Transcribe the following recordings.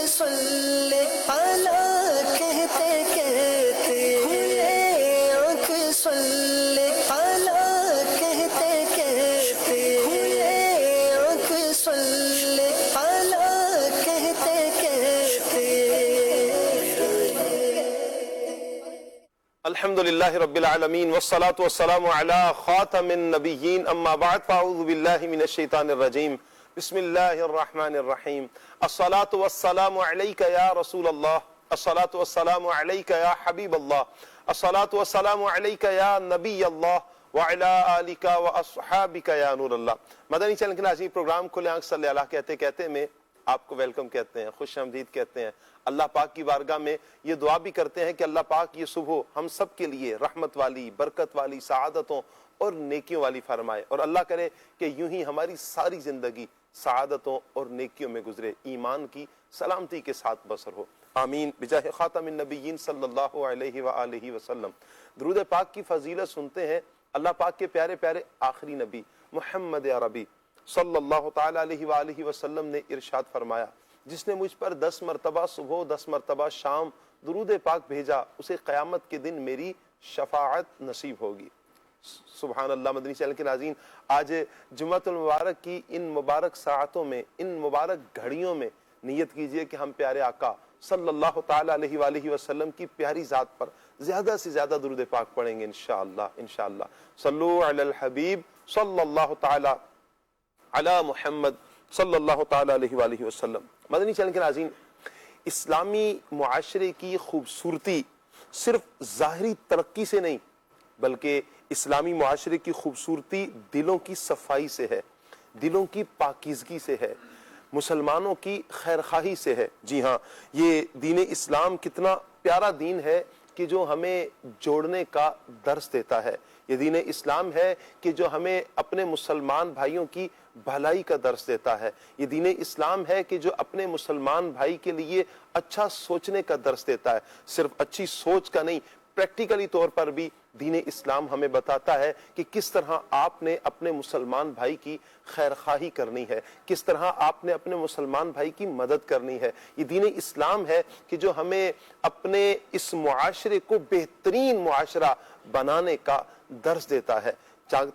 صلی علی کہتے کہتے کھلے آنکھ صلی علی کہتے کہتے کھلے آنکھ صلی علی کہتے کہتے الحمدللہ رب العالمین والصلاة والسلام علی خاتم النبیین اما بعد فاعوذ باللہ من الشیطان الرجیم بسم اللہ الرحمن الرحیم الصلاة والسلام علیک یا رسول اللہ الصلاة والسلام علیک یا حبیب اللہ الصلاة والسلام علیک یا نبی اللہ وعلی آلک واصحابک یا نور اللہ۔ مدنی چینل کے ناظرین، پروگرام کھلے آنکھ صلی اللہ کہتے کہتے میں آپ کو ویلکم کہتے ہیں، خوش آمدید کہتے ہیں۔ اللہ پاک کی بارگاہ میں یہ دعا بھی کرتے ہیں کہ اللہ پاک یہ صبح ہم سب کے لیے رحمت والی، برکت والی، سعادتوں اور نیکیوں والی فرمائے، اور اللہ کرے کہ یوں ہی ہماری ساری زندگی سعادتوں اور نیکیوں میں گزرے، ایمان کی سلامتی کے ساتھ بسر ہو، آمین بجاہ خاتم النبیین صلی اللہ علیہ وآلہ وسلم۔ درود پاک کی فضیلت سنتے ہیں اللہ پاک کے پیارے پیارے آخری نبی محمد عربی صلی اللہ تعالی علیہ وآلہ وسلم نے ارشاد فرمایا، جس نے مجھ پر 10 مرتبہ صبح 10 مرتبہ شام درود پاک بھیجا، اسے قیامت کے دن میری شفاعت نصیب ہوگی۔ سبحان اللہ۔ مدنی چینل کے ناظرین، آج جمعۃ المبارک کی ان مبارک ساعتوں میں، ان مبارک گھڑیوں میں نیت کیجئے کہ ہم پیارے آقا صلی اللہ تعالی علیہ وآلہ وسلم کی پیاری ذات پر زیادہ سے زیادہ درود پاک پڑھیں گے انشاءاللہ۔ صلو علی الحبیب صلی اللہ تعالی علی محمد صلی اللہ تعالی علیہ وآلہ وسلم۔ مدنی چینل کے ناظرین، اسلامی معاشرے کی خوبصورتی صرف ظاہری ترقی سے نہیں، بلکہ اسلامی معاشرے کی خوبصورتی دلوں کی صفائی سے ہے، دلوں کی پاکیزگی سے ہے، مسلمانوں کی خیرخواہی سے ہے۔ جی ہاں، یہ دین اسلام کتنا پیارا دین ہے کہ جو ہمیں جوڑنے کا درس دیتا ہے۔ یہ دین اسلام ہے کہ جو ہمیں اپنے مسلمان بھائیوں کی بھلائی کا درس دیتا ہے۔ یہ دین اسلام ہے کہ جو اپنے مسلمان بھائی کے لیے اچھا سوچنے کا درس دیتا ہے، صرف اچھی سوچ کا نہیں، پریکٹیکلی طور پر بھی دین اسلام ہمیں بتاتا ہے کہ کس طرح آپ نے اپنے مسلمان بھائی کی خیرخواہی کرنی ہے، کس طرح آپ نے اپنے مسلمان بھائی کی مدد کرنی ہے۔ یہ دین اسلام ہے کہ جو ہمیں اپنے اس معاشرے کو بہترین معاشرہ بنانے کا درس دیتا ہے،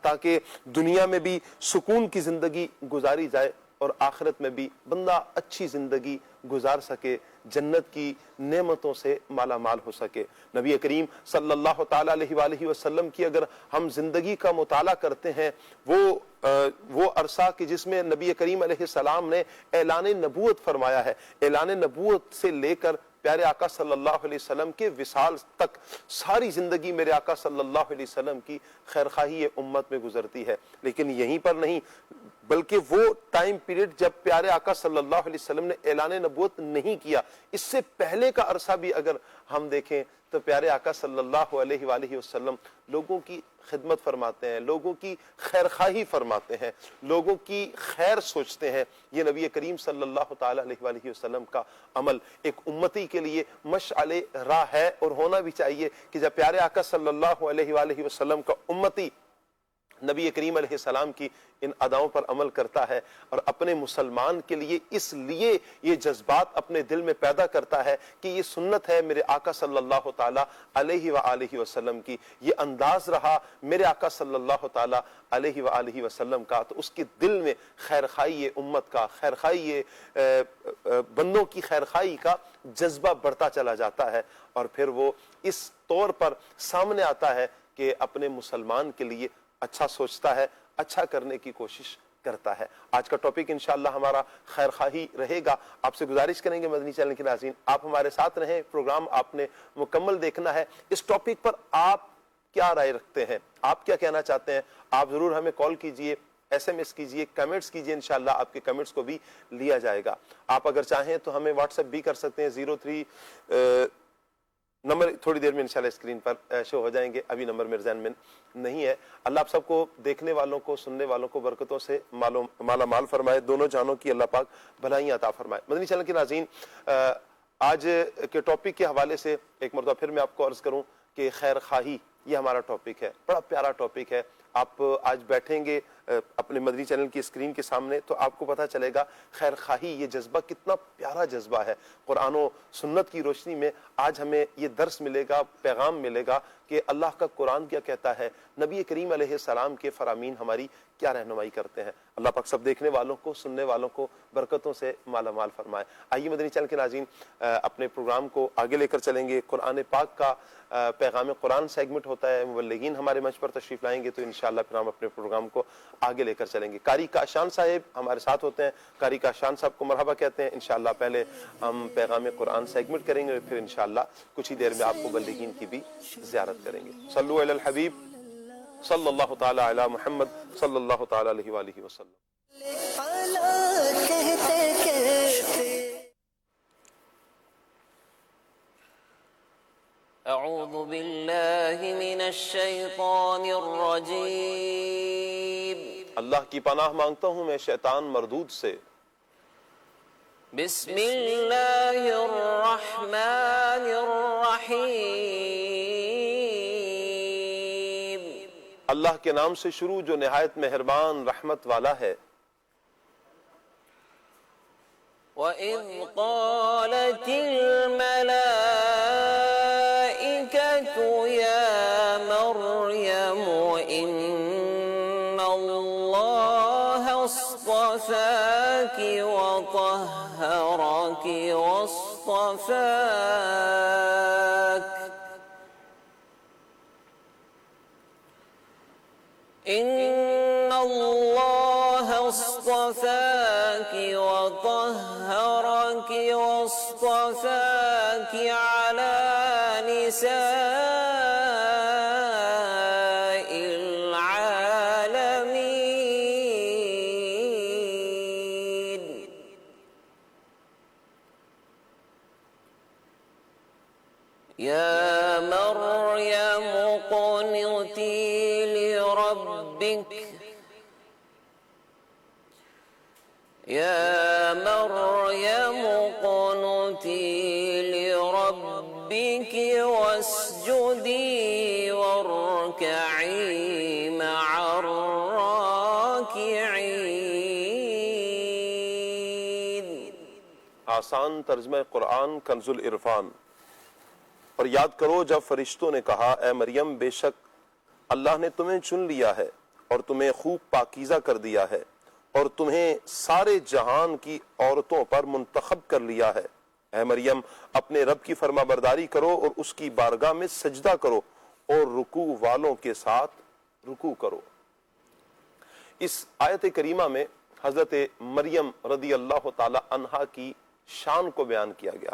تاکہ دنیا میں بھی سکون کی زندگی گزاری جائے اور آخرت میں بھی بندہ اچھی زندگی گزار سکے، جنت کی نعمتوں سے مالا مال ہو سکے۔ نبی کریم صلی اللہ تعالی علیہ وآلہ وسلم کی اگر ہم زندگی کا مطالعہ کرتے ہیں، وہ عرصہ کہ جس میں نبی کریم علیہ السلام نے اعلان نبوت فرمایا ہے، اعلان نبوت سے لے کر پیارے آقا صلی اللہ علیہ وسلم کے وصال تک ساری زندگی میرے آقا صلی اللہ علیہ وسلم کی خیرخواہی امت میں گزرتی ہے۔ لیکن یہیں پر نہیں، بلکہ وہ ٹائم پیریڈ جب پیارے آقا صلی اللہ علیہ وسلم نے اعلان نبوت نہیں کیا، اس سے پہلے کا عرصہ بھی اگر ہم دیکھیں تو پیارے آقا صلی اللہ علیہ وآلہ وسلم لوگوں کی خدمت فرماتے ہیں، لوگوں کی خیرخواہی فرماتے ہیں، لوگوں کی خیر سوچتے ہیں۔ یہ نبی کریم صلی اللہ تعالی علیہ وآلہ وسلم کا عمل ایک امتی کے لیے مشعل راہ ہے، اور ہونا بھی چاہیے کہ جب پیارے آقا صلی اللہ علیہ وآلہ وسلم کا امتی نبی کریم علیہ السلام کی ان اداؤں پر عمل کرتا ہے اور اپنے مسلمان کے لیے اس لیے یہ جذبات اپنے دل میں پیدا کرتا ہے کہ یہ سنت ہے میرے آقا صلی اللہ تعالی علیہ وآلہ وسلم کی، یہ انداز رہا میرے آقا صلی اللہ تعالی علیہ وآلہ وسلم کا، تو اس کے دل میں خیرخواہی امت کا، خیرخواہی بندوں کی خیرخواہی کا جذبہ بڑھتا چلا جاتا ہے، اور پھر وہ اس طور پر سامنے آتا ہے کہ اپنے مسلمان کے لیے اچھا سوچتا ہے، اچھا کرنے کی کوشش کرتا ہے۔ آج کا ٹاپک انشاءاللہ ہمارا خیرخواہی رہے گا۔ آپ سے گزارش کریں گے مدنی چینل کے ناظرین، آپ ہمارے ساتھ رہیں، پروگرام آپ نے مکمل دیکھنا ہے۔ اس ٹاپک پر آپ کیا رائے رکھتے ہیں، آپ کیا کہنا چاہتے ہیں، آپ ضرور ہمیں کال کیجئے، ایس ایم ایس کیجئے، کمنٹس کیجئے، انشاءاللہ آپ کے کمنٹس کو بھی لیا جائے گا۔ آپ اگر چاہیں تو ہمیں واٹس ایپ بھی کر سکتے ہیں، 03 نمبر تھوڑی دیر میں انشاءاللہ اسکرین پر شو ہو جائیں گے، ابھی نمبر میرے ذہن میں نہیں ہے۔ اللہ آپ سب کو، دیکھنے والوں کو، سننے والوں کو برکتوں سے مالا مال فرمائے، دونوں جانوں کی اللہ پاک بھلائیاں عطا فرمائے۔ مدنی چینل کے ناظرین، آج کے ٹاپک کے حوالے سے ایک مرتبہ پھر میں آپ کو عرض کروں کہ خیر خواہی یہ ہمارا ٹاپک ہے، بڑا پیارا ٹاپک ہے۔ آپ آج بیٹھیں گے اپنے مدنی چینل کی اسکرین کے سامنے، تو آپ کو پتہ چلے گا خیر خواہی یہ جذبہ کتنا پیارا جذبہ ہے۔ قرآن و سنت کی روشنی میں آج ہمیں یہ درس ملے گا، پیغام ملے گا کہ اللہ کا قرآن کیا کہتا ہے، نبی کریم علیہ السلام کے فرامین ہماری کیا رہنمائی کرتے ہیں۔ اللہ پاک سب دیکھنے والوں کو، سننے والوں کو برکتوں سے مالا مال فرمائے۔ آئیے مدنی چینل کے ناظرین اپنے پروگرام کو آگے لے کر چلیں گے۔ قرآن پاک کا پیغام قرآن سیگمنٹ ہوتا ہے، مبلغین ہمارے منچ پر تشریف لائیں گے تو انشاءاللہ پھر ہم اپنے پروگرام کو آگے لے کر چلیں گے۔ قاری کاشان صاحب ہمارے ساتھ ہوتے ہیں، قاری کاشان صاحب کو مرحبا کہتے ہیں۔ انشاءاللہ پہلے ہم پیغام قرآن سیگمنٹ کریں گے، پھر انشاءاللہ کچھ ہی دیر میں آپ مبلغین کی بھی زیارت کریں گے۔ صلو علی الحبیب صلی اللہ تعالی علی محمد صلی اللہ تعالی علیہ وآلہ وسلم۔ اعوذ باللہ من الشیطان الرجیم، اللہ کی پناہ مانگتا ہوں میں شیطان مردود سے۔ بسم اللہ الرحمن الرحیم، اللہ کے نام سے شروع جو نہایت مہربان رحمت والا ہے۔ وَإِذْ قَالَتِ الْمَلَائِكَةُ يَا مَرْيَمُ إِنَّ اللَّهَ اصْطَفَاكِ وَطَهَّرَكِ إِنَّ اللَّهَ اصْطَفَاكِ وَطَهَّرَكِ وَاصْطَفَاكِ عَلَى نِسَاءِ الْعَالَمِينَ۔ يَا مَرْيَمُ اقْنُتِي لِرَبِّكِ يَا مَرْيَمُ اقْنُتِي لِرَبِّكِ وَاسْجُدِي وَارْكَعِي مَعَ الرَّاكِعِينَ۔ آسان ترجمہ قرآن کنز العرفان۔ اور یاد کرو جب فرشتوں نے کہا اے مریم بے شک اللہ نے تمہیں چن لیا ہے اور تمہیں خوب پاکیزہ کر دیا ہے اور تمہیں سارے جہان کی عورتوں پر منتخب کر لیا ہے۔ اے مریم اپنے رب کی فرما برداری کرو اور اس کی بارگاہ میں سجدہ کرو اور رکوع والوں کے ساتھ رکوع کرو۔ اس آیت کریمہ میں حضرت مریم رضی اللہ تعالی عنہا کی شان کو بیان کیا گیا۔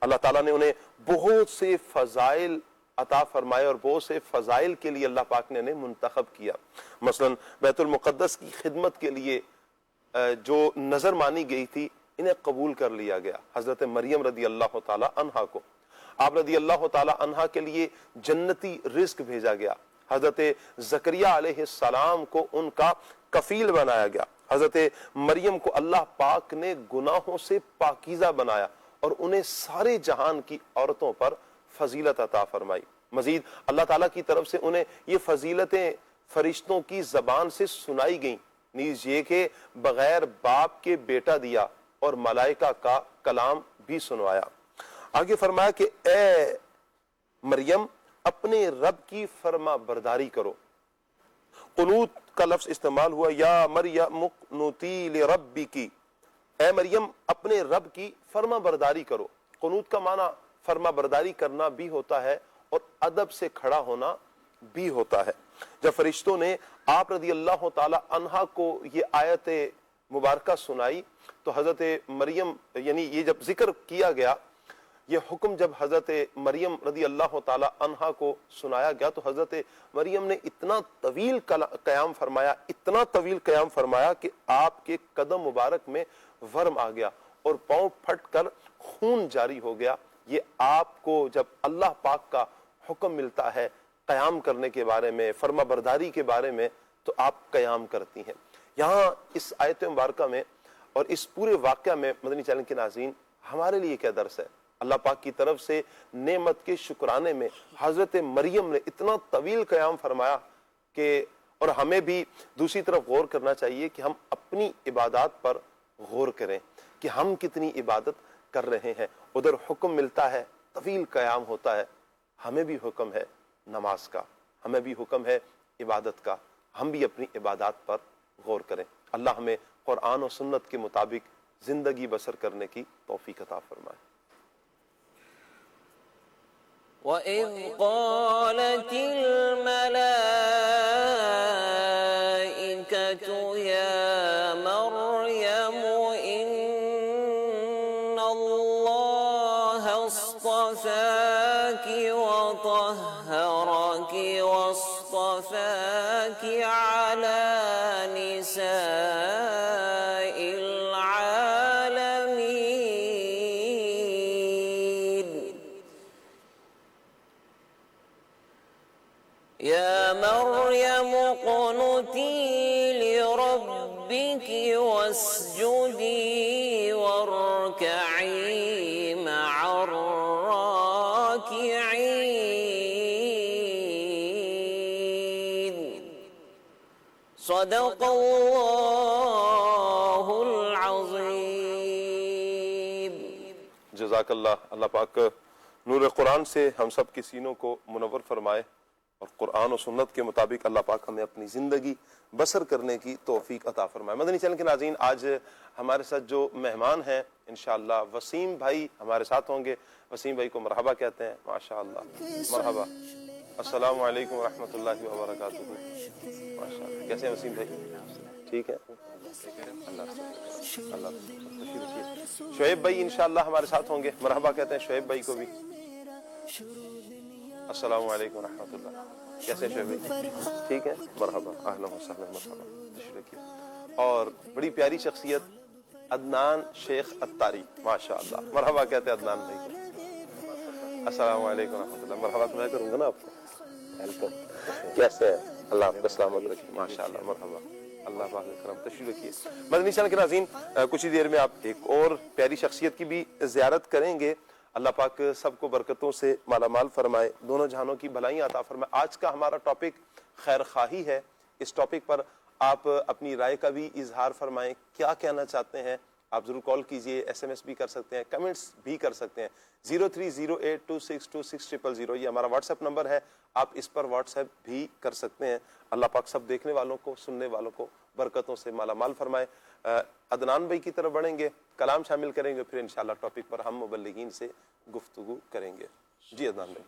اللہ تعالیٰ نے انہیں بہت سے فضائل عطا فرمائے اور بہت سے فضائل کے لیے اللہ پاک نے انہیں منتخب کیا۔ مثلا بیت المقدس کی خدمت کے لیے جو نظر مانی گئی تھی انہیں قبول کر لیا گیا حضرت مریم رضی اللہ تعالی عنہا کو۔ آپ رضی اللہ تعالی عنہا کے لیے جنتی رزق بھیجا گیا۔ حضرت زکریا علیہ السلام کو ان کا کفیل بنایا گیا۔ حضرت مریم کو اللہ پاک نے گناہوں سے پاکیزہ بنایا اور انہیں سارے جہان کی عورتوں پر فضیلت عطا فرمائی۔ مزید اللہ تعالیٰ کی طرف سے انہیں یہ فضیلتیں فرشتوں کی زبان سے سنائی گئیں، نیز یہ کہ بغیر باپ کے بیٹا دیا اور ملائکہ کا کلام بھی سنوایا۔ آگے فرمایا کہ اے مریم اپنے رب کی فرما برداری کرو۔ قنوت کا لفظ استعمال ہوا یا مریم اقنتی لربکی، اے مریم اپنے رب کی فرما برداری کرو۔ قنوت کا معنی فرما برداری کرنا بھی ہوتا ہے اور ادب سے کھڑا ہونا بھی ہوتا ہے۔ جب فرشتوں نے آپ رضی اللہ تعالی عنہا کو یہ آیت مبارکہ سنائی تو حضرت مریم یعنی یہ جب ذکر کیا گیا، یہ حکم جب حضرت مریم رضی اللہ تعالی عنہا کو سنایا گیا تو حضرت مریم نے اتنا طویل قیام فرمایا، اتنا طویل قیام فرمایا کہ آپ کے قدم مبارک میں ورم آ گیا اور پاؤں پھٹ کر خون جاری ہو گیا۔ یہ آپ کو جب اللہ پاک کا حکم ملتا ہے قیام کرنے کے بارے میں، فرما برداری کے بارے میں، تو آپ قیام کرتی ہیں۔ یہاں اس آیت مبارکہ میں اور اس پورے واقعہ میں مدنی چینل کے ناظرین ہمارے لیے کیا درس ہے؟ اللہ پاک کی طرف سے نعمت کے شکرانے میں حضرت مریم نے اتنا طویل قیام فرمایا کہ اور ہمیں بھی دوسری طرف غور کرنا چاہیے کہ ہم اپنی عبادات پر غور کریں کہ ہم کتنی عبادت کر رہے ہیں. ادھر حکم ملتا ہے طویل قیام ہوتا ہے، ہمیں بھی حکم ہے نماز کا، ہمیں بھی حکم ہے عبادت کا. ہم بھی اپنی عبادات پر غور کریں. اللہ ہمیں قرآن و سنت کے مطابق زندگی بسر کرنے کی توفیق عطا فرمائے. وَإِذْ قَالَتِ الْمَلَائِكَةُ يَا مَرْيَمُ إِنَّ اللَّهَ اصْطَفَاكِ وَطَهَّرَكِ وَاصْطَفَاكِ عَلَى نِسَاءِ الْعَالَمِينَ. يَا مَرْيَمُ اقْنُتِي لِرَبِّكِ وَاسْجُدِي وَارْكَعِي مَعَ الرَّاكِعِينَ. صدق اللہ العظیم. جزاک اللہ. اللہ پاک نور قرآن سے ہم سب کے سینوں کو منور فرمائے اور قرآن و سنت کے مطابق اللہ پاک ہمیں اپنی زندگی بسر کرنے کی توفیق عطا فرمائے. مدنی چینل کے ناظرین، آج ہمارے ساتھ جو مہمان ہیں انشاءاللہ وسیم بھائی ہمارے ساتھ ہوں گے. وسیم بھائی کو مرحبا کہتے ہیں. ماشاءاللہ مرحبا. السلام علیکم ورحمۃ اللہ وبرکاتہ. ماشاءاللہ. کیسے ہیں وسیم بھائی؟ ٹھیک ہے. اللہ شعیب بھائی انشاءاللہ ہمارے ساتھ ہوں گے. مرحبا کہتے ہیں شعیب بھائی کو بھی. السلام علیکم ورحمۃ اللہ. کیسے شعیب بھائی؟ ٹھیک ہے. مرحبا. اہلا وسہلا. مرحبا. اور بڑی پیاری شخصیت عدنان شیخ اتاری. ماشاءاللہ. مرحبا کہتے ہیں عدنان بھائی کو. السلام علیکم ورحمۃ اللہ. مرحبا تو میں کروں گا نا آپ کو. ویلکم. کیسے ہیں؟ اللہ آپ کو سلامت رکھے. ماشاءاللہ. مرحبا. اللہ پاک کرم. تشریف رکھیے. مدنی چینل کے ناظرین، کچھ ہی دیر میں آپ ایک اور پیاری شخصیت کی بھی زیارت کریں گے. اللہ پاک سب کو برکتوں سے مالا مال فرمائے، دونوں جہانوں کی بھلائیاں عطا فرمائے. آج کا ہمارا ٹاپک خیر خواہی ہے. اس ٹاپک پر آپ اپنی رائے کا بھی اظہار فرمائیں. کیا کہنا چاہتے ہیں آپ ضرور کال کیجئے، ایس ایم ایس بھی کر سکتے ہیں، کمنٹس بھی کر سکتے ہیں. 0308262600 یہ ہمارا واٹس ایپ نمبر ہے. آپ اس پر واٹس ایپ بھی کر سکتے ہیں. اللہ پاک سب دیکھنے والوں کو، سننے والوں کو برکتوں سے مالا مال فرمائے. عدنان بھائی کی طرف بڑھیں گے، کلام شامل کریں گے، پھر انشاءاللہ ٹاپک پر ہم مبلغین سے گفتگو کریں گے. جی عدنان بھائی.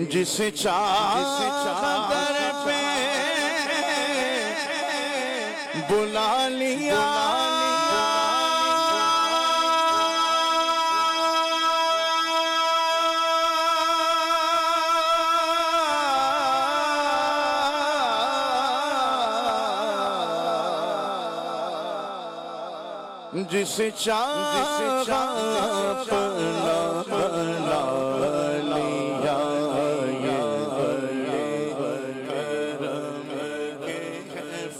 جس چادر پہ بلا لیا جسے چاہا اپنا بنا لیا یہ کرم کے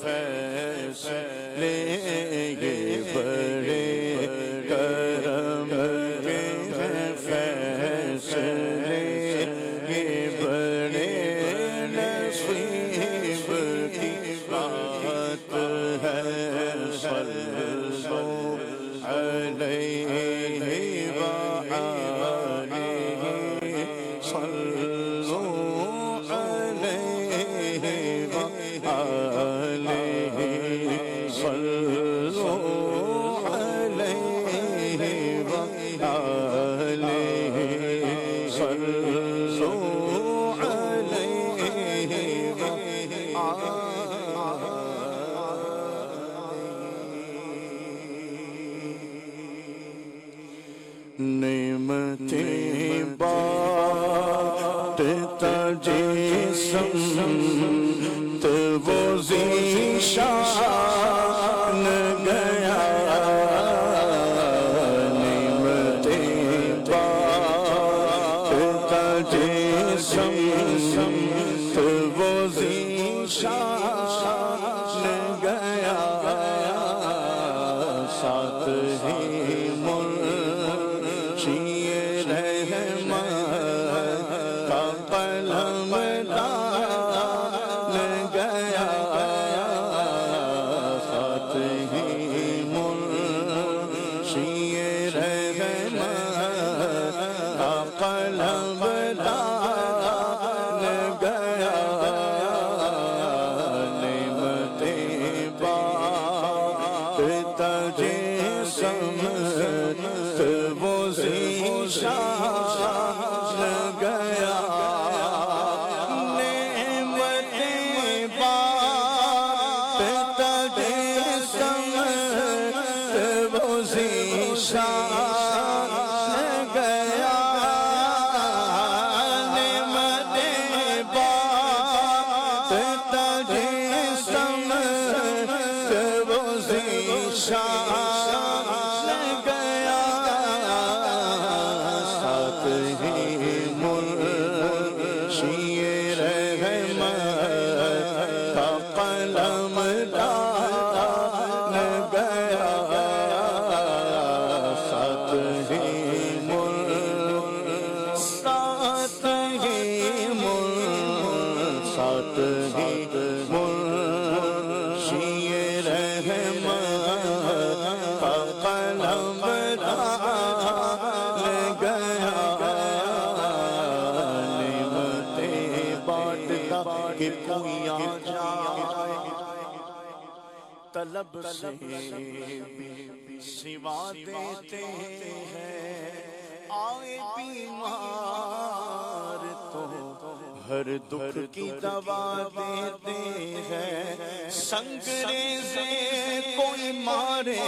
فیصلے یہ بڑے کرم کے فیصلے یہ بڑے نصیب کی بات ہے صلو علیہ وآلہ صلو علیہ وآلہ صلو علیہ وآلہ صلو نعمتیں بانٹتا جسم تو وہ ذیشان گیا نعمتیں بانٹتا جسم تو وہ ذیشان گیا ساتھ ہی کہ کوئی آ جائے طلب سے سوا دیتے ہیں آئے بیمار تو ہر دکھ کی دوا دیتے ہیں سنگریزے کوئی مارے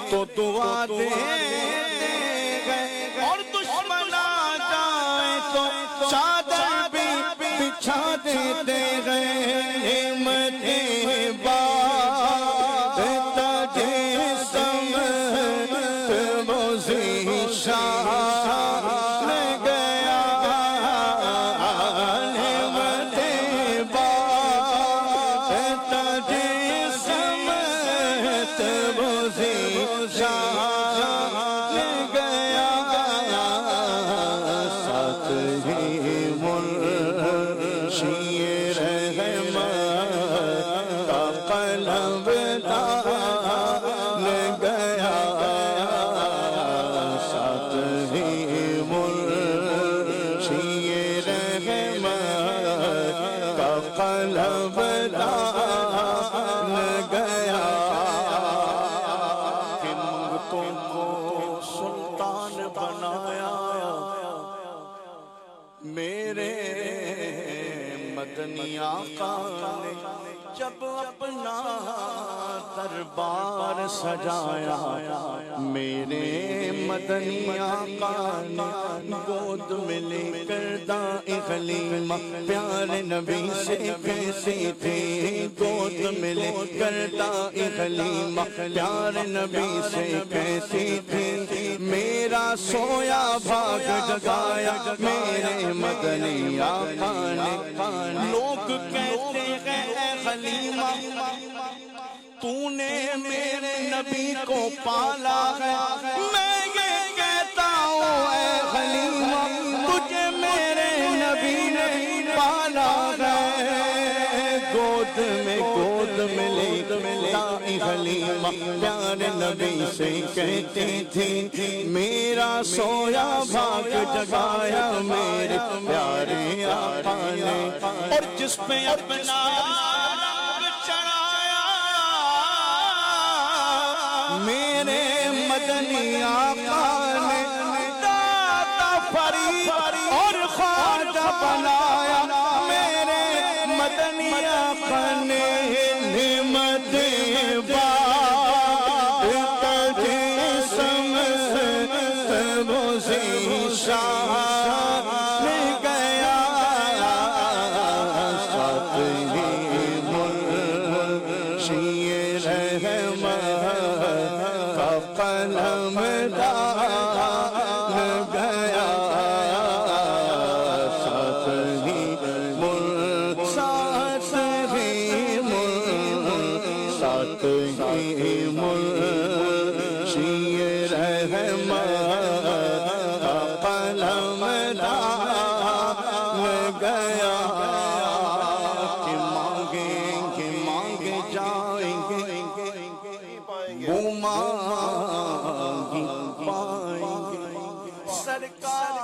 تو دعا دیتے ہیں اور دشمن آ جائے تو چادر بھی بچھا دیتے ہیں نعمتیں بانٹتا جسم وہ ذیشان گیا نعمتیں بانٹتا جسم وہ ذیشان گیا ساتھ ہی شیر رحمت کا قلم ڈال گیا ساتھ ہی شیر رحمت کا قلم ڈال گیا کہ منگتوں کو سلطان بنایا میرے مدنی آقا نے جب اپنا دربار سجایا میرے مدنی آقا نے گود میں لے کر دائیں حلیمہ پیارے نبی سے کیسی تھی گود میں لے کر دائیں حلیمہ پیارے نبی سے کیسی تھی میرا سویا بھاگ جگایا میرے مدنی آقا نے لوگ کہتے ہیں اے حلیمہ تو نے میرے نبی کو پالا ہے میں یہ کہتا ہوں اے حلیمہ تجھے میرے نبی نے پالا ہے گود میں لے دائیں حلیمہ پیارے نبی سے کہتی تھی میرا سویا بھاگ جگایا میرے پیارے آقا نے اور جس پہ اپنا میرے مدنی آقا نے داتا فرید اور خواجہ بنایا میرے مدنی آقا نے نعمت بات جسم تبوزی شاہ نے گیا ساتھ ہی منشی رحمت قلم دان گیا ساتھ ہی منشی رحمت قلم دان گیا کہ مانگے جائیں گے وہ مانگی پائیں گے سرکار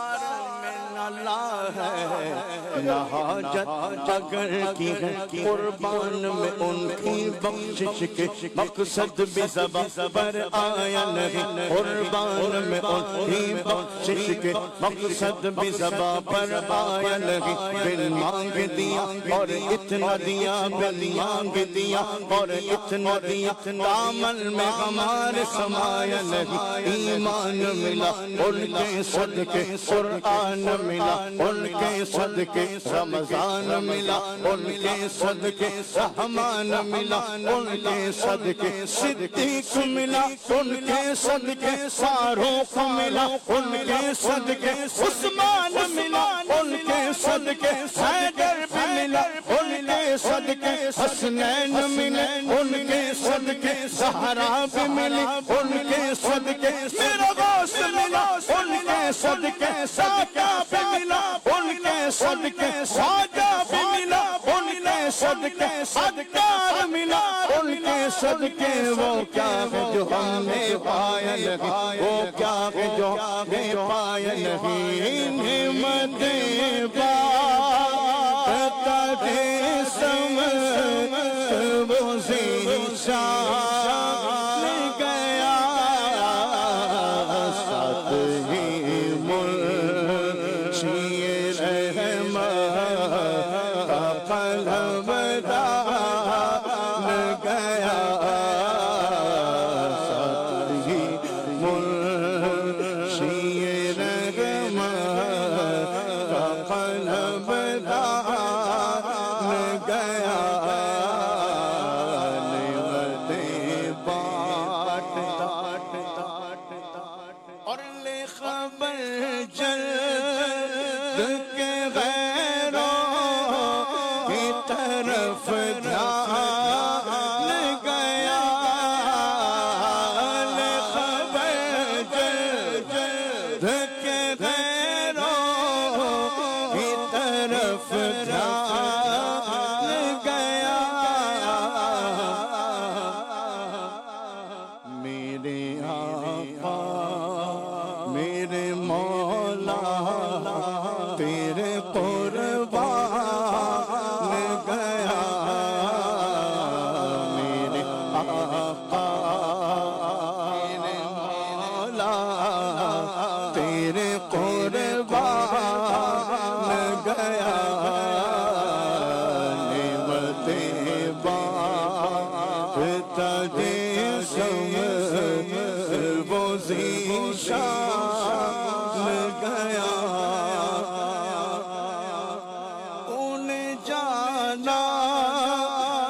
میں نہ لا ہے نہ حاجت اگر کی ہے قربان میں ان کی بخشش کے مقصد بھی زباں پر آیا نہیں قربان میں ان کی بخشش کے مقصد بھی زباں پر آیا نہیں بن مانگ دیا اور اتنا دیا بن مانگ دیا اور اتنا دیا دامن میں ہمارے سمایا نہیں ایمان ملا ان کے صدقے قرآن ملا ان کے صدقے رمضان ملا ان کے صدقے رحمان ملا ان کے صدقے صدیق ملا ان کے صدقے فاروق ملا ان کے صدقے عثمان ملا ان کے صدقے حیدر بھی ملا ان کے صدقے حسنین ملے ان کے صدقے زہرا بھی ملی ان کے صدقے میرا غوث ملا ان کے صدقے ساقہ بھی ملا ان کے صدقے خواجہ بھی ملا ان کے صدقے ستار ملا ان کے صدقے وہ کیا ہے جو ہم نے پایا نہیں وہ کیا ہے جو ہم نے پایا نہیں نعمتیں بات جسم تبوزی شاہ گیا ساتھ ہی منشی رحمت قلم دان گیا ساتھ ہی منشی رحمت قلم دان گیا نعمتیں بانٹ اور لے خبر جلد کے غیروں کی طرف دھیان گیا لے خبر جلد کے غیروں کی طرف دھیان گیا میرے آقا میرے مولا تیرے قربان گیا میرے آقا میرے مولا تیرے قربان گیا نعمتیں بانٹ جسم وہ ذیشان گیا انہیں جانا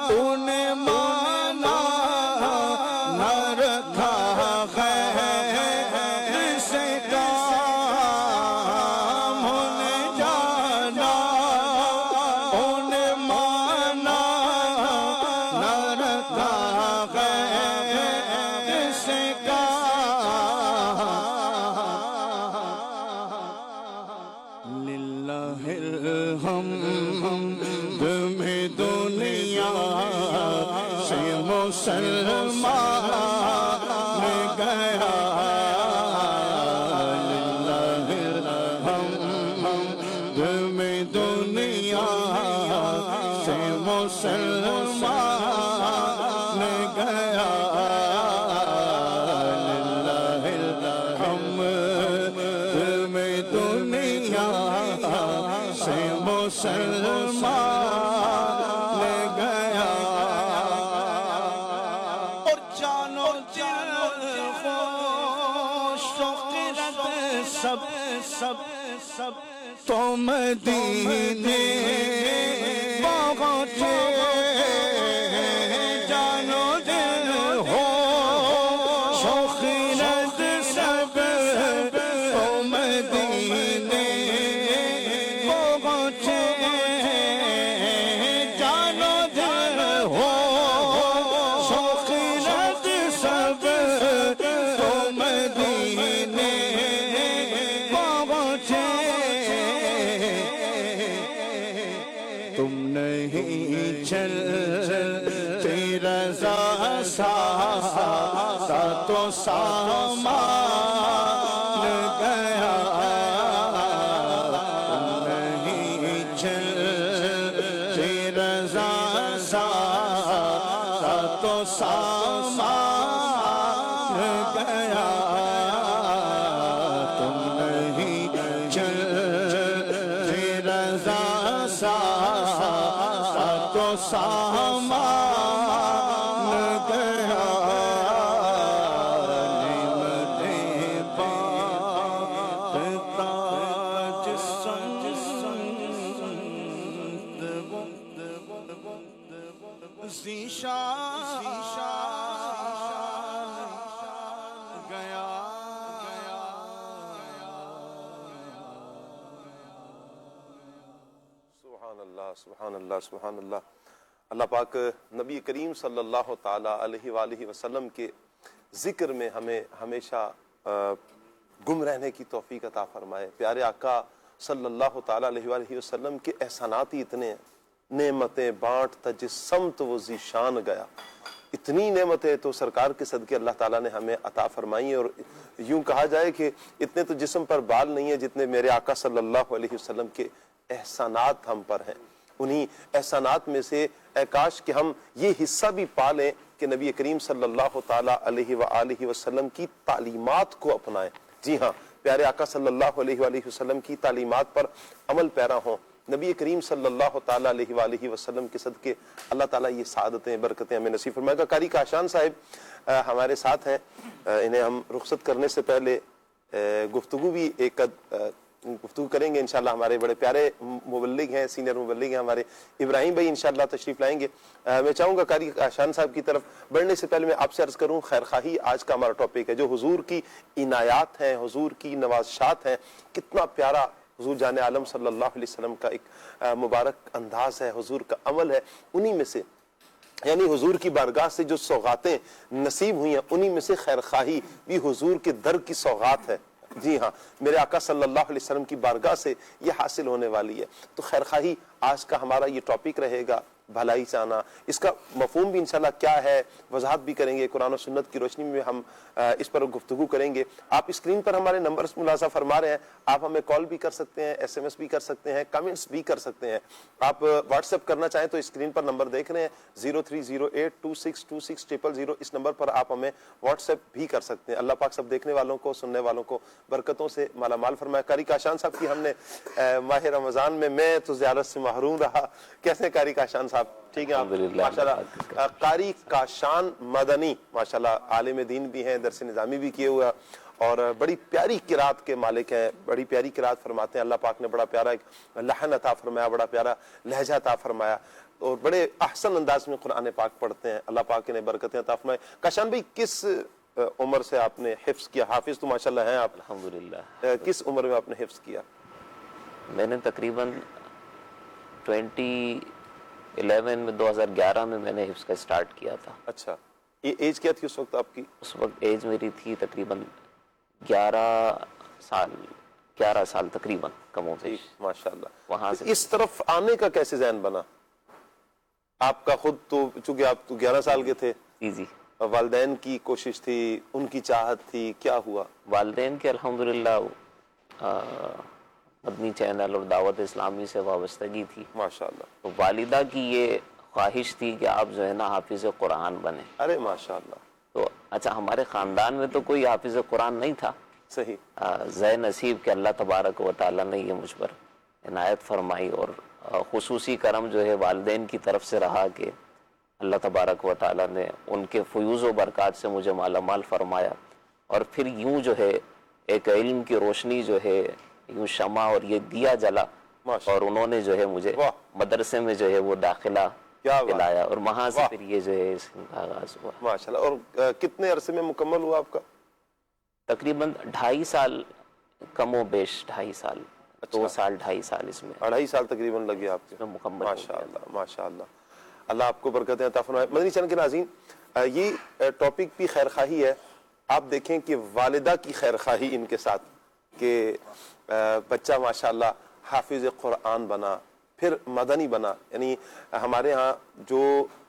انہیں مانا نہ رکھا غیر سے کام انہیں جانا انہیں مانا نہ رکھا غیر سے کام للہ الحمد میں دنیا سے مسلمان گیا للہ الحمد میں دنیا سے مسلمان گیا للہ الحمد میں دنیا سے مسلمان گیا اور جانو دل خوش و خرد سب تو مدینے پہنچے جانو دل خوش و خرد سب تو مدینے پہنچے جانو دل خوش و خرد سب تو مدینے پہنچے تم نہیں چلتے رضا سا تو سامان گیا تم نہیں چلتے رضا سا تو سامان گیا تم نہیں چلتے رضا سا تو سامان گیا نعمتیں بانٹتا جسم ذیشان گیا سبحان اللہ سبحان اللہ سبحان اللہ۔ اللہ پاک نبی کریم صلی اللہ تعالی علیہ وآلہ وسلم کے ذکر میں ہمیں ہمیشہ گم رہنے کی توفیق عطا فرمائے۔ پیارے آقا صلی اللہ تعالی علیہ وآلہ وسلم کے احسانات ہی اتنے ہیں، نعمتیں بانٹتا جس سمت وہ ذیشان گیا، اتنی نعمتیں تو سرکار کے صدقے اللہ تعالیٰ نے ہمیں عطا فرمائی ہیں۔ اور یوں کہا جائے کہ اتنے تو جسم پر بال نہیں ہیں جتنے میرے آقا صلی اللہ علیہ وسلم کے احسانات ہم پر ہیں۔ انہی احسانات میں سے اے کاش کہ ہم یہ حصہ بھی پا لیں کہ نبی کریم صلی اللہ تعالیٰ علیہ وآلہ وسلم کی تعلیمات کو اپنائیں۔ جی ہاں، پیارے آقا صلی اللہ علیہ وآلہ وسلم کی تعلیمات پر عمل پیرا ہوں۔ نبی کریم صلی اللہ تعالیٰ علیہ وآلہ وسلم کے صدقے اللہ تعالیٰ یہ سعادتیں برکتیں ہمیں نصیب فرمائے گا۔ قاری کاشان صاحب ہمارے ساتھ ہیں، انہیں ہم رخصت کرنے سے پہلے گفتگو بھی ایک گفتگو کریں گے انشاءاللہ۔ ہمارے بڑے پیارے مبلغ ہیں، سینئر مبلغ ہیں ہمارے ابراہیم بھائی، انشاءاللہ تشریف لائیں گے۔ میں چاہوں گا قاری کاشان صاحب کی طرف بڑھنے سے پہلے میں آپ سے عرض کروں، خیر خواہی آج کا ہمارا ٹاپک ہے، جو حضور کی عنایات ہیں، حضور کی نوازشات ہیں، کتنا پیارا حضور جان عالم صلی اللہ علیہ وسلم کا ایک مبارک انداز ہے، حضور کا عمل ہے۔ انہی میں سے یعنی حضور کی بارگاہ سے جو سوغاتیں نصیب ہوئی ہیں، انہی میں سے خیر خواہی بھی حضور کے در کی سوغات ہے۔ جی ہاں، میرے آقا صلی اللہ علیہ وسلم کی بارگاہ سے یہ حاصل ہونے والی ہے۔ تو خیر خواہی آج کا ہمارا یہ ٹاپک رہے گا، بھلائی چاہنا۔ اس کا مفہوم بھی انشاءاللہ کیا ہے وضاحت بھی کریں گے، قرآن و سنت کی روشنی میں ہم اس پر گفتگو کریں گے۔ آپ اسکرین پر ہمارے نمبرز ملاحظہ فرما رہے ہیں، آپ ہمیں کال بھی کر سکتے ہیں، ایس ایم ایس بھی کر سکتے ہیں، کمنٹس بھی کر سکتے ہیں۔ آپ واٹس ایپ کرنا چاہیں تو اسکرین پر نمبر دیکھ رہے ہیں 0308262600، اس نمبر پر آپ ہمیں واٹس ایپ بھی کر سکتے ہیں۔ اللہ پاک سب دیکھنے والوں کو، سننے والوں کو برکتوں سے مالا مال فرمائے۔ قاری کاشان صاحب کی ہم نے ماہ رمضان میں تو زیارت سے محروم رہا، کیسے قاری کاشان صاحب؟ آپ ٹھیک ہیں؟ آپ الحمدللہ ماشاءاللہ قاری کاشان مدنی ماشاءاللہ عالم دین بھی ہیں، درس نظامی بھی کیے ہوا اور بڑی پیاری قرات کے مالک ہیں، بڑی پیاری قرات فرماتے ہیں. اللہ پاک نے بڑا پیارا ایک لحن عطا فرمایا، بڑا پیارا لہجہ عطا فرمایا اور بڑے احسن انداز میں قرآن پاک پڑھتے ہیں. اللہ پاک نے برکتیں عطا فرمائے. کاشان بھائی کس عمر سے آپ نے حفظ کیا؟ حافظ تو ماشاءاللہ ہیں آپ. الحمدللہ. کس عمر میں آپ نے حفظ کیا؟ میں نے تقریباً 2011 میں 2011 میں نے حفظ کا سٹارٹ کیا تھا. اچھا، یہ ایج کیا تھی اس وقت آپ کی؟ اس وقت ایج میری تھی تقریباً 11 سال تقریباً کم و بیش. ماشاءاللہ. وہاں سے اس طرف آنے کا کیسے ذہن بنا آپ کا؟ خود تو چونکہ آپ تو 11 سال کے تھے، جی والدین کی کوشش تھی، ان کی چاہت تھی، کیا ہوا؟ والدین کے الحمدللہ مدنی چینل اور دعوت اسلامی سے وابستگی تھی. ماشاءاللہ. تو والدہ کی یہ خواہش تھی کہ آپ جو ہے نا حافظ قرآن بنیں. ارے ماشاءاللہ. تو اچھا ہمارے خاندان میں تو کوئی حافظ قرآن نہیں تھا. صحیح. زہ نصیب کہ اللہ تبارک و تعالیٰ نے یہ مجھ پر عنایت فرمائی اور خصوصی کرم جو ہے والدین کی طرف سے رہا کہ اللہ تبارک و تعالیٰ نے ان کے فیوز و برکات سے مجھے مالا مال فرمایا. اور پھر یوں جو ہے ایک علم کی روشنی جو ہے یوں شمع اور یہ دیا جلا اور انہوں نے جو ہے مجھے مدرسے میں جو ہے وہ داخلہ دلایا اور وہاں سے پھر یہ جو ہے اس کا آغاز ہوا. ماشاءاللہ. اور کتنے عرصے میں مکمل ہوا آپ کا؟ تقریباً 2.5 سال کم و بیش 2.5 سال. 2 سال 2.5 سال اس میں 2.5 سال تقریباً لگے آپ کے مکمل. ماشاءاللہ ماشاءاللہ. اللہ آپ کو برکتیں عطا فرمائے. مدنی چینل کے ناظرین، یہ ٹاپک بھی خیر خواہی ہے. آپ دیکھیں کہ والدہ کی خیر خواہی ان کے ساتھ کہ بچہ ماشاءاللہ حافظ قرآن بنا، پھر مدنی بنا. یعنی ہمارے ہاں جو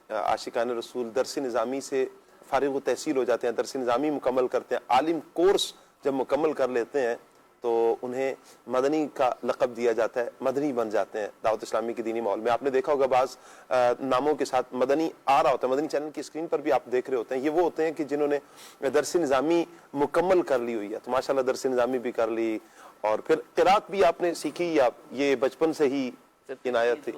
عاشقان رسول درس نظامی سے فارغ و تحصیل ہو جاتے ہیں، درس نظامی مکمل کرتے ہیں، عالم کورس جب مکمل کر لیتے ہیں تو انہیں مدنی کا لقب دیا جاتا ہے، مدنی بن جاتے ہیں دعوت اسلامی کے دینی ماحول میں. آپ نے دیکھا ہوگا بعض ناموں کے ساتھ مدنی آ رہا ہوتا ہے، مدنی چینل کی اسکرین پر بھی آپ دیکھ رہے ہوتے ہیں. یہ وہ ہوتے ہیں کہ جنہوں نے درس نظامی مکمل کر لی ہوئی ہے. تو ماشاءاللہ درس نظامی بھی کر لی اور پھر قرات بھی آپ نے سیکھی، یا یہ بچپن سے ہی عنایت تھی؟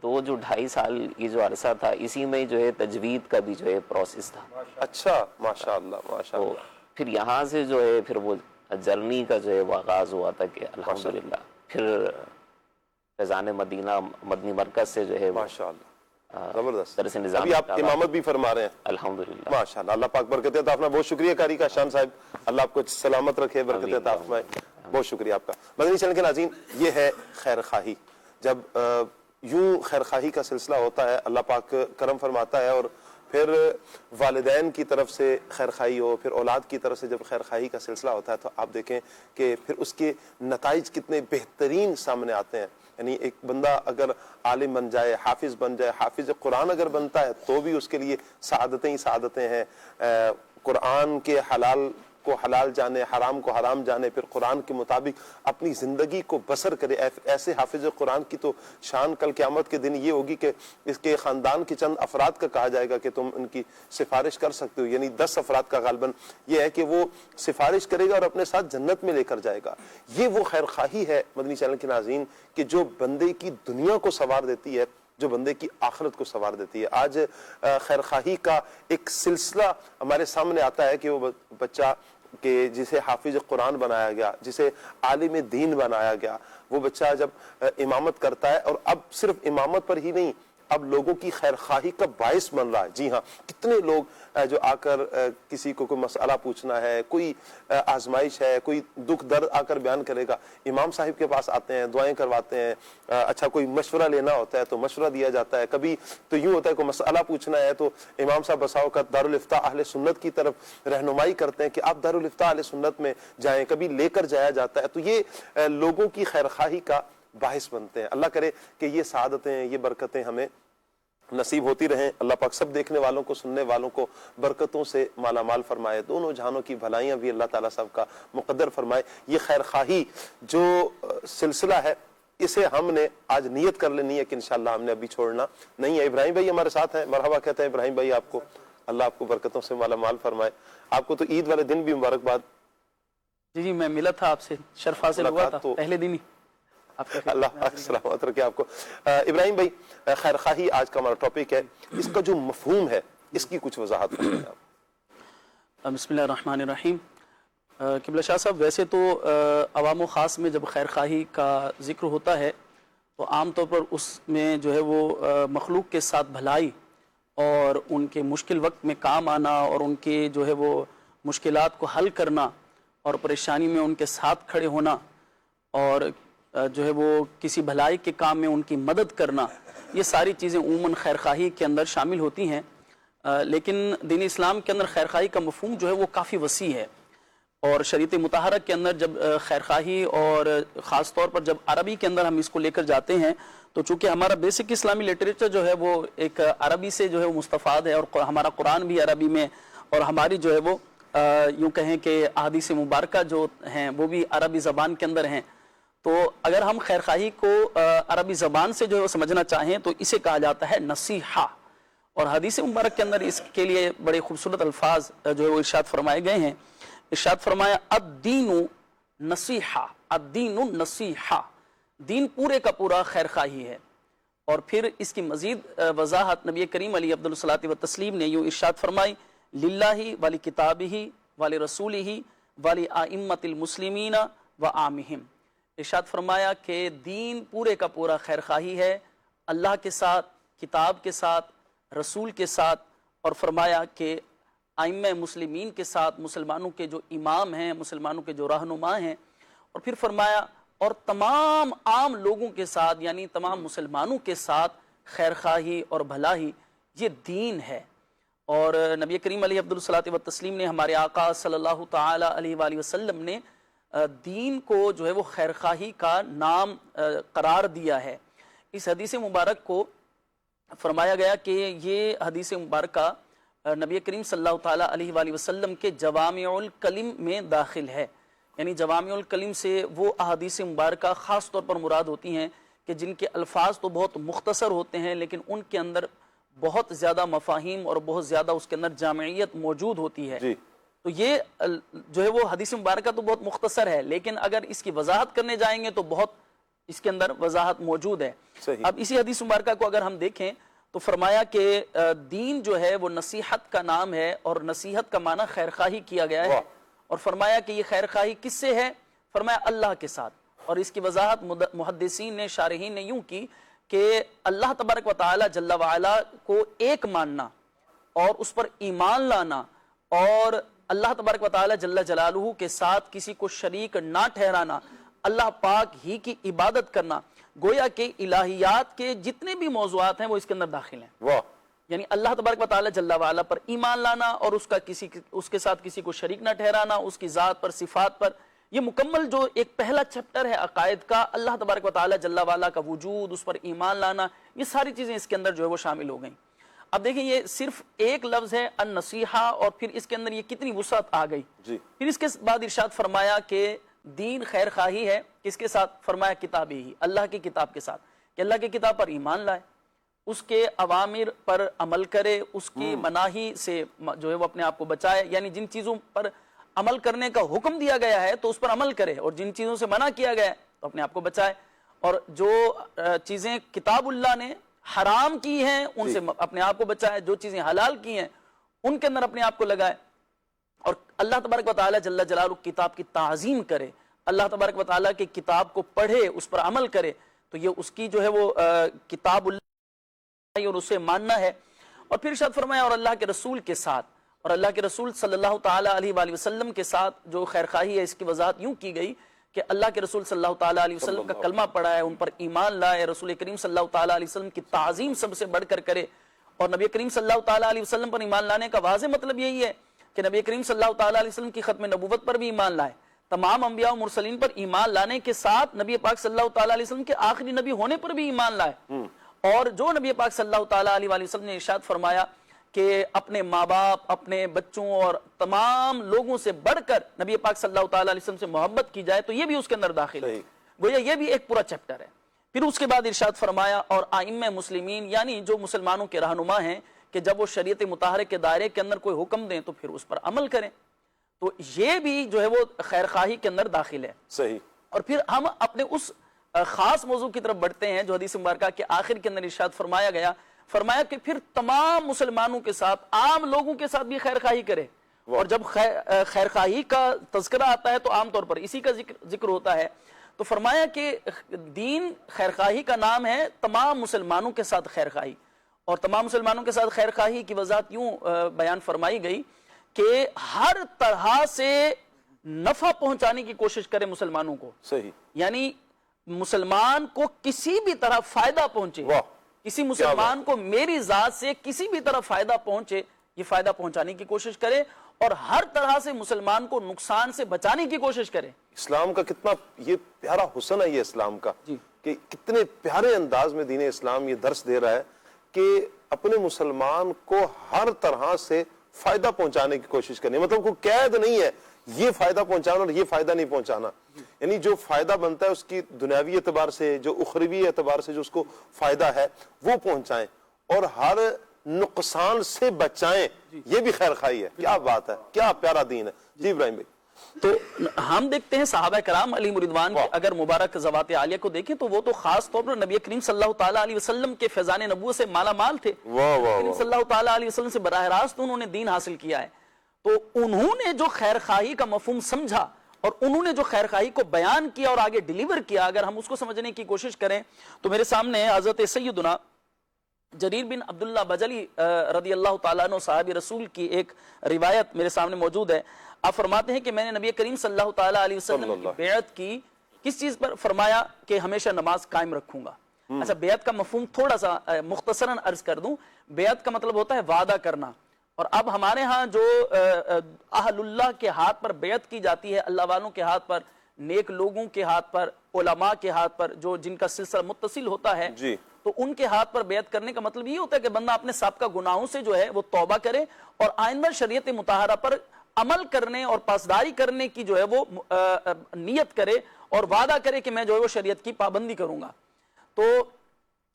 2.5 سال یہ جو عرصہ تھا اسی میں جو ہے تجوید کا بھی جو ہے پروسیس تھا. اچھا ماشاءاللہ تو ماشاءاللہ. پھر یہاں سے جو ہے پھر وہ جرنی کا جو ہے وہ آغاز ہوا تھا کہ الحمدللہ پھر فیضان مدینہ مدنی مرکز سے جو ہے ماشاءاللہ زبردست. درس نظام ابھی آپ امامت بھی فرما رہے ہیں الحمدللہ. ماشاءاللہ. اللہ پاک برکت عطا فرمائے. بہت شکریہ قاری کاشان صاحب، اللہ آپ کو سلامت رکھے، برکت عطا فرمائے. بہت شکریہ آپ کا. مدنی چینل کے ناظرین، یہ ہے خیر خواہی. جب یوں خیر خواہی کا سلسلہ ہوتا ہے، اللہ پاک کرم فرماتا ہے اور پھر والدین کی طرف سے خیر خواہی ہو، پھر اولاد کی طرف سے جب خیر خواہی کا سلسلہ ہوتا ہے تو آپ دیکھیں کہ پھر اس کے نتائج کتنے بہترین سامنے آتے ہیں. یعنی ایک بندہ اگر عالم بن جائے، حافظ بن جائے، حافظ قرآن اگر بنتا ہے تو بھی اس کے لیے سعادتیں ہی سعادتیں ہیں. قرآن کے حلال کو حلال جانے، حرام کو حرام جانے، پھر قرآن کے مطابق اپنی زندگی کو بسر کرے. ایسے حافظ قرآن کی تو شان کل قیامت کے دن یہ ہوگی کہ اس کے خاندان کے چند افراد کا کہا جائے گا کہ تم ان کی سفارش کر سکتے ہو. یعنی 10 افراد کا غالباً یہ ہے کہ وہ سفارش کرے گا اور اپنے ساتھ جنت میں لے کر جائے گا. یہ وہ خیر خواہی ہے مدنی چینل کے ناظرین کہ جو بندے کی دنیا کو سنوار دیتی ہے، جو بندے کی آخرت کو سنوار دیتی ہے. آج خیر خواہی کا ایک سلسلہ ہمارے سامنے آتا ہے کہ وہ بچہ کہ جسے حافظ قرآن بنایا گیا، جسے عالم دین بنایا گیا، وہ بچہ جب امامت کرتا ہے اور اب صرف امامت پر ہی نہیں، اب لوگوں کی خیر خواہی کا باعث بن رہا ہے. جی ہاں، کتنے لوگ جو آ کر کسی کو کوئی مسئلہ پوچھنا ہے، کوئی آزمائش ہے، کوئی دکھ درد آ کر بیان کرے گا، امام صاحب کے پاس آتے ہیں، دعائیں کرواتے ہیں. اچھا کوئی مشورہ لینا ہوتا ہے تو مشورہ دیا جاتا ہے. کبھی تو یوں ہوتا ہے کوئی مسئلہ پوچھنا ہے تو امام صاحب بسا اوقات دارالافتاء اہل سنت کی طرف رہنمائی کرتے ہیں کہ آپ دارالافتاء اہل سنت میں جائیں. کبھی لے کر جایا جاتا ہے. تو یہ لوگوں کی خیر خواہی کا باعث بنتے ہیں. اللہ کرے کہ یہ سعادتیں، یہ برکتیں ہمیں نصیب ہوتی رہیں. اللہ پاک سب دیکھنے والوں کو، سننے والوں کو برکتوں سے مالا مال فرمائے. دونوں جہانوں کی بھلائیاں بھی اللہ تعالیٰ صاحب کا مقدر فرمائے. یہ خیر خواہی جو سلسلہ ہے اسے ہم نے آج نیت کر لینی ہے کہ انشاءاللہ ہم نے ابھی چھوڑنا نہیں ہے. ابراہیم بھائی ہمارے ساتھ ہیں، مرحبا کہتے ہیں ابراہیم بھائی آپ کو. اللہ آپ کو برکتوں سے مالا مال فرمائے. آپ کو تو عید والے دن بھی مبارکباد. جی میں ملا تھا آپ سے، شرف حاصل ہوا تھا پہلے دن ہی. اللہ پاک سلامت رکھے آپ کو. ابراہیم بھائی, خیر خواہی آج کا ہمارا ٹاپک ہے, اس کا جو مفہوم ہے اس کی کچھ وضاحت کریں آپ. بسم اللہ الرحمن الرحیم. قبلہ شاہ صاحب, ویسے تو عوام و خاص میں جب خیر خواہی کا ذکر ہوتا ہے تو عام طور پر اس میں جو ہے وہ مخلوق کے ساتھ بھلائی اور ان کے مشکل وقت میں کام آنا اور ان کے جو ہے وہ مشکلات کو حل کرنا اور پریشانی میں ان کے ساتھ کھڑے ہونا اور جو ہے وہ کسی بھلائی کے کام میں ان کی مدد کرنا, یہ ساری چیزیں عموماً خیر خواہی کے اندر شامل ہوتی ہیں. لیکن دین اسلام کے اندر خیر خواہی کا مفہوم جو ہے وہ کافی وسیع ہے, اور شریعت مطہرہ کے اندر جب خیر خواہی اور خاص طور پر جب عربی کے اندر ہم اس کو لے کر جاتے ہیں تو چونکہ ہمارا بیسک اسلامی لٹریچر جو ہے وہ ایک عربی سے جو ہے وہ مستفاد ہے, اور ہمارا قرآن بھی عربی میں, اور ہماری جو ہے وہ یوں کہیں کہ احادیث مبارکہ جو ہیں وہ بھی عربی زبان کے اندر ہیں. تو اگر ہم خیر خواہی کو عربی زبان سے جو ہے وہ سمجھنا چاہیں تو اسے کہا جاتا ہے نصیحہ, اور حدیث مبارک کے اندر اس کے لیے بڑے خوبصورت الفاظ جو ہے وہ ارشاد فرمائے گئے ہیں. ارشاد فرمایا الدین نصیحہ, الدین نصیحہ, دین پورے کا پورا خیر خواہی ہے. اور پھر اس کی مزید وضاحت نبی کریم علیہ افضل الصلاۃ والتسلیم نے یوں ارشاد فرمائی للہ ولی کتابہ ولی رسولہ ولی ائمۃ المسلمین وعامہم. ارشاد فرمایا کہ دین پورے کا پورا خیر خواہی ہے اللہ کے ساتھ, کتاب کے ساتھ, رسول کے ساتھ, اور فرمایا کہ ائمہ مسلمین کے ساتھ, مسلمانوں کے جو امام ہیں, مسلمانوں کے جو رہنما ہیں. اور پھر فرمایا اور تمام عام لوگوں کے ساتھ, یعنی تمام مسلمانوں کے ساتھ خیر خواہی اور بھلائی یہ دین ہے. اور نبی کریم علیہ افضل الصلاۃ والتسلیم نے, ہمارے آقا صلی اللہ تعالی علیہ وآلہ وسلم نے دین کو جو ہے وہ خیر خواہی کا نام قرار دیا ہے. اس حدیث مبارک کو فرمایا گیا کہ یہ حدیث مبارکہ نبی کریم صلی اللہ تعالی علیہ وآلہ وسلم کے جوامع الکلم میں داخل ہے. یعنی جوامع الکلم سے وہ احادیث مبارکہ خاص طور پر مراد ہوتی ہیں کہ جن کے الفاظ تو بہت مختصر ہوتے ہیں لیکن ان کے اندر بہت زیادہ مفاہیم اور بہت زیادہ اس کے اندر جامعیت موجود ہوتی ہے. تو یہ جو ہے وہ حدیث مبارکہ تو بہت مختصر ہے, لیکن اگر اس کی وضاحت کرنے جائیں گے تو بہت اس کے اندر وضاحت موجود ہے. اب اسی حدیث مبارکہ کو اگر ہم دیکھیں تو فرمایا کہ دین جو ہے وہ نصیحت کا نام ہے, اور نصیحت کا معنی خیر خواہی کیا گیا ہے. اور فرمایا کہ یہ خیر خواہی کس سے ہے؟ فرمایا اللہ کے ساتھ. اور اس کی وضاحت محدثین نے, شارحین نے یوں کی کہ اللہ تبارک و تعالی جل وعلا کو ایک ماننا اور اس پر ایمان لانا, اور اللہ تبارک و تعالی جل جلالہ کے ساتھ کسی کو شریک نہ ٹھہرانا, اللہ پاک ہی کی عبادت کرنا, گویا کہ الہیات کے جتنے بھی موضوعات ہیں وہ اس کے اندر داخل ہیں. یعنی اللہ تبارک و تعالی جل وعلا پر ایمان لانا اور اس کے ساتھ کسی کو شریک نہ ٹھہرانا, اس کی ذات پر, صفات پر. یہ مکمل جو ایک پہلا چیپٹر ہے عقائد کا, اللہ تبارک و تعالی جل وعلا کا وجود, اس پر ایمان لانا, یہ ساری چیزیں اس کے اندر جو ہے وہ شامل ہو گئیں. اب دیکھیں یہ صرف ایک لفظ ہے النصیحہ, اور پھر اس کے اندر یہ کتنی وسعت آ گئی. پھر اس کے بعد ارشاد فرمایا کہ دین خیر خواہی ہے کس کے ساتھ؟ فرمایا کتابی ہی, اللہ کی کتاب کے ساتھ, کہ اللہ کی کتاب پر ایمان لائے, اس کے اوامر پر عمل کرے, اس کی مناہی سے جو ہے وہ اپنے آپ کو بچائے. یعنی جن چیزوں پر عمل کرنے کا حکم دیا گیا ہے تو اس پر عمل کرے, اور جن چیزوں سے منع کیا گیا ہے تو اپنے آپ کو بچائے. اور جو چیزیں کتاب اللہ نے حرام کی ہیں ان سے اپنے آپ کو بچائے, جو چیزیں حلال کی ہیں ان کے اندر اپنے آپ کو لگائے, اور اللہ تبارک و تعالی جل جلالہ کتاب کی تعظیم کرے, اللہ تبارک و تعالی کی کتاب کو پڑھے, اس پر عمل کرے. تو یہ اس کی جو ہے وہ کتاب اللہ اور اسے ماننا ہے. اور پھر ارشاد فرمایا اور اللہ کے رسول کے ساتھ, اور اللہ کے رسول صلی اللہ تعالی علیہ وآلہ وسلم کے ساتھ جو خیر خواہی ہے اس کی وضاحت یوں کی گئی کہ اللہ کے رسول صلی اللہ تعالی علیہ وسلم کا کلمہ پڑھا ہے, ان پر ایمان لائے, رسول کریم صلی اللہ تعالی علیہ وسلم کی تعظیم سب سے بڑھ کر کرے. اور نبی کریم صلی اللہ تعالی علیہ وسلم پر ایمان لانے کا واضح مطلب یہی ہے کہ نبی کریم صلی اللہ تعالی علیہ وسلم کی ختم نبوت پر بھی ایمان لائے, تمام انبیاء و مرسلین پر ایمان لانے کے ساتھ نبی پاک صلی اللہ تعالی علیہ وسلم کے آخری نبی ہونے پر بھی ایمان لائے. اور جو نبی پاک صلی اللہ تعالی علیہ وآلہ وسلم نے ارشاد فرمایا کہ اپنے ماں باپ, اپنے بچوں اور تمام لوگوں سے بڑھ کر نبی پاک صلی اللہ تعالی علیہ وسلم سے محبت کی جائے, تو یہ بھی اس کے اندر داخل ہے. گویا یہ بھی ایک پورا چیپٹر ہے. پھر اس کے بعد ارشاد فرمایا اور ائمہ مسلمین, یعنی جو مسلمانوں کے رہنما ہیں, کہ جب وہ شریعت مطہرہ کے دائرے کے اندر کوئی حکم دیں تو پھر اس پر عمل کریں. تو یہ بھی جو ہے وہ خیر خواہی کے اندر داخل ہے. صحیح. اور پھر ہم اپنے اس خاص موضوع کی طرف بڑھتے ہیں جو حدیث مبارکہ کے آخر کے اندر ارشاد فرمایا گیا، فرمایا کہ پھر تمام مسلمانوں کے ساتھ، عام لوگوں کے ساتھ بھی خیر خواہی کرے. اور جب خیر خواہی کا تذکرہ آتا ہے تو عام طور پر اسی کا ذکر ہوتا ہے. تو فرمایا کہ دین خیر خواہی کا نام ہے، تمام مسلمانوں کے ساتھ خیر خواہی. اور تمام مسلمانوں کے ساتھ خیر خواہی کی وضاحت یوں بیان فرمائی گئی کہ ہر طرح سے نفع پہنچانے کی کوشش کرے مسلمانوں کو. صحیح. یعنی مسلمان کو کسی بھی طرح فائدہ پہنچے، کسی مسلمان کو میری ذات سے کسی بھی طرح فائدہ پہنچے، یہ فائدہ پہنچانے کی کوشش کرے اور ہر طرح سے مسلمان کو نقصان سے بچانے کی کوشش کرے. اسلام کا کتنا یہ پیارا حسن ہے یہ اسلام کا، کہ کتنے پیارے انداز میں دین اسلام یہ درس دے رہا ہے کہ اپنے مسلمان کو ہر طرح سے فائدہ پہنچانے کی کوشش کرنی. مطلب کوئی قید نہیں ہے یہ فائدہ پہنچانا اور یہ فائدہ نہیں پہنچانا. یعنی جو فائدہ بنتا ہے اس کی دنیاوی اعتبار سے، جو اخروی اعتبار سے جو اس کو فائدہ ہے وہ پہنچائیں اور ہر نقصان سے بچائیں. یہ بھی خیر خواہی ہے. کیا بات ہے، کیا پیارا دین ہے. جی ابراہیم بھائی. تو ہم دیکھتے ہیں صحابہ کرام علیہم رضوان کے اگر مبارک ذوات عالیہ کو دیکھیں تو وہ تو خاص طور پر نبی کریم صلی اللہ تعالیٰ علیہ وسلم کے فیضان نبوت سے مالا مال تھے. نبی صلی اللہ تعالیٰ علیہ وسلم سے براہ راست انہوں نے دین حاصل کیا ہے. تو انہوں نے جو خیر خواہی کا مفہوم سمجھا اور انہوں نے جو خیر خواہی کو بیان کیا اور آگے ڈیلیور کیا، اگر ہم اس کو سمجھنے کی کوشش کریں تو میرے سامنے حضرت سیدنا جریر بن عبداللہ بجلی رضی اللہ تعالیٰ عنہ صحابی رسول کی ایک روایت میرے سامنے موجود ہے. آپ فرماتے ہیں کہ میں نے نبی کریم صلی اللہ تعالیٰ علیہ وسلم کی بیعت کی. کس چیز پر؟ فرمایا کہ ہمیشہ نماز قائم رکھوں گا. اچھا، بیعت کا مفہوم تھوڑا سا مختصراً عرض کر دوں. بیعت کا مطلب ہوتا ہے وعدہ کرنا. اور اب ہمارے ہاں جو اہل اللہ کے ہاتھ پر بیعت کی جاتی ہے، اللہ والوں کے ہاتھ پر، نیک لوگوں کے ہاتھ پر، علماء کے ہاتھ پر، جو جن کا سلسلہ متصل ہوتا ہے، تو ان کے ہاتھ پر بیعت کرنے کا مطلب یہ ہوتا ہے کہ بندہ اپنے سابقہ گناہوں سے جو ہے وہ توبہ کرے اور آئندہ شریعت مطہرہ پر عمل کرنے اور پاسداری کرنے کی جو ہے وہ نیت کرے اور وعدہ کرے کہ میں جو ہے وہ شریعت کی پابندی کروں گا. تو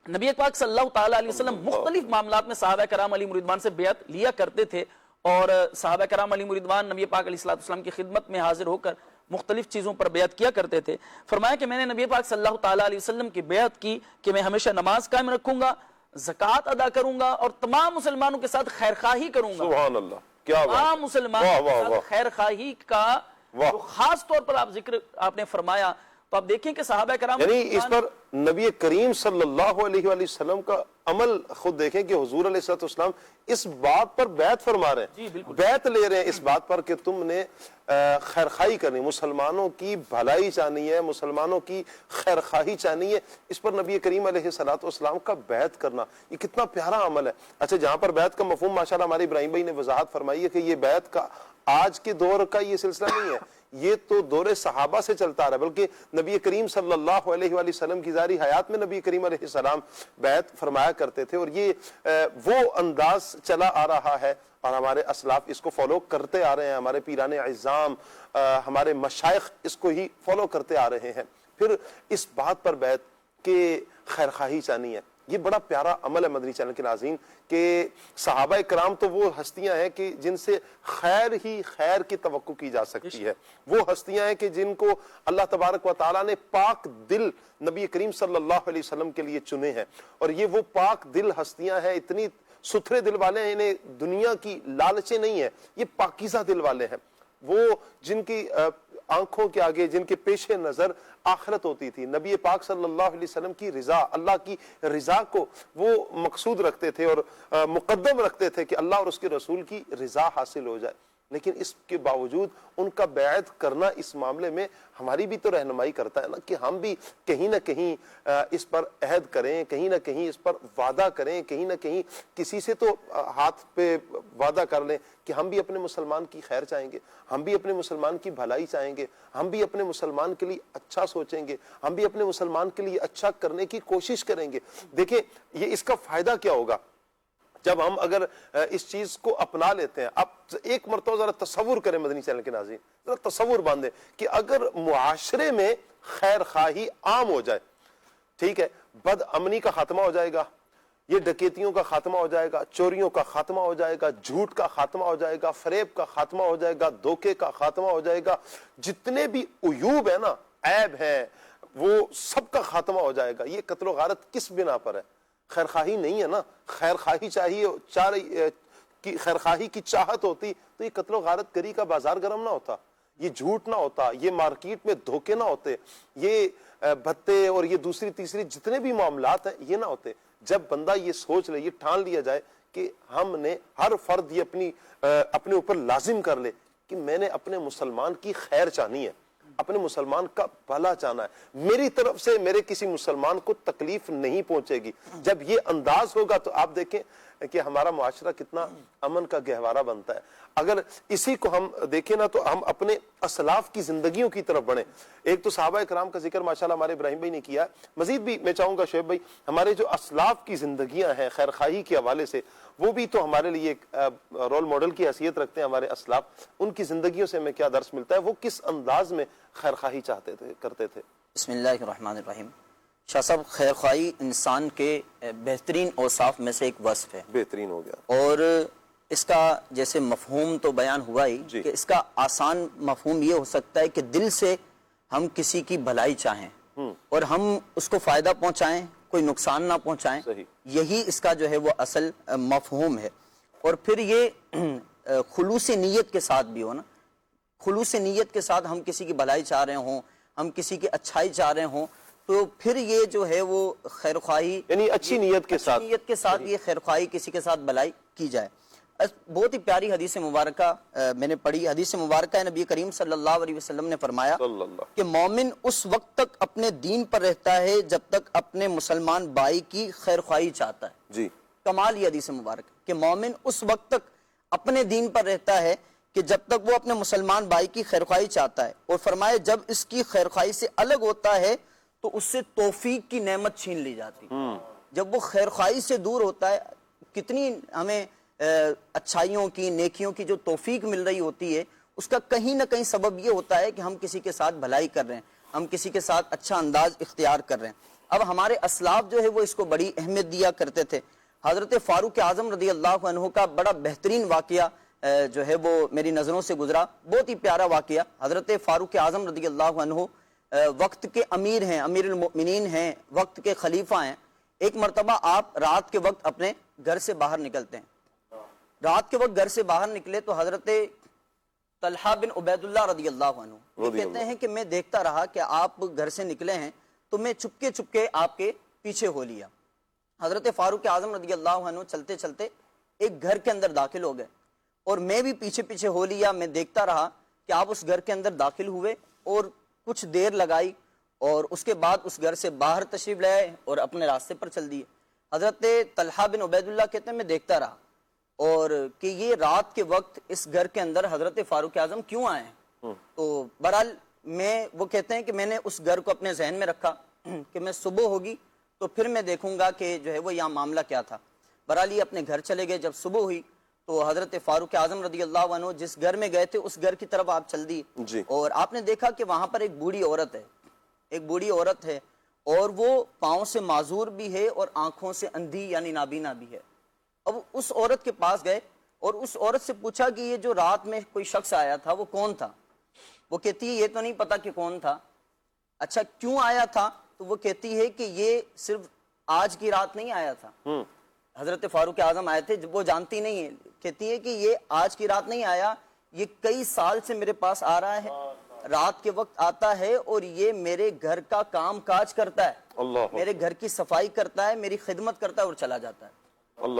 نبی پاک صلی اللہ تعالیٰ علیہ وسلم مختلف معاملات میں صحابہ کرام علیہم رضوان سے بیعت لیا کرتے تھے اور صحابہ کرام علیہم رضوان نبی پاک علیہ السلام کی خدمت میں حاضر ہو کر مختلف چیزوں پر بیعت کیا کرتے تھے. فرمایا کہ میں نے نبی پاک صلی اللہ تعالیٰ علیہ وسلم کی بیعت کی کہ میں ہمیشہ نماز قائم رکھوں گا، زکوٰۃ ادا کروں گا اور تمام مسلمانوں کے ساتھ خیر خواہی کروں گا. سبحان اللہ. کیا بات. تمام مسلمانوں کے ساتھ خیر خواہی کا جو خاص طور پر آپ نے فرمایا. تو آپ دیکھیں کہ صحابہ کرام یعنی اس پر نبی کریم صلی اللہ علیہ وآلہ وسلم کا عمل خود دیکھیں کہ حضور علیہ السلام اس بات پر بیعت فرما رہے ہیں، بیعت لے رہے ہیں اس بات پر کہ تم نے خیر خواہی کرنی، مسلمانوں کی بھلائی چاہنی ہے، مسلمانوں کی خیر خواہی چاہنی ہے. اس پر نبی کریم علیہ السلام کا بیعت کرنا یہ کتنا پیارا عمل ہے. اچھا، جہاں پر بیعت کا مفہوم ماشاءاللہ ہمارے ابراہیم بھائی نے وضاحت فرمائی ہے کہ یہ بیعت کا آج کے دور کا یہ سلسلہ نہیں ہے، یہ تو دور صحابہ سے چلتا رہا، بلکہ نبی کریم صلی اللہ علیہ وآلہ وسلم کی ظاہری حیات میں نبی کریم علیہ السلام بیعت فرمایا کرتے تھے. اور یہ وہ انداز چلا آ رہا ہے اور ہمارے اسلاف اس کو فالو کرتے آ رہے ہیں، ہمارے پیران اعظام، ہمارے مشائخ اس کو ہی فالو کرتے آ رہے ہیں. پھر اس بات پر بیعت کہ خیر خواہی چاہنی ہے، یہ بڑا پیارا عمل ہے مدنی چینل کے ناظرین کہ صحابہ کرام تو وہ ہستیاں ہیں کہ جن سے خیر ہی خیر کی توقع کی جا سکتی ہے. وہ ہستیاں ہیں کہ جن کو اللہ تبارک و تعالیٰ نے پاک دل نبی کریم صلی اللہ علیہ وسلم کے لیے چنے ہیں. اور یہ وہ پاک دل ہستیاں ہیں، اتنی ستھرے دل والے ہیں، انہیں دنیا کی لالچیں نہیں ہیں، یہ پاکیزہ دل والے ہیں. وہ جن کی آنکھوں کے آگے، جن کے پیش نظر آخرت ہوتی تھی. نبی پاک صلی اللہ علیہ وسلم کی رضا، اللہ کی رضا کو وہ مقصود رکھتے تھے اور مقدم رکھتے تھے کہ اللہ اور اس کے رسول کی رضا حاصل ہو جائے. لیکن اس کے باوجود ان کا بیعت کرنا اس معاملے میں ہماری بھی تو رہنمائی کرتا ہے نا کہ ہم بھی کہیں نہ کہیں اس پر عہد کریں، کہیں نہ کہیں اس پر وعدہ کریں، کہیں نہ کہیں کسی سے تو ہاتھ پہ وعدہ کر لیں کہ ہم بھی اپنے مسلمان کی خیر چاہیں گے، ہم بھی اپنے مسلمان کی بھلائی چاہیں گے، ہم بھی اپنے مسلمان کے لیے اچھا سوچیں گے، ہم بھی اپنے مسلمان کے لیے اچھا کرنے کی کوشش کریں گے. دیکھیں یہ اس کا فائدہ کیا ہوگا جب ہم اگر اس چیز کو اپنا لیتے ہیں. اب ایک مرتبہ ذرا تصور کریں مدنی چینل کے ناظرین، ذرا تصور باندھیں کہ اگر معاشرے میں خیر خواہی عام ہو جائے، ٹھیک ہے، بد امنی کا خاتمہ ہو جائے گا، یہ ڈکیتیوں کا خاتمہ ہو جائے گا، چوریوں کا خاتمہ ہو جائے گا، جھوٹ کا خاتمہ ہو جائے گا، فریب کا خاتمہ ہو جائے گا، دھوکے کا خاتمہ ہو جائے گا. جتنے بھی عیوب ہیں نا، عیب ہیں، وہ سب کا خاتمہ ہو جائے گا. یہ قتل و غارت کس بنا پر ہے؟ خیر خواہی نہیں ہے نا. خیر خواہی چاہیے خیر خواہی کی چاہت ہوتی تو یہ قتل و غارت گری کا بازار گرم نہ ہوتا, یہ جھوٹ نہ ہوتا, یہ مارکیٹ میں دھوکے نہ ہوتے, یہ بھتے اور یہ دوسری تیسری جتنے بھی معاملات ہیں یہ نہ ہوتے. جب بندہ یہ سوچ لے, یہ ٹھان لیا جائے کہ ہم نے ہر فرد یہ اپنے اوپر لازم کر لے کہ میں نے اپنے مسلمان کی خیر چاہنی ہے, اپنے مسلمان کا بھلا چاہنا ہے, میری طرف سے میرے کسی مسلمان کو تکلیف نہیں پہنچے گی. جب یہ انداز ہوگا تو آپ دیکھیں کہ ہمارا معاشرہ کتنا امن کا گہوارہ بنتا ہے. اگر اسی کو ہم دیکھیں نا تو ہم اپنے اسلاف کی زندگیوں کی طرف بڑھیں. ایک تو صحابہ کرام کا ذکر ماشاءاللہ ہمارے ابراہیم بھائی نے کیا, مزید بھی میں چاہوں گا شعیب بھائی ہمارے جو اسلاف کی زندگیاں ہیں خیر خواہی کے حوالے سے وہ بھی تو ہمارے لیے ایک رول ماڈل کی حیثیت رکھتے ہیں. ہمارے اسلاف, ان کی زندگیوں سے ہمیں کیا درس ملتا ہے, وہ کس انداز میں خیر خواہی چاہتے تھے, کرتے تھے؟ بسم اللہ الرحمن الرحیم. شاہ صاحب, خیر خواہی انسان کے بہترین اوصاف میں سے ایک وصف ہے. بہترین ہو گیا. اور اس کا جیسے مفہوم تو بیان ہوا ہی کہ اس کا آسان مفہوم یہ ہو سکتا ہے کہ دل سے ہم کسی کی بھلائی چاہیں اور ہم اس کو فائدہ پہنچائیں, کوئی نقصان نہ پہنچائیں. یہی اس کا جو ہے وہ اصل مفہوم ہے. اور پھر یہ خلوص نیت کے ساتھ بھی ہو نا, خلوص نیت کے ساتھ ہم کسی کی بھلائی چاہ رہے ہوں, ہم کسی کی اچھائی چاہ رہے ہوں, تو پھر یہ جو ہے وہ خیر خواہی یعنی اچھی نیت کے ساتھ یہ خیر خواہی کسی کے ساتھ بھلائی کی جائے. بہت ہی پیاری حدیث مبارکہ میں نے پڑھی. حدیث مبارکہ ہے, نبی کریم صلی اللہ علیہ وسلم نے فرمایا کہ مومن اس وقت تک اپنے دین پر رہتا ہے جب تک اپنے مسلمان بھائی کی خیر خواہی چاہتا ہے. جی, کمال یہ حدیث مبارک کہ مومن اس وقت تک اپنے دین پر رہتا ہے کہ جب تک وہ اپنے مسلمان بھائی کی خیر خواہی چاہتا ہے. اور فرمایا جب اس کی خیر خواہی سے الگ ہوتا ہے تو اس سے توفیق کی نعمت چھین لی جاتی. جب وہ خیر خواہی سے دور ہوتا ہے, کتنی ہمیں اچھائیوں کی, نیکیوں کی جو توفیق مل رہی ہوتی ہے, اس کا کہیں نہ کہیں سبب یہ ہوتا ہے کہ ہم کسی کے ساتھ بھلائی کر رہے ہیں, ہم کسی کے ساتھ اچھا انداز اختیار کر رہے ہیں. اب ہمارے اسلاف جو ہے وہ اس کو بڑی اہمیت دیا کرتے تھے. حضرت فاروق اعظم رضی اللہ عنہ کا بڑا بہترین واقعہ جو ہے وہ میری نظروں سے گزرا, بہت ہی پیارا واقعہ. حضرت فاروق اعظم رضی اللہ عنہ وقت کے امیر ہیں, امیر المؤمنین ہیں, وقت کے خلیفہ ہیں. ایک مرتبہ آپ رات کے وقت اپنے گھر سے باہر نکلتے ہیں. رات کے وقت گھر سے باہر نکلے تو حضرت طلحہ بن عبید اللہ رضی اللہ عنہ وہ کہتے ہیں کہ میں دیکھتا رہا کہ آپ گھر سے نکلے ہیں تو میں چپکے آپ کے پیچھے ہو لیا. حضرت فاروق اعظم رضی اللہ عنہ چلتے چلتے ایک گھر کے اندر داخل ہو گئے اور میں بھی پیچھے ہو لیا. میں دیکھتا رہا کہ آپ اس گھر کے اندر داخل ہوئے اور کچھ دیر لگائی اور اس کے بعد اس گھر سے باہر تشریف لے آئے اور اپنے راستے پر چل دیے. حضرت طلحہ بن عبید اللہ کہتے ہیں میں دیکھتا رہا اور کہ یہ رات کے وقت اس گھر کے اندر حضرت فاروق اعظم کیوں آئے ہیں. تو بہرحال وہ کہتے ہیں کہ میں نے اس گھر کو اپنے ذہن میں رکھا کہ میں صبح ہوگی تو پھر میں دیکھوں گا کہ جو ہے وہ یہاں معاملہ کیا تھا. بہرحال یہ اپنے گھر چلے گئے. جب صبح ہوئی تو حضرت فاروق اعظم رضی اللہ عنہ جس گھر میں گئے تھے اس گھر کی طرف آپ چل دیے اور آپ نے دیکھا کہ وہاں پر ایک بوڑھی عورت ہے, اور وہ پاؤں سے معذور بھی ہے اور آنکھوں سے اندھی یعنی نابینا بھی ہے. اب اس عورت کے پاس گئے اور اس عورت سے پوچھا کہ یہ جو رات میں کوئی شخص آیا تھا وہ کون تھا. وہ کہتی ہے یہ تو نہیں پتا کہ کون تھا. اچھا کیوں آیا تھا؟ تو وہ کہتی ہے کہ یہ صرف آج کی رات نہیں آیا تھا. حضرت فاروق اعظم آئے تھے, وہ جانتی نہیں ہے. کہتی ہے کہ یہ آج کی رات نہیں آیا, یہ کئی سال سے میرے پاس آ رہا ہے, رات کے وقت آتا ہے اور یہ میرے گھر کا کام کاج کرتا ہے, میرے گھر کی صفائی کرتا ہے, میری خدمت کرتا ہے اور چلا جاتا ہے.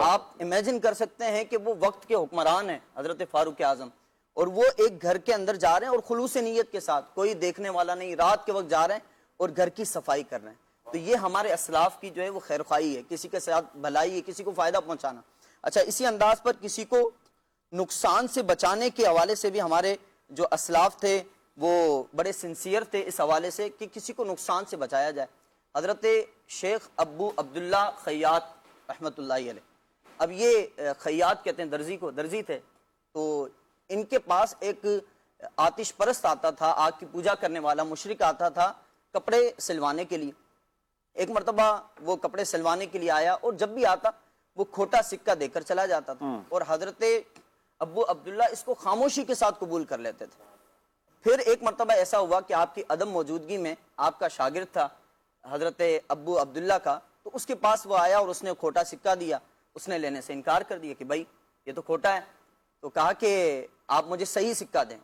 آپ امیجن کر سکتے ہیں کہ وہ وقت کے حکمران ہیں حضرت فاروق اعظم, اور وہ ایک گھر کے اندر جا رہے ہیں اور خلوص نیت کے ساتھ, کوئی دیکھنے والا نہیں, رات کے وقت جا رہے ہیں اور گھر کی صفائی کر رہے ہیں. تو یہ ہمارے اسلاف کی جو ہے وہ خیر خواہی ہے, کسی کے ساتھ بھلائی ہے, کسی کو فائدہ پہنچانا. اچھا اسی انداز پر کسی کو نقصان سے بچانے کے حوالے سے بھی ہمارے جو اسلاف تھے وہ بڑے سنسیئر تھے اس حوالے سے کہ کسی کو نقصان سے بچایا جائے. حضرت شیخ ابو عبداللہ خیاط رحمۃ اللہ علیہ, اب یہ خیاط کہتے ہیں درزی کو, درزی تھے, تو ان کے پاس ایک آتش پرست آتا تھا, آگ کی پوجا کرنے والا مشرک آتا تھا کپڑے سلوانے کے لیے. ایک مرتبہ وہ کپڑے سلوانے کے لیے آیا اور جب بھی آتا وہ کھوٹا سکہ دے کر چلا جاتا تھا, اور حضرت ابو عبداللہ اس کو خاموشی کے ساتھ قبول کر لیتے تھے. پھر ایک مرتبہ ایسا ہوا کہ آپ کی عدم موجودگی میں آپ کا شاگرد تھا حضرت ابو عبداللہ کا، تو اس کے پاس وہ آیا اور اس نے کھوٹا سکہ دیا، اس نے لینے سے انکار کر دیا کہ بھائی یہ تو کھوٹا ہے، تو کہا کہ آپ مجھے صحیح سکہ دیں،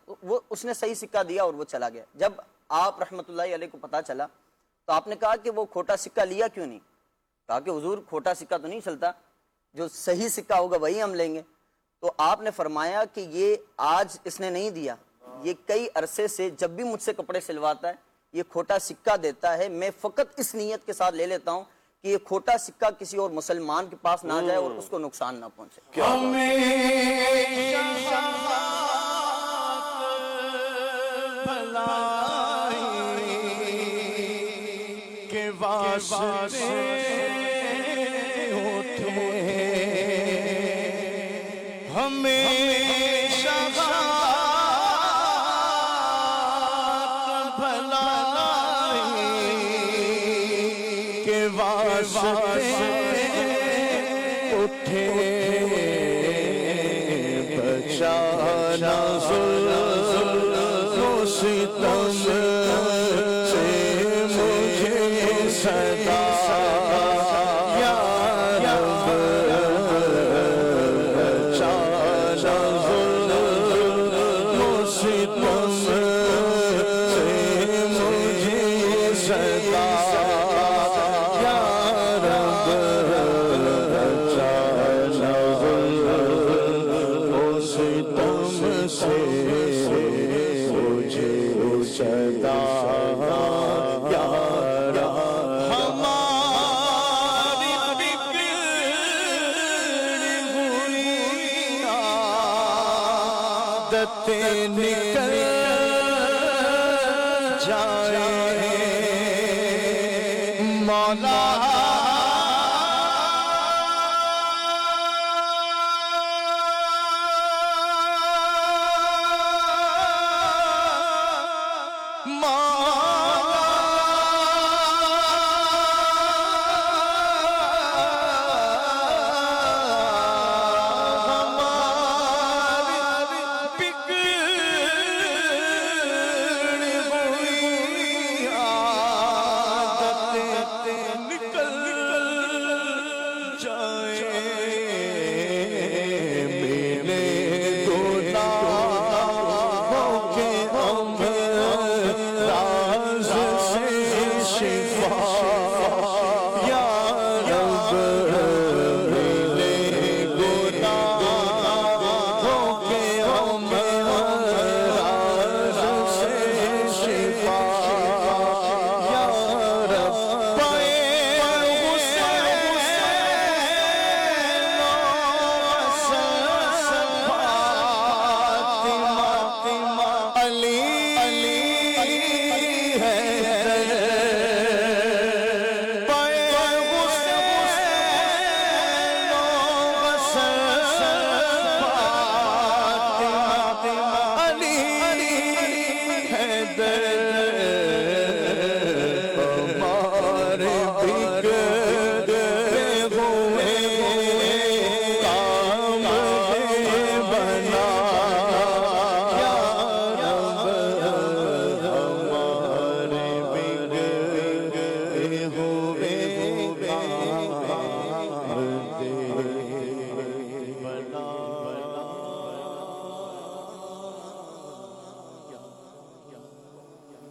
اس نے صحیح سکہ دیا اور وہ چلا گیا۔ جب آپ رحمۃ اللہ علیہ کو پتا چلا تو آپ نے کہا کہ وہ کھوٹا سکہ لیا کیوں نہیں؟ کہا کہ حضور کھوٹا سکہ تو نہیں چلتا، جو صحیح سکہ ہوگا وہی ہم لیں گے۔ تو آپ نے فرمایا کہ یہ آج اس نے نہیں دیا، یہ کئی عرصے سے جب بھی مجھ سے کپڑے سلواتا ہے یہ کھوٹا سکہ دیتا ہے، میں فقط اس نیت کے ساتھ لے لیتا ہوں کہ یہ کھوٹا سکہ کسی اور مسلمان کے پاس نہ جائے اور اس کو نقصان نہ پہنچے۔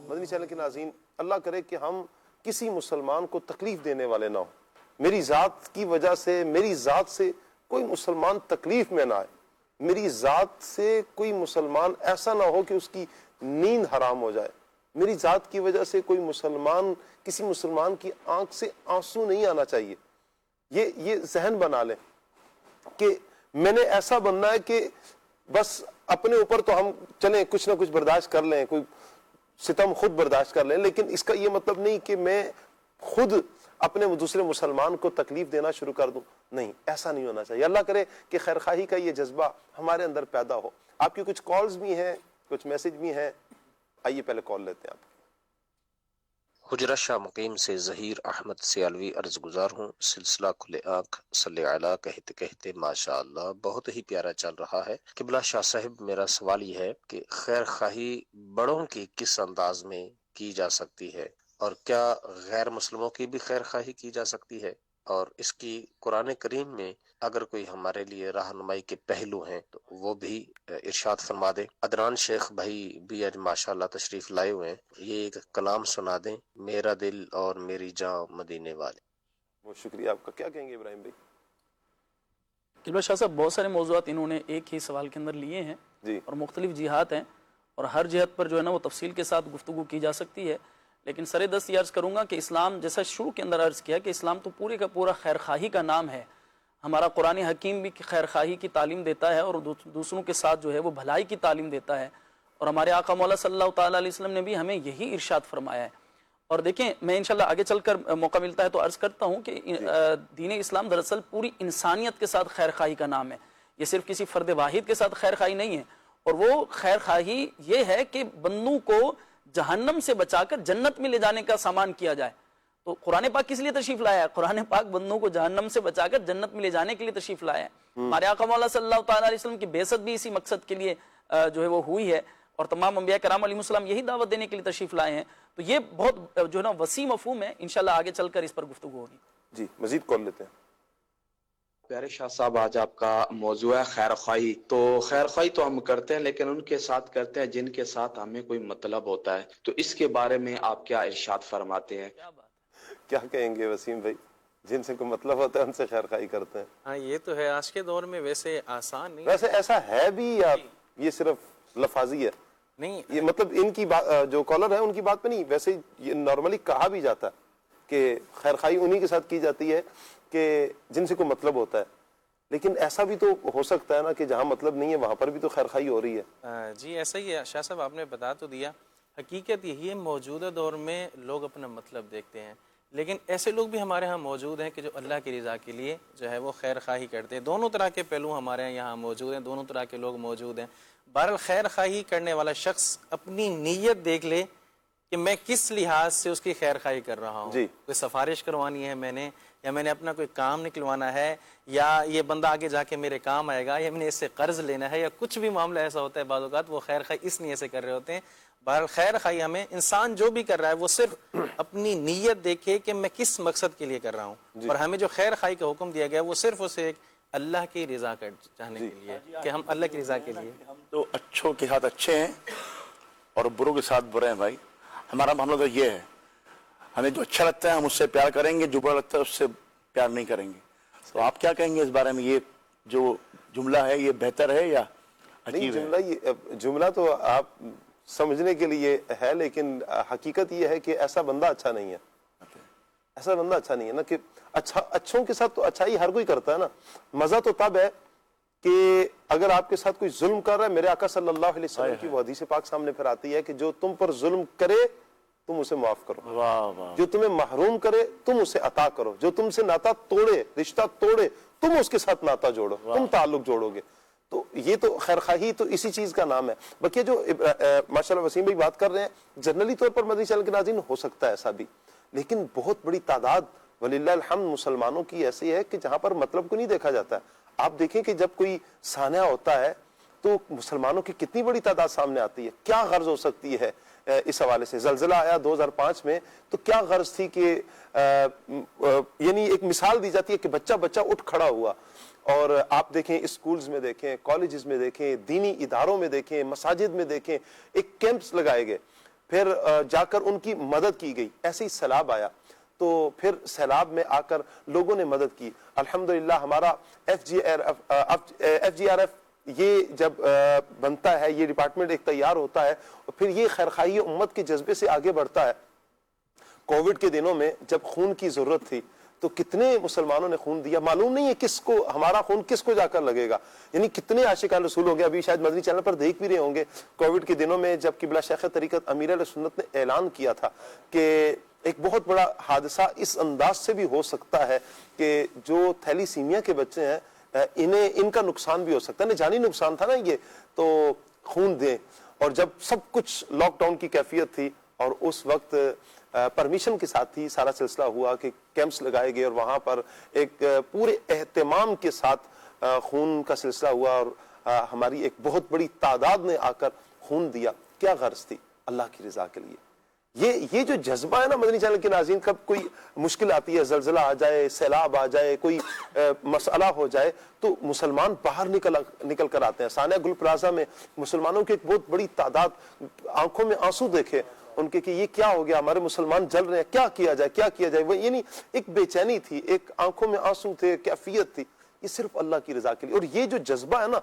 مدنی چینل کے ناظرین، اللہ کرے کہ ہم کسی مسلمان کو تکلیف دینے والے نہ ہوں، میری ذات کی وجہ سے، میری ذات سے کوئی مسلمان تکلیف میں نہ آئے، میری ذات سے کوئی مسلمان ایسا نہ ہو کہ اس کی نیند حرام ہو جائے، میری ذات کی وجہ سے کوئی مسلمان، کسی مسلمان کی آنکھ سے آنسو نہیں آنا چاہیے۔ یہ ذہن بنا لیں کہ میں نے ایسا بننا ہے کہ بس اپنے اوپر تو ہم چلیں کچھ نہ کچھ برداشت کر لیں، کوئی ستم خود برداشت کر لیں، لیکن اس کا یہ مطلب نہیں کہ میں خود اپنے دوسرے مسلمان کو تکلیف دینا شروع کر دوں، نہیں، ایسا نہیں ہونا چاہیے۔ اللہ کرے کہ خیر خواہی کا یہ جذبہ ہمارے اندر پیدا ہو۔ آپ کی کچھ کالز بھی ہیں، کچھ میسج بھی ہیں، آئیے پہلے کال لیتے ہیں آپ کی۔ حجرہ شاہ مقیم سے ظہیر احمد سیالوی عرض گزار ہوں۔ سلسلہ کھلے آنکھ صلی علی کہتے کہتے ماشاء اللہ بہت ہی پیارا چل رہا ہے۔ قبلہ شاہ صاحب، میرا سوال یہ ہے کہ خیر خواہی بڑوں کی کس انداز میں کی جا سکتی ہے، اور کیا غیر مسلموں کی بھی خیر خواہی کی جا سکتی ہے، اور اس کی قرآن کریم میں اگر کوئی ہمارے لیے رہنمائی کے پہلو ہیں تو وہ بھی ارشاد فرما دیں۔ عدنان شیخ بھائی بھی آج ماشاءاللہ تشریف لائے ہوئے ہیں، یہ ایک کلام سنا دیں، میرا دل اور میری جان مدینے والے۔ بہت شکریہ آپ کا، کیا کہیں گے ابراہیم بھائی؟ قبلہ شاہ صاحب بہت سارے موضوعات انہوں نے ایک ہی سوال کے اندر لیے ہیں جی، اور مختلف جہات ہیں، اور ہر جہت پر جو ہے نا وہ تفصیل کے ساتھ گفتگو کی جا سکتی ہے، لیکن سر دست یہ عرض کروں گا کہ اسلام، جیسا شروع کے اندر عرض کیا کہ اسلام تو پورے کا پورا خیر خواہی کا نام ہے۔ ہمارا قرآن حکیم بھی خیر خواہی کی تعلیم دیتا ہے اور دوسروں کے ساتھ جو ہے وہ بھلائی کی تعلیم دیتا ہے، اور ہمارے آقا مولا صلی اللہ تعالیٰ علیہ وسلم نے بھی ہمیں یہی ارشاد فرمایا ہے۔ اور دیکھیں، میں انشاءاللہ آگے چل کر موقع ملتا ہے تو عرض کرتا ہوں کہ دین اسلام دراصل پوری انسانیت کے ساتھ خیر خواہی کا نام ہے، یہ صرف کسی فرد واحد کے ساتھ خیر خواہی نہیں ہے، اور وہ خیر خواہی یہ ہے کہ بندوں کو جہنم سے بچا کر جنت میں لے جانے کا سامان کیا جائے۔ تو قرآن پاک کس لیے تشریف لایا ہے؟ قرآن پاک بندوں کو جہنم سے بچا کر جنت میں لے جانے کے لیے تشریف لایا ہے۔ ہمارے آقا مولا صلی اللہ تعالیٰ علیہ وسلم کی بعثت بھی اسی مقصد کے لیے جو ہے وہ ہوئی ہے، اور تمام انبیاء کرام علیہ السلام یہی دعوت دینے کے لیے تشریف لائے ہیں۔ تو یہ بہت جو ہے نا وسیع مفہوم ہے، انشاءاللہ آگے چل کر اس پر گفتگو ہوگی۔ جی مزید کال لیتے ہیں۔ پیارے شاہ صاحب، آج آپ کا موضوع ہے خیر خواہی۔ تو خیر خواہی تو ہم کرتے ہیں، لیکن ان کے ساتھ کرتے ہیں جن کے ساتھ ہمیں کوئی مطلب ہوتا ہے، تو اس کے بارے میں آپ کیا ارشاد فرماتے ہیں؟ کیا کہیں گے وسیم بھائی؟ جن سے کوئی مطلب ہوتا ہے ان سے خیر خواہی کرتے ہیں۔ ہاں، یہ تو ہے، آج کے دور میں ویسے آسان نہیں، ویسے ایسا ہے بھی یا یہ صرف لفاظی ہے؟ نہیں، یہ مطلب ان کی جو کالر ہے ان کی بات پہ نہیں، ویسے یہ نارملی کہا بھی جاتا ہے کہ خیر خواہی انہی کے ساتھ کی جاتی ہے کہ جن سے کوئی مطلب ہوتا ہے، لیکن ایسا بھی تو ہو سکتا ہے نا کہ جہاں مطلب نہیں ہے وہاں پر بھی تو خیر خواہی ہو رہی ہے۔ جی ایسا ہی ہے شاہ صاحب، آپ نے بتا تو دیا، حقیقت یہی ہے موجودہ دور میں لوگ اپنا مطلب دیکھتے ہیں، لیکن ایسے لوگ بھی ہمارے ہاں موجود ہیں کہ جو اللہ کی رضا کے لیے جو ہے وہ خیر خواہی کرتے ہیں۔ دونوں طرح کے پہلو ہمارے یہاں موجود ہیں، دونوں طرح کے لوگ موجود ہیں۔ بہرحال خیر خواہی کرنے والا شخص اپنی نیت دیکھ لے کہ میں کس لحاظ سے اس کی خیر خواہی کر رہا ہوں، کوئی سفارش کروانی ہے میں نے، یا میں نے اپنا کوئی کام نکلوانا ہے، یا یہ بندہ آگے جا کے میرے کام آئے گا، یا میں نے اس سے قرض لینا ہے، یا کچھ بھی معاملہ ایسا ہوتا ہے بعض اوقات وہ خیر خواہی اس نیت سے کر رہے ہوتے ہیں۔ بہرحال خیر خواہی ہمیں انسان جو بھی کر رہا ہے وہ صرف اپنی نیت دیکھے کہ میں کس مقصد کے لیے کر رہا ہوں، اور ہمیں جو خیر خواہی کا حکم دیا گیا وہ صرف اسے اللہ کی رضا کا چاہنے کے لیے، کہ ہم اللہ کی رضا کے لیے۔ ہم تو اچھوں کے ساتھ اچھے ہیں اور بروں کے ساتھ برے ہیں بھائی، ہمارا معاملہ تو یہ ہے، ہمیں جو اچھا لگتا ہے ہم اس سے پیار کریں گے، جو برا لگتا ہے اس سے پیار نہیں کریں گے۔ تو آپ کیا کہیں گے اس بارے میں؟ یہ جو جملہ ہے یہ بہتر ہے یا عجیب ہے؟ جملہ تو آپ سمجھنے کے لیے ہے، لیکن حقیقت یہ ہے کہ ایسا بندہ اچھا نہیں ہے، ایسا بندہ اچھا نہیں ہے نا، کہ اچھوں کے ساتھ تو اچھائی ہر کوئی کرتا ہے نا۔ مزہ تو تب ہے کہ اگر آپ کے ساتھ کوئی ظلم کر رہا ہے، میرے آقا صلی اللہ علیہ وسلم کی وہ حدیث پاک سامنے پھر آتی ہے کہ جو تم پر ظلم کرے تم اسے معاف کرو، جو تمہیں محروم کرے تم اسے عطا کرو، جو تم سے ناتا توڑے، رشتہ توڑے، تم اس کے ساتھ ناتا جوڑو، تم تعلق جوڑو گے۔ تو یہ تو خیر خواہی تو اسی چیز کا نام ہے۔ باقی جو ماشاءاللہ وسیم بھائی بات کر رہے ہیں، جنرلی طور پر مدنی چینل کے ناظرین ہو سکتا ہے ایسا بھی، لیکن بہت بڑی تعداد وللہ الحمد مسلمانوں کی ایسی ہے کہ جہاں پر مطلب کو نہیں دیکھا جاتا ہے۔ آپ دیکھیں کہ جب کوئی سانحہ ہوتا ہے تو مسلمانوں کی کتنی بڑی تعداد سامنے آتی ہے، کیا غرض ہو سکتی ہے اس حوالے سے۔ زلزلہ آیا 2005 میں تو کیا غرض تھی کہ یعنی ایک مثال دی جاتی ہے کہ بچہ اٹھ کھڑا ہوا، اور آپ دیکھیں اسکولز میں دیکھیں، کالجز میں دیکھیں، دینی اداروں میں دیکھیں، مساجد میں دیکھیں، ایک کیمپس لگائے گئے، پھر جا کر ان کی مدد کی گئی۔ ایسے ہی سیلاب آیا تو پھر سیلاب میں آ کر لوگوں نے مدد کی۔ الحمدللہ ہمارا FGRF یہ جب بنتا ہے، یہ ڈپارٹمنٹ ایک تیار ہوتا ہے، اور پھر یہ خیرخواہی امت کے جذبے سے آگے بڑھتا ہے۔ کووڈ کے دنوں میں جب خون کی ضرورت تھی تو کتنے مسلمانوں نے خون دیا، معلوم نہیں ہے کس کو ہمارا خون کس کو جا کر لگے گا، یعنی کتنے عاشقان رسول ہو گئے۔ ابھی شاید مدنی چینل پر دیکھ بھی رہے ہوں گے، کووڈ کے دنوں میں جب قبلہ شیخ طریقت امیر اہل سنت نے اعلان کیا تھا کہ ایک بہت بڑا حادثہ اس انداز سے بھی ہو سکتا ہے کہ جو تھیلیسیمیا کے بچے ہیں ان کا نقصان بھی ہو سکتا ہے، جانی نقصان تھا نا یہ، تو خون دیں۔ اور جب سب کچھ لاک ڈاؤن کی کیفیت تھی اور اس وقت پرمیشن کے ساتھ ہی سارا سلسلہ ہوا کہ کیمپس لگائے گئے اور وہاں پر ایک پورے اہتمام کے ساتھ خون کا سلسلہ ہوا اور ہماری ایک بہت بڑی تعداد نے آ کر خون دیا. کیا غرض تھی؟ اللہ کی رضا کے لیے. یہ جو جذبہ ہے نا مدنی چینل کے ناظرین، کب کوئی مشکل آتی ہے، زلزلہ آ جائے، سیلاب آ جائے، کوئی مسئلہ ہو جائے، تو مسلمان باہر نکل کر آتے ہیں. ثانیہ گل پلازا میں مسلمانوں کی ایک بہت بڑی تعداد، آنکھوں میں آنسو دیکھے ان کے کہ یہ کیا ہو گیا، ہمارے مسلمان جل رہے ہیں، کیا کیا جائے. وہ یعنی ایک بے چینی تھی، ایک آنکھوں میں آنسو تھے، کیفیت تھی. یہ صرف اللہ کی رضا کے لیے. اور یہ جو جذبہ ہے نا،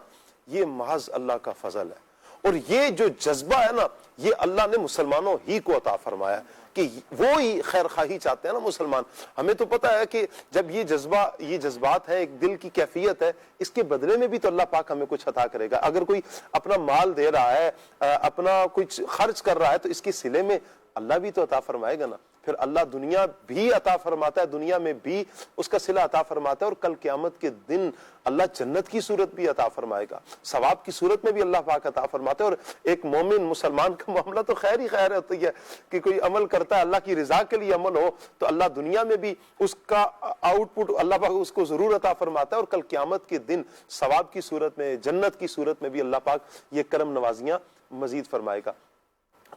یہ محض اللہ کا فضل ہے. اور یہ جو جذبہ ہے نا، یہ اللہ نے مسلمانوں ہی کو عطا فرمایا کہ وہ ہی خیر خواہی چاہتے ہیں نا مسلمان. ہمیں تو پتہ ہے کہ جب یہ جذبات ہے، ایک دل کی کیفیت ہے، اس کے بدلے میں بھی تو اللہ پاک ہمیں کچھ عطا کرے گا. اگر کوئی اپنا مال دے رہا ہے، اپنا کچھ خرچ کر رہا ہے، تو اس کے صلے میں اللہ بھی تو عطا فرمائے گا نا. پھر اللہ دنیا بھی عطا فرماتا ہے، دنیا میں بھی اس کا صلہ عطا فرماتا ہے، اور کل قیامت کے دن اللہ جنت کی صورت بھی عطا فرمائے گا، ثواب کی صورت میں بھی اللہ پاک عطا فرماتا ہے. اور ایک مومن مسلمان کا معاملہ تو خیر ہی خیر ہوتی ہے کہ کوئی عمل کرتا ہے اللہ کی رضا کے لیے عمل ہو، تو اللہ دنیا میں بھی اس کا آؤٹ پٹ اللہ پاک اس کو ضرور عطا فرماتا ہے، اور کل قیامت کے دن ثواب کی صورت میں، جنت کی صورت میں بھی اللہ پاک یہ کرم نوازیاں مزید فرمائے گا.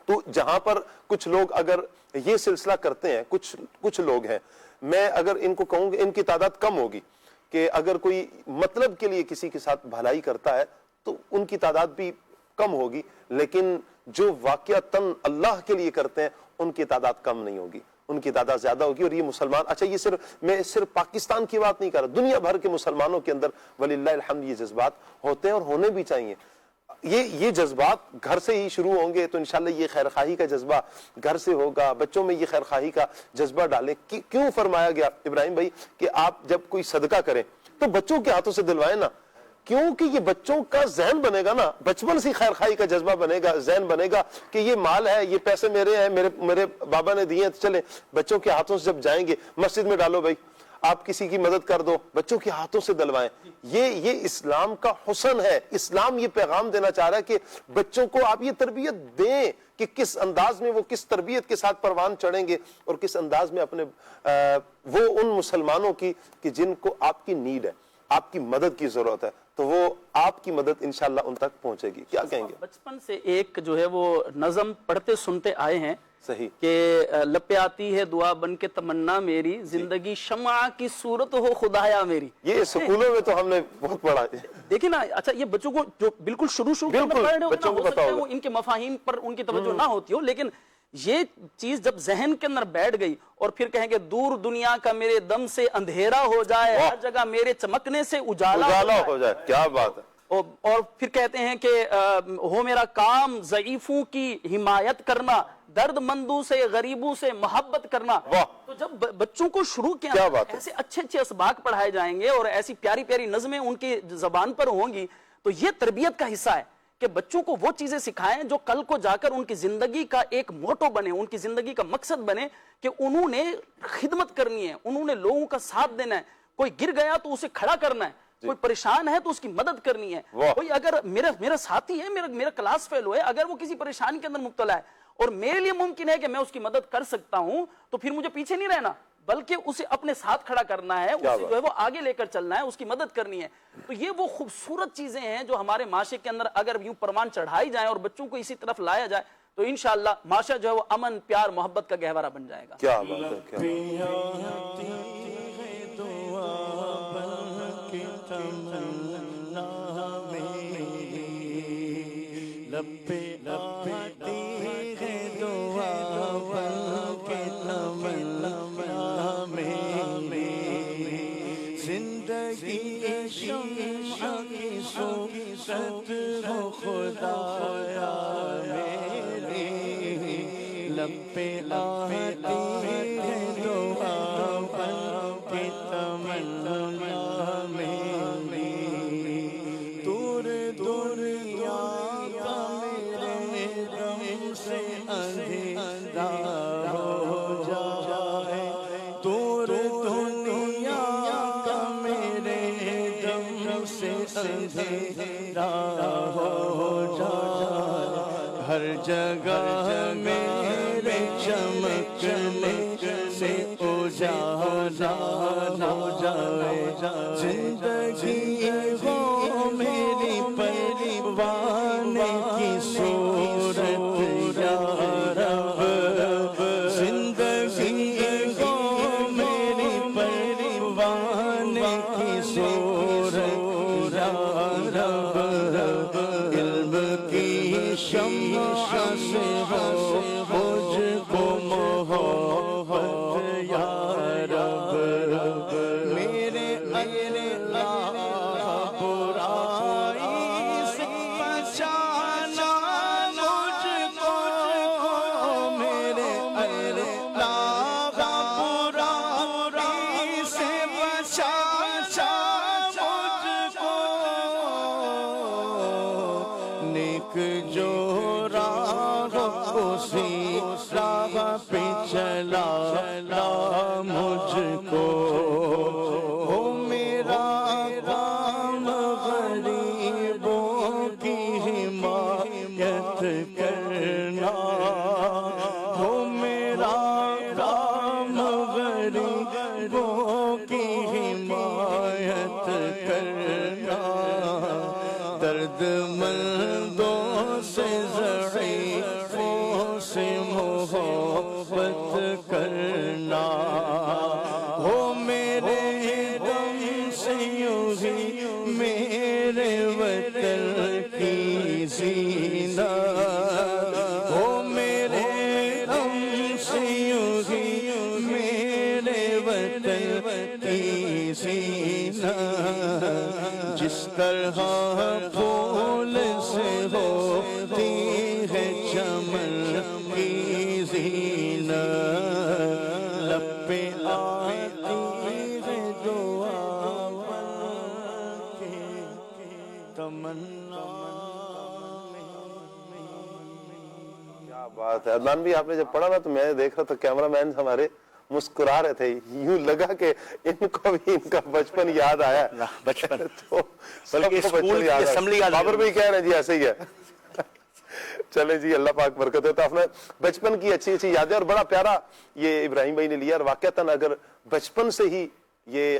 تو جہاں پر کچھ لوگ اگر یہ سلسلہ کرتے ہیں، کچھ لوگ ہیں، میں اگر ان کو کہوں کہ ان کی تعداد کم ہوگی، کہ اگر کوئی مطلب کے لیے کسی کے ساتھ بھلائی کرتا ہے تو ان کی تعداد بھی کم ہوگی، لیکن جو واقعتاً اللہ کے لیے کرتے ہیں ان کی تعداد کم نہیں ہوگی، ان کی تعداد زیادہ ہوگی. اور یہ مسلمان، اچھا یہ میں صرف پاکستان کی بات نہیں کر رہا، دنیا بھر کے مسلمانوں کے اندر وللہ الحمد یہ جذبات ہوتے ہیں اور ہونے بھی چاہیے. یہ جذبات گھر سے ہی شروع ہوں گے تو انشاءاللہ یہ خیر خواہی کا جذبہ گھر سے ہوگا. بچوں میں یہ خیر خواہی کا جذبہ ڈالیں. کیوں فرمایا گیا ابراہیم بھائی کہ آپ جب کوئی صدقہ کریں تو بچوں کے ہاتھوں سے دلوائیں نا؟ کیونکہ یہ بچوں کا ذہن بنے گا نا، بچپن سے خیر خواہی کا جذبہ بنے گا، ذہن بنے گا کہ یہ مال ہے، یہ پیسے میرے ہیں، میرے بابا نے دیے ہیں، تو چلیں بچوں کے ہاتھوں سے جب جائیں گے مسجد میں ڈالو بھائی، آپ کسی کی مدد کر دو، بچوں کے ہاتھوں سے دلوائیں. یہ اسلام کا حسن ہے. اسلام یہ پیغام دینا چاہ رہا ہے کہ بچوں کو آپ یہ تربیت دیں کہ کس انداز میں وہ کس تربیت کے ساتھ پروان چڑھیں گے، اور کس انداز میں اپنے وہ ان مسلمانوں کی کہ جن کو آپ کی نیڈ ہے، آپ کی مدد کی ضرورت ہے، تو وہ آپ کی مدد انشاءاللہ ان تک پہنچے گی. کیا کہیں گے؟ بچپن سے ایک جو ہے وہ نظم پڑھتے سنتے آئے ہیں صحیح کہ لپے آتی ہے دعا بن کے تمنا میری، زندگی شمع کی صورت ہو خدایا میری. یہ سکولوں میں تو ہم نے بہت پڑھا ہے. دیکھیں نا، اچھا یہ بچوں کو جو بالکل شروع پڑھ رہے ہو سکتا ہے وہ ان کے مفاہیم پر ان کی توجہ نہ ہوتی ہو، لیکن یہ چیز جب ذہن کے اندر بیٹھ گئی اور پھر کہیں گے دور دنیا کا میرے دم سے اندھیرا ہو جائے، ہر جگہ میرے چمکنے سے اجالا ہو جائے. کیا بات ہے. اور پھر کہتے ہیں کہ ہو میرا کام ضعیفوں کی حمایت کرنا، درد مندوں سے غریبوں سے محبت کرنا. تو جب بچوں کو شروع کیا ایسے اچھے اچھے اسباق پڑھائے جائیں گے اور ایسی پیاری پیاری نظمیں ان کی زبان پر ہوں گی، تو یہ تربیت کا حصہ ہے کہ بچوں کو وہ چیزیں سکھائیں جو کل کو جا کر ان کی زندگی کا ایک موٹو بنے، ان کی زندگی کا مقصد بنے کہ انہوں نے خدمت کرنی ہے، انہوں نے لوگوں کا ساتھ دینا ہے. کوئی گر گیا تو اسے کھڑا کرنا ہے، کوئی پریشان ہے تو اس کی مدد کرنی ہے. کوئی اگر میرا ساتھی ہے، میرا کلاس فیلو ہے، اگر وہ کسی پریشانی کے اندر مبتلا ہے اور میرے لیے ممکن ہے کہ میں اس کی مدد کر سکتا ہوں، تو پھر مجھے پیچھے نہیں رہنا بلکہ اسے اپنے ساتھ کھڑا کرنا ہے، اسے جو ہے وہ آگے لے کر چلنا ہے، اس کی مدد کرنی ہے. تو یہ وہ خوبصورت چیزیں ہیں جو ہمارے معاشرے کے اندر اگر یوں پروان چڑھائی جائیں اور بچوں کو اسی طرف لایا جائے تو انشاءاللہ معاشرہ جو ہے وہ امن، پیار، محبت کا گہوارہ بن جائے گا. کیا بات ہے. ہر جگہ میرے چمکنے سے اجالا ہو جائے زندگی ہو میری پروانہ کی صورت یا رب زندگی ہو میری پروانہ کی صورت یا رب علم کی شمع سے ہو مجھ کو محبت یا رب میرے اللہ برائی سے بچانا مجھ کو میرے اللہ برائی سے بچانا مجھ کو نیک جو راہ اسی راہ پہ چلا مجھ کو ہو میرا کام غریبوں کی حمایت کرنا ہو میرا کام غریبوں کی حمایت کرنا درد مندوں سے ضعیفوں سے محبت کرنا ہو میرے دم سے یوں ہی میرے وطن کی زینت ہو میرے دم سے یوں ہی میرے وطن کی زینت جس طرح پھول سے ہوتی ہے چمن کی زینت لب پہ آتی ہے دعا بن کے تمنا کیا بات ہے عدنان بھی، آپ نے جب پڑھا نا تو میں دیکھ رہا تو کیمرہ مین ہمارے مسکرا رہے تھے، یوں لگا کہ ان کو بھی ان کا بچپن یاد آیا بچپن تو بلکہ اسکول کی اسمبلی یاد بابر بھی کہہ رہے ہیں جی ایسے ہی ہے چلے جی اللہ پاک برکت ہے. تو آپ نے بچپن کی اچھی اچھی یادیں اور بڑا پیارا یہ ابراہیم بھائی نے لیا، اور واقعتاً اگر بچپن سے ہی یہ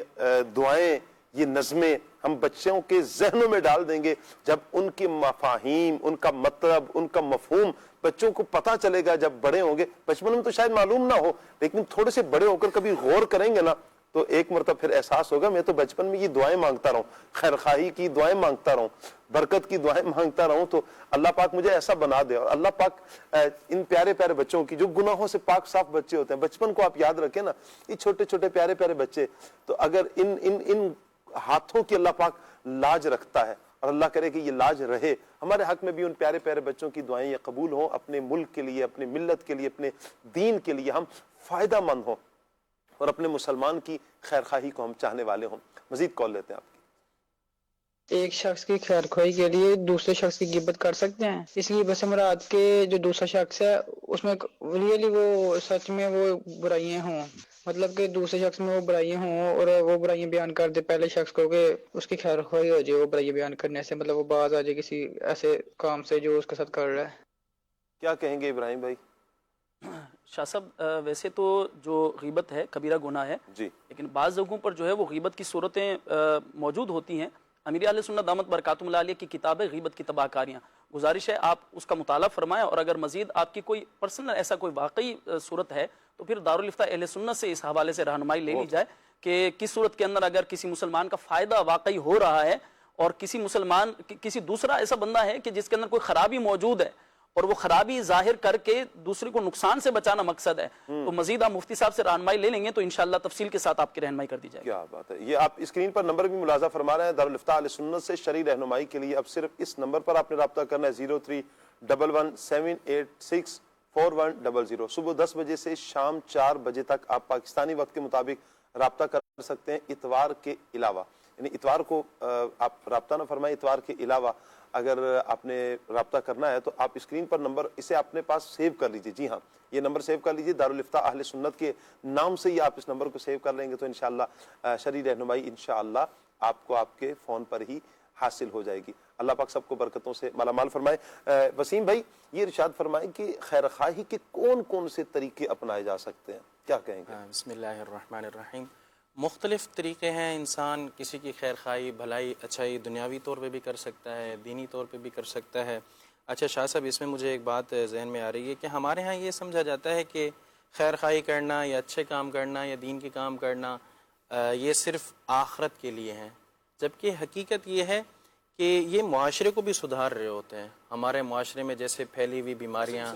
دعائیں یہ نظمیں ہم بچوں کے ذہنوں میں ڈال دیں گے، جب ان کے مفاہیم، ان کا مطلب، ان کا مفہوم بچوں کو پتہ چلے گا جب بڑے ہوں گے. بچپن میں تو شاید معلوم نہ ہو، لیکن تھوڑے سے بڑے ہو کر کبھی غور کریں گے نا تو ایک مرتبہ پھر احساس ہوگا میں تو بچپن میں یہ دعائیں مانگتا رہوں، خیر خواہی کی دعائیں مانگتا رہوں، برکت کی دعائیں مانگتا رہوں، تو اللہ پاک مجھے ایسا بنا دے. اور اللہ پاک ان پیارے پیارے بچوں کی جو گناہوں سے پاک صاف بچے ہوتے ہیں، بچپن کو آپ یاد رکھیں نا، یہ چھوٹے چھوٹے پیارے پیارے بچے، تو اگر ان ہاتھوں کی اللہ پاک لاج رکھتا ہے، اور اللہ کرے کہ یہ لاج رہے، ہمارے حق میں بھی ان پیارے پیارے بچوں کی دعائیں یہ قبول ہوں، اپنے ملک کے لیے، اپنے ملت کے لیے، اپنے دین کے لیے ہم فائدہ مند ہوں، اور اپنے مسلمان کی خیر خواہی کو ہم چاہنے والے ہوں. مزید کال لیتے ہیں آپ کی. ایک شخص کی خیر خواہی کے لیے دوسرے شخص کی غیبت کر سکتے ہیں؟ اس لیے بس مراد کے جو دوسرا شخص ہے اس میں ریئلی وہ سچ میں وہ برائیاں ہوں، مطلب کہ دوسرے شخص میں وہ برائیاں ہوں اور وہ برائیاں بیان کر دے پہلے شخص کو کہ اس کی خیر خواہی ہو جائے، وہ برائیاں بیان کرنے سے مطلب وہ باز آ جائے کسی ایسے کام سے جو اس کے ساتھ کر رہا ہے. کیا کہیں گے ابراہیم بھائی؟ شاہ صاحب ویسے تو جو غیبت ہے کبیرہ گناہ ہے جی، لیکن بعض جگہوں پر جو ہے وہ غیبت کی صورتیں موجود ہوتی ہیں. امیر اہل سنت دامت برکاتہم اللہ علیہ کی کتاب ہے غیبت کی تباہ کاریاں، گزارش ہے آپ اس کا مطالعہ فرمائیں، اور اگر مزید آپ کی کوئی پرسنل ایسا کوئی واقعی صورت ہے تو پھر دارالفتاء اہل سنت سے اس حوالے سے رہنمائی لے لی جائے کہ کس صورت کے اندر اگر کسی مسلمان کا فائدہ واقعی ہو رہا ہے اور کسی مسلمان کسی دوسرا ایسا بندہ ہے کہ جس کے اندر کوئی خرابی موجود ہے اور وہ خرابی ظاہر کر کے دوسرے کو نقصان سے بچانا مقصد ہے، تو مزید آپ مفتی صاحب سے رہنمائی لے لیں گے تو انشاءاللہ تفصیل کے ساتھ آپ کی رہنمائی کر دی جائے گی. کیا بات ہے. یہ آپ اسکرین پر نمبر بھی ملاحظہ فرما رہے ہیں، دارالفتاء اہل سنت سے شرعی رہنمائی کے لیے اب صرف اس نمبر پر آپ نے رابطہ کرنا ہے 0311786400. صبح 10 بجے سے شام 4 بجے تک آپ پاکستانی وقت کے مطابق رابطہ کر سکتے ہیں، اتوار کے علاوہ، یعنی اتوار کو آپ رابطہ نہ فرمائیں، اتوار کے علاوہ اگر آپ نے رابطہ کرنا ہے تو آپ اسکرین پر نمبر اسے اپنے پاس سیو کر لیجئے. جی ہاں، یہ نمبر سیو کر لیجئے، دارالفتاء اہل سنت کے نام سے ہی آپ اس نمبر کو سیو کر لیں گے تو انشاءاللہ شرعی رہنمائی انشاءاللہ آپ کو آپ کے فون پر ہی حاصل ہو جائے گی. اللہ پاک سب کو برکتوں سے مالا مال فرمائے۔ وسیم بھائی یہ ارشاد فرمائیں کہ خیر خواہی کے کون کون سے طریقے اپنائے جا سکتے ہیں، کیا کہیں گے؟ بسم اللہ الرحمن الرحیم۔ مختلف طریقے ہیں، انسان کسی کی خیر خواہی، بھلائی، اچھائی دنیاوی طور پہ بھی کر سکتا ہے، دینی طور پہ بھی کر سکتا ہے۔ اچھا شاہ صاحب، اس میں مجھے ایک بات ذہن میں آ رہی ہے کہ ہمارے ہاں یہ سمجھا جاتا ہے کہ خیر خواہی کرنا یا اچھے کام کرنا یا دین کے کام کرنا یہ صرف آخرت کے لیے ہیں، جبکہ حقیقت یہ ہے کہ یہ معاشرے کو بھی سدھار رہے ہوتے ہیں۔ ہمارے معاشرے میں جیسے پھیلی ہوئی بیماریاں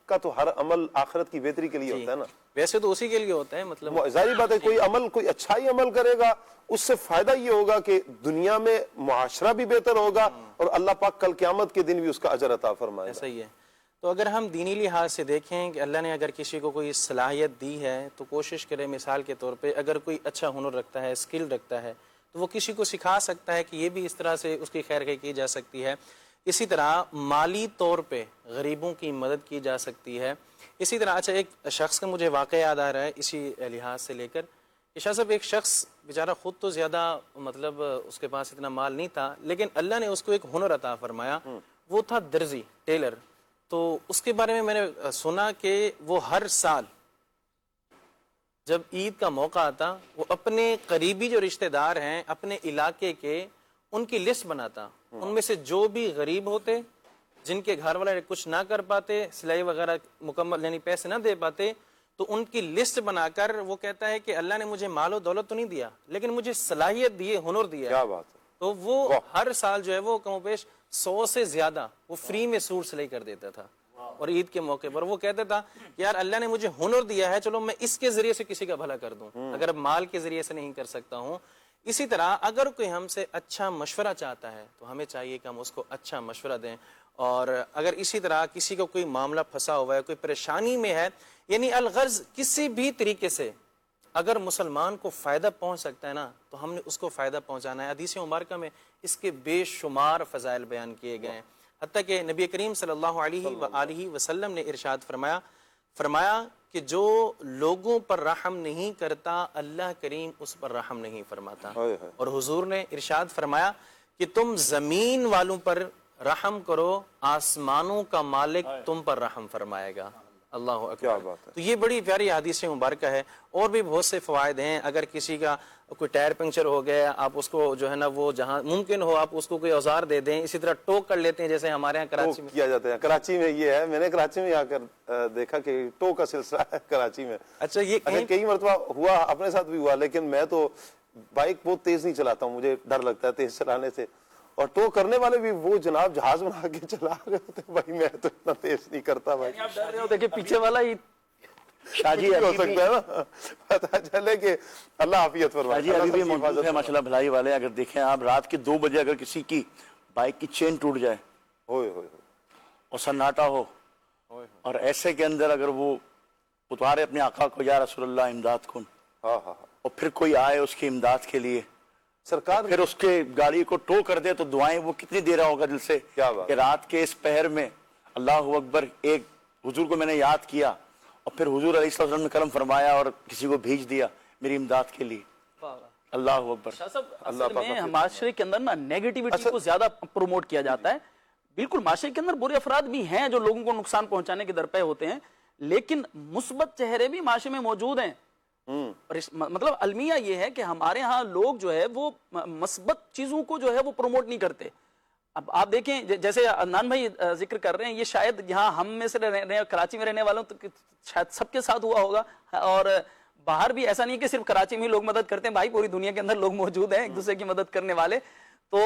کا تو ہر عمل آخرت کی بہتری کے لیے ہوتا ہے نا، ویسے تو اسی کے لیے ہوتا ہے، مطلب ظاہری بات ہے کوئی عمل، کوئی اچھائی عمل کرے گا اس سے فائدہ یہ ہوگا کہ دنیا میں معاشرہ بھی بہتر ہوگا اور اللہ پاک کل قیامت کے دن بھی اس کا اجر عطا فرمائے گا۔ ایسا ہی ہے۔ تو اگر ہم دینی لحاظ سے دیکھیں کہ اللہ نے اگر کسی کو کوئی صلاحیت دی ہے تو کوشش کرے، مثال کے طور پہ اگر کوئی اچھا ہنر رکھتا ہے، اسکل رکھتا ہے، تو وہ کسی کو سکھا سکتا ہے کہ یہ بھی اس طرح سے اس کی خیر خواہی کی جا سکتی ہے۔ اسی طرح مالی طور پہ غریبوں کی مدد کی جا سکتی ہے۔ اسی طرح اچھا ایک شخص کا مجھے واقعہ یاد آ رہا ہے اسی لحاظ سے لے کر کہ شاہ صاحب ایک شخص بیچارہ خود تو زیادہ مطلب اس کے پاس اتنا مال نہیں تھا، لیکن اللہ نے اس کو ایک ہنر عطا فرمایا، وہ تھا درزی، ٹیلر۔ تو اس کے بارے میں نے سنا کہ وہ ہر سال جب عید کا موقع آتا وہ اپنے قریبی جو رشتہ دار ہیں اپنے علاقے کے ان کی لسٹ بناتا، ان میں سے جو بھی غریب ہوتے، جن کے گھر والے کچھ نہ کر پاتے، سلائی وغیرہ مکمل یعنی پیسے نہ دے پاتے، تو ان کی لسٹ بنا کر وہ کہتا ہے کہ اللہ نے مجھے مال و دولت تو نہیں دیا لیکن مجھے صلاحیت دی ہے، ہنر دیا ہے۔ کیا بات ہے۔ تو وہ ہر سال جو ہے وہ کم و بیش 100 سے زیادہ وہ فری میں سوٹ سلائی کر دیتا تھا، اور عید کے موقع پر وہ کہتا تھا کہ یار اللہ نے مجھے ہنر دیا ہے، چلو میں اس کے ذریعے سے کسی کا بھلا کر دوں، اگر مال کے ذریعے سے نہیں کر سکتا ہوں۔ اسی طرح اگر کوئی ہم سے اچھا مشورہ چاہتا ہے تو ہمیں چاہیے کہ ہم اس کو اچھا مشورہ دیں، اور اگر اسی طرح کسی کو کوئی معاملہ پھنسا ہوا ہے، کوئی پریشانی میں ہے، یعنی الغرض کسی بھی طریقے سے اگر مسلمان کو فائدہ پہنچ سکتا ہے نا تو ہم نے اس کو فائدہ پہنچانا ہے۔ حدیث مبارکہ میں اس کے بے شمار فضائل بیان کیے گئے ہیں، حتیٰ کہ نبی کریم صلی اللہ علیہ وآلہ وسلم نے ارشاد فرمایا کہ جو لوگوں پر رحم نہیں کرتا اللہ کریم اس پر رحم نہیں فرماتا، اور حضور نے ارشاد فرمایا کہ تم زمین والوں پر رحم کرو، آسمانوں کا مالک تم پر رحم فرمائے گا۔ اللہ اکبر۔ تو یہ بڑی پیاری حدیث مبارکہ ہے، اور بھی بہت سے فوائد ہیں۔ اگر کسی کا کوئی ٹائر پنکچر ہو گیا، آپ اس کو جو ہے نا وہ جہاں ممکن ہو آپ اس کو کوئی اوزار دے دیں، اسی طرح ٹو کر لیتے ہیں، جیسے ہمارے یہاں کراچی میں کیا جاتا ہے۔ کراچی میں یہ ہے، میں نے کراچی میں آ کر دیکھا کہ ٹو کا سلسلہ ہے کراچی میں۔ اچھا یہ کئی مرتبہ ہوا، اپنے ساتھ بھی ہوا، لیکن میں تو بائک بہت تیز نہیں چلاتا ہوں، مجھے ڈر لگتا ہے تیز چلانے سے، اور ٹو کرنے والے بھی وہ جناب جہاز بنا کے چلا رہے ہوتے، بھائی میں تو اتنا تیز نہیں کرتا بھائی۔ آپ ڈر رہے ہوتے کہ پیچھے والا ہی شاجی ہو سکتا ہے نا، پتہ چلے کہ اللہ عافیت فرمائے۔ شاجی ابھی بھی موجود ہے ماشاءاللہ بھلائی والے، اگر دیکھیں آپ رات کے 2 بجے اگر کسی کی بائک کی چین ٹوٹ جائے اور سناٹا ہو، اور ایسے کے اندر اگر وہ اتارے اپنے آقا کو یا رسول اللہ امداد کن، اور پھر کوئی آئے اس کی امداد کے لیے، سرکار پھر اس کے گاڑی کو ٹو کر دے، تو دعائیں وہ کتنی دے رہا ہوگا دل سے کہ رات کے اس پہر میں اللہ اکبر، ایک حضور کو میں نے یاد کیا اور پھر حضور علیہ السلام نے کرم فرمایا اور کسی کو بھیج دیا میری امداد کے لیے۔ اللہ اکبر۔ شاہ صاحب اصل میں معاشرے کے اندر نا نیگیٹیوٹی کو زیادہ پروموٹ کیا جاتا ہے۔ بالکل معاشرے کے اندر برے افراد بھی ہیں جو لوگوں کو نقصان پہنچانے کے درپے ہوتے ہیں، لیکن مثبت چہرے بھی معاشرے میں موجود ہیں۔ مطلب المیہ یہ ہے کہ ہمارے ہاں لوگ جو ہے وہ مثبت چیزوں کو جو ہے وہ پروموٹ نہیں کرتے۔ اب آپ دیکھیں جیسے عدنان بھائی ذکر کر رہے ہیں، یہ شاید یہاں ہم میں سے کراچی میں رہنے والوں تو شاید سب کے ساتھ ہوا ہوگا، اور باہر بھی ایسا نہیں کہ صرف کراچی میں لوگ مدد کرتے ہیں، بھائی پوری دنیا کے اندر لوگ موجود ہیں ایک دوسرے کی مدد کرنے والے۔ تو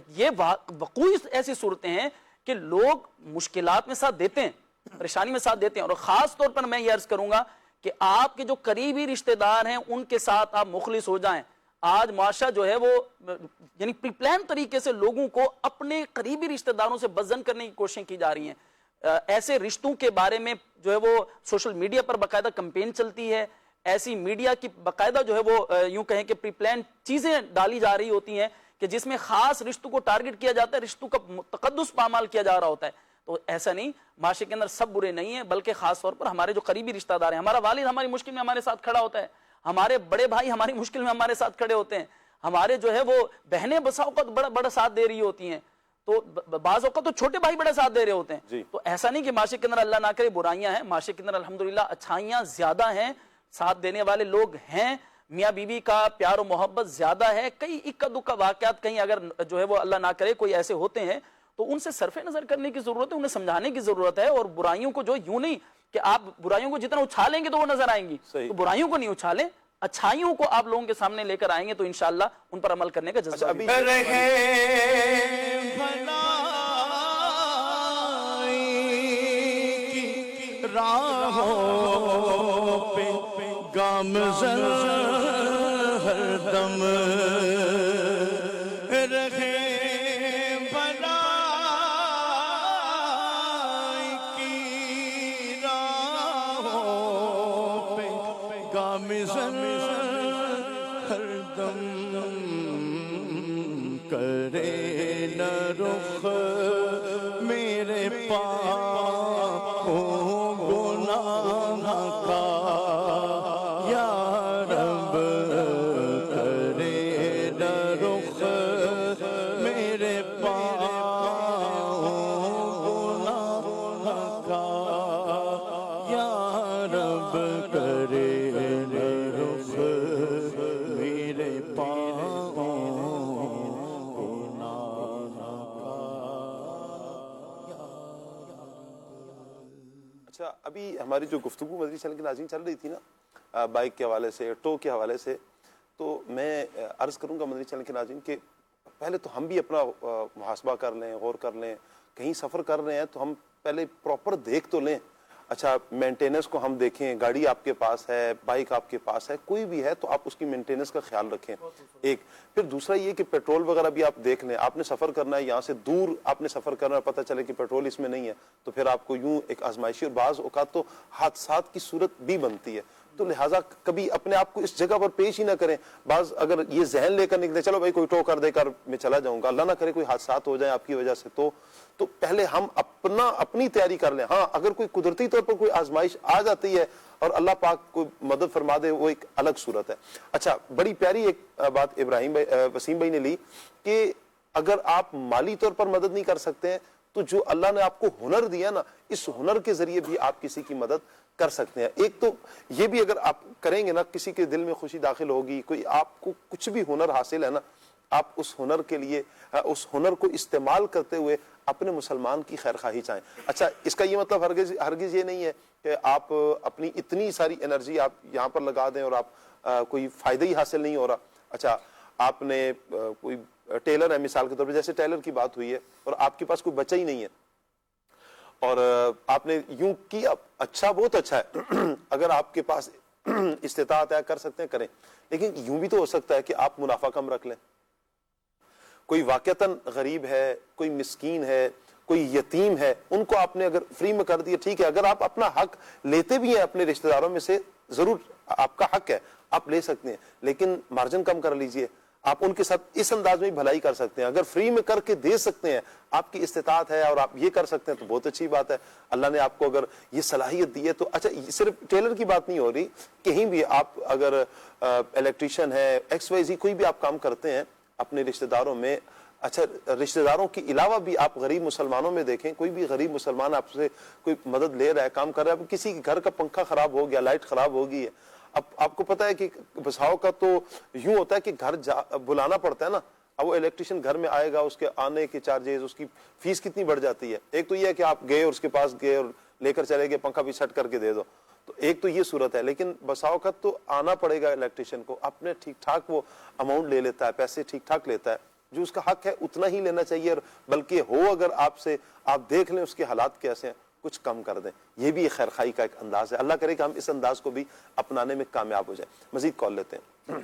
یہ وقوعی ایسی صورتیں ہیں کہ لوگ مشکلات میں ساتھ دیتے ہیں، پریشانی میں ساتھ دیتے ہیں، اور خاص طور پر میں یہ عرض کروں گا کہ آپ کے جو قریبی رشتہ دار ہیں ان کے ساتھ آپ مخلص ہو جائیں۔ آج معاشرہ جو ہے وہ یعنی پری پلان طریقے سے لوگوں کو اپنے قریبی رشتہ داروں سے بدزن کرنے کی کوششیں کی جا رہی ہیں۔ ایسے رشتوں کے بارے میں جو ہے وہ سوشل میڈیا پر باقاعدہ کمپین چلتی ہے، ایسی میڈیا کی باقاعدہ جو ہے وہ یوں کہیں کہ پری پلان چیزیں ڈالی جا رہی ہوتی ہیں کہ جس میں خاص رشتوں کو ٹارگٹ کیا جاتا ہے، رشتوں کا تقدس پامال کیا جا رہا ہوتا ہے۔ تو ایسا نہیں، معاشرے کے اندر سب برے نہیں ہیں، بلکہ خاص طور پر ہمارے جو قریبی رشتہ دار ہیں، ہمارا والد ہماری مشکل میں ہمارے ساتھ کھڑا ہوتا ہے، ہمارے بڑے بھائی ہماری مشکل میں ہمارے ساتھ کھڑے ہوتے ہیں، ہمارے جو ہے وہ بہنیں بسا اوقات بڑا بڑا ساتھ دے رہی ہوتی ہیں، تو بعض اوقات تو چھوٹے بھائی بڑا ساتھ دے رہے ہوتے ہیں. تو ایسا نہیں کہ معاشرے کے اندر اللہ نہ کرے برائیاں ہیں، معاشرے کے اندر الحمدللہ اچھائیاں زیادہ ہیں، ساتھ دینے والے لوگ ہیں، میاں بیوی کا پیار و محبت زیادہ ہے. کئی اکا دکا واقعات کہیں اگر جو ہے وہ اللہ نہ کرے کوئی ایسے ہوتے ہیں تو ان سے صرف نظر کرنے کی ضرورت ہے، انہیں سمجھانے کی ضرورت ہے. اور برائیوں کو جو یوں نہیں کہ آپ برائیوں کو جتنا اچھالیں گے تو وہ نظر آئیں گی، تو برائیوں کو نہیں اچھالیں، اچھائیوں کو آپ لوگوں کے سامنے لے کر آئیں گے تو انشاءاللہ ان پر عمل کرنے کا جذبہ بھی راہوں پہ گامزن ہر دم رہے بھلائی کی راہوں پہ گامزن ہر دم کرے نہ رخ میرے پاؤں ابھی ہماری جو گفتگو مدنی چینل کے ناظرین چل رہی تھی نا بائک کے حوالے سے، ٹو کے حوالے سے، تو میں عرض کروں گا مدنی چینل کے ناظرین کہ پہلے تو ہم بھی اپنا محاسبہ کر لیں، غور کر لیں. کہیں سفر کر رہے ہیں تو ہم پہلے پراپر دیکھ تو لیں. اچھا مینٹیننس کو ہم دیکھیں، گاڑی آپ کے پاس ہے، بائک آپ کے پاس ہے، کوئی بھی ہے تو آپ اس کی مینٹیننس کا خیال رکھیں. ایک پھر دوسرا یہ کہ پیٹرول وغیرہ بھی آپ دیکھ لیں. آپ نے سفر کرنا ہے، یہاں سے دور آپ نے سفر کرنا ہے، پتہ چلے کہ پیٹرول اس میں نہیں ہے تو پھر آپ کو یوں ایک آزمائشی، اور بعض اوقات تو حادثات کی صورت بھی بنتی ہے. تو لہٰذا کبھی اپنے آپ کو اس جگہ پر پیش ہی نہ کریں. بعض اگر یہ ذہن لے کر نکلے چلو بھائی کوئی ٹو کر دے کر میں چلا جاؤں گا، اللہ نہ کرے کوئی حادثات ہو جائیں آپ کی وجہ سے، تو پہلے ہم اپنی تیاری کر لیں. ہاں اگر کوئی قدرتی طور پر کوئی آزمائش آ جاتی ہے اور اللہ پاک کو مدد فرما دے وہ ایک الگ صورت ہے. اچھا بڑی پیاری ایک بات وسیم بھائی نے لی کہ اگر آپ مالی طور پر مدد نہیں کر سکتے ہیں تو جو اللہ نے آپ کو ہنر دیا نا، اس ہنر کے ذریعے بھی آپ کسی کی مدد کر سکتے ہیں. ایک تو یہ بھی اگر آپ کریں گے نا، کسی کے دل میں خوشی داخل ہوگی. کوئی آپ کو کچھ بھی ہنر حاصل ہے نا، آپ اس ہنر کے لیے اس ہنر کو استعمال کرتے ہوئے اپنے مسلمان کی خیر خواہی چاہیں. اچھا اس کا یہ مطلب ہرگز یہ نہیں ہے کہ آپ اپنی اتنی ساری انرجی آپ یہاں پر لگا دیں اور آپ کوئی فائدہ ہی حاصل نہیں ہو رہا. اچھا آپ نے کوئی ٹیلر ہے مثال کے طور پر، جیسے ٹیلر کی بات ہوئی ہے اور آپ کے پاس کوئی بچہ ہی نہیں ہے اور آپ نے یوں کیا، اچھا بہت اچھا ہے. اگر آپ کے پاس استطاعت ہے کر سکتے ہیں کریں، لیکن یوں بھی تو ہو سکتا ہے کہ آپ منافع کم رکھ لیں. کوئی واقعتاً غریب ہے، کوئی مسکین ہے، کوئی یتیم ہے، ان کو آپ نے اگر فری میں کر دیا ٹھیک ہے. اگر آپ اپنا حق لیتے بھی ہیں اپنے رشتہ داروں میں سے، ضرور آپ کا حق ہے، آپ لے سکتے ہیں، لیکن مارجن کم کر لیجئے. آپ ان کے ساتھ اس انداز میں بھلائی کر سکتے ہیں. اگر فری میں کر کے دے سکتے ہیں، آپ کی استطاعت ہے اور آپ یہ کر سکتے ہیں تو بہت اچھی بات ہے. اللہ نے آپ کو اگر یہ صلاحیت دی ہے تو اچھا صرف ٹیلر کی بات نہیں ہو رہی، کہیں بھی آپ اگر الیکٹریشین ہے، XYZ کوئی بھی آپ کام کرتے ہیں اپنے رشتہ داروں میں. اچھا رشتہ داروں کے علاوہ بھی آپ غریب مسلمانوں میں دیکھیں، کوئی بھی غریب مسلمان آپ سے کوئی مدد لے رہا ہے، کام کر رہا ہے. کسی کے گھر کا پنکھا خراب ہو گیا، لائٹ خراب ہو گئی ہے، اب آپ کو پتا ہے کہ بساؤ کا تو یوں ہوتا ہے کہ گھر بلانا پڑتا ہے نا. اب وہ الیکٹریشین گھر میں آئے گا، اس کے آنے کے چارجز، اس کی فیس کتنی بڑھ جاتی ہے. ایک تو یہ ہے کہ آپ گئے اور اس کے پاس گئے اور لے کر چلے گئے، پنکھا بھی سیٹ کر کے دے دو، تو ایک تو یہ صورت ہے. لیکن بساؤ کا تو آنا پڑے گا الیکٹریشین کو، اپنے ٹھیک ٹھاک وہ اماؤنٹ لے لیتا ہے، پیسے ٹھیک ٹھاک لیتا ہے، جو اس کا حق ہے اتنا ہی لینا چاہیے. بلکہ ہو اگر آپ سے، آپ دیکھ لیں اس کے حالات کیسے ہیں، کچھ کم کر دیں. یہ بھی خیر خواہی کا ایک انداز ہے. اللہ کرے کہ ہم اس انداز کو بھی اپنانے میں کامیاب ہو جائیں. مزید کال لیتے ہیں.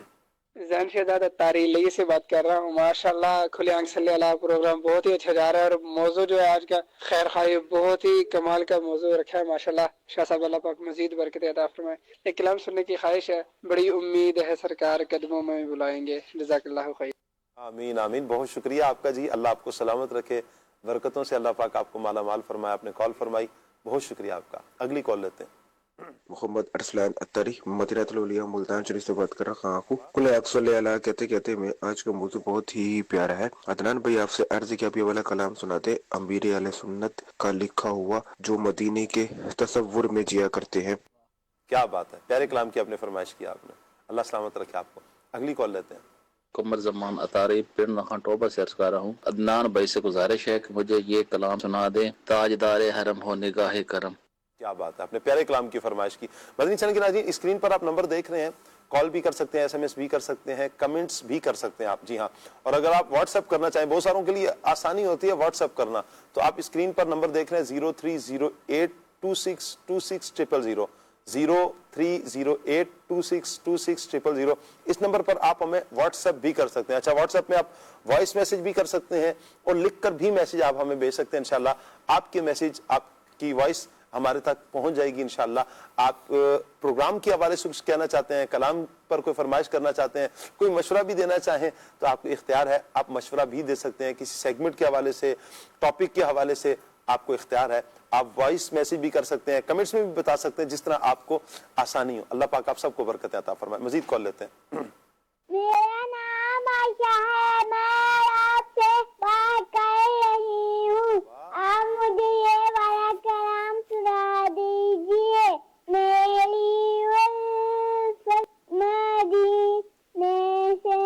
زین شہزاد اتاری لئی سے بات کر رہا ہوں. ماشاءاللہ کھلے آنکھ صلی اللہ پروگرام بہت ہی اچھا جا رہا ہے، اور موضوع جو ہے آج کا خیر خواہی بہت ہی کمال کا موضوع رکھا ہے. ماشاءاللہ شاہ صاحب اللہ پاک مزید برکت عطا فرمائے. ایک کلام سننے کی خواہش ہے، بڑی امید ہے سرکار قدموں میں بلائیں گے. جزاک اللہ خیر. آمین آمین. بہت شکریہ آپ کا جی. اللہ آپ کو سلامت رکھے، برکتوں سے اللہ پاک آپ کو مالا مال فرمائے. آپ نے کال فرمائی، بہت شکریہ آپ کا. اگلی کال لیتے ہیں. محمد ارسلان اتاری مدینہ الاولیاء ملتان شریف سے بات کر رہا ہوں. کل صلی اللہ کہتے کہتے میں آج کا موضوع بہت ہی پیارا ہے. عدنان بھائی آپ سے عرض کیا بھی والا کلام سناتے امیر علیہ سنت کا لکھا ہوا جو مدینے کے تصور میں جیا کرتے ہیں. کیا بات ہے، پیارے کلام کی آپ نے فرمائش کیا آپ نے. اللہ سلامت رکھے آپ کو. اگلی کال لیتے ہیں. قمر زمان اتاری پنڈ نخان ٹوبہ سے عرض کر رہا ہوں. عدنان بھائی سے گزارش ہے کہ مجھے یہ کلام سنا دیں، تاجدار حرم ہو نگاہ کرم. کیا بات ہے، آپ نے پیارے کلام کی فرمائش کی. مدنی چینل کے ناظرین اسکرین پر آپ نمبر دیکھ رہے ہیں، کال بھی کر سکتے ہیں، ایس ایم ایس بھی کر سکتے ہیں، کمنٹس بھی کر سکتے ہیں آپ. جی ہاں، اور اگر آپ واٹس ایپ کرنا چاہیں، بہت ساروں کے لیے آسانی ہوتی ہے واٹس ایپ کرنا، تو آپ اسکرین پر نمبر دیکھ رہے ہیں 0308262600 0308262600. اس نمبر پر آپ ہمیں واٹس ایپ بھی کر سکتے ہیں. اچھا، واٹس ایپ میں آپ وائس میسج بھی کر سکتے ہیں اور لکھ کر بھی میسج آپ ہمیں بھیج سکتے ہیں. انشاءاللہ آپ کے میسج، آپ کی وائس ہمارے تک پہنچ جائے گی انشاءاللہ. آپ پروگرام کے حوالے سے کچھ کہنا چاہتے ہیں، کلام پر کوئی فرمائش کرنا چاہتے ہیں، کوئی مشورہ بھی دینا چاہیں تو آپ کو اختیار ہے، آپ مشورہ بھی دے سکتے ہیں. کسی سیگمنٹ کے حوالے سے، ٹاپک کے حوالے سے آپ کو اختیار ہے. آپ وائس میسج بھی کر سکتے ہیں، کمنٹس میں بھی بتا سکتے ہیں، جس طرح آپ کو آسانی ہو. اللہ پاک آپ سب کو برکت عطا فرمائے. مزید کال لیتے ہیں. میرا نام عائشہ ہے، میں آپ سے بات کر رہی ہوں. آپ مجھے یہ والا کلام سنا دیجیے. میری الفت مدینے سے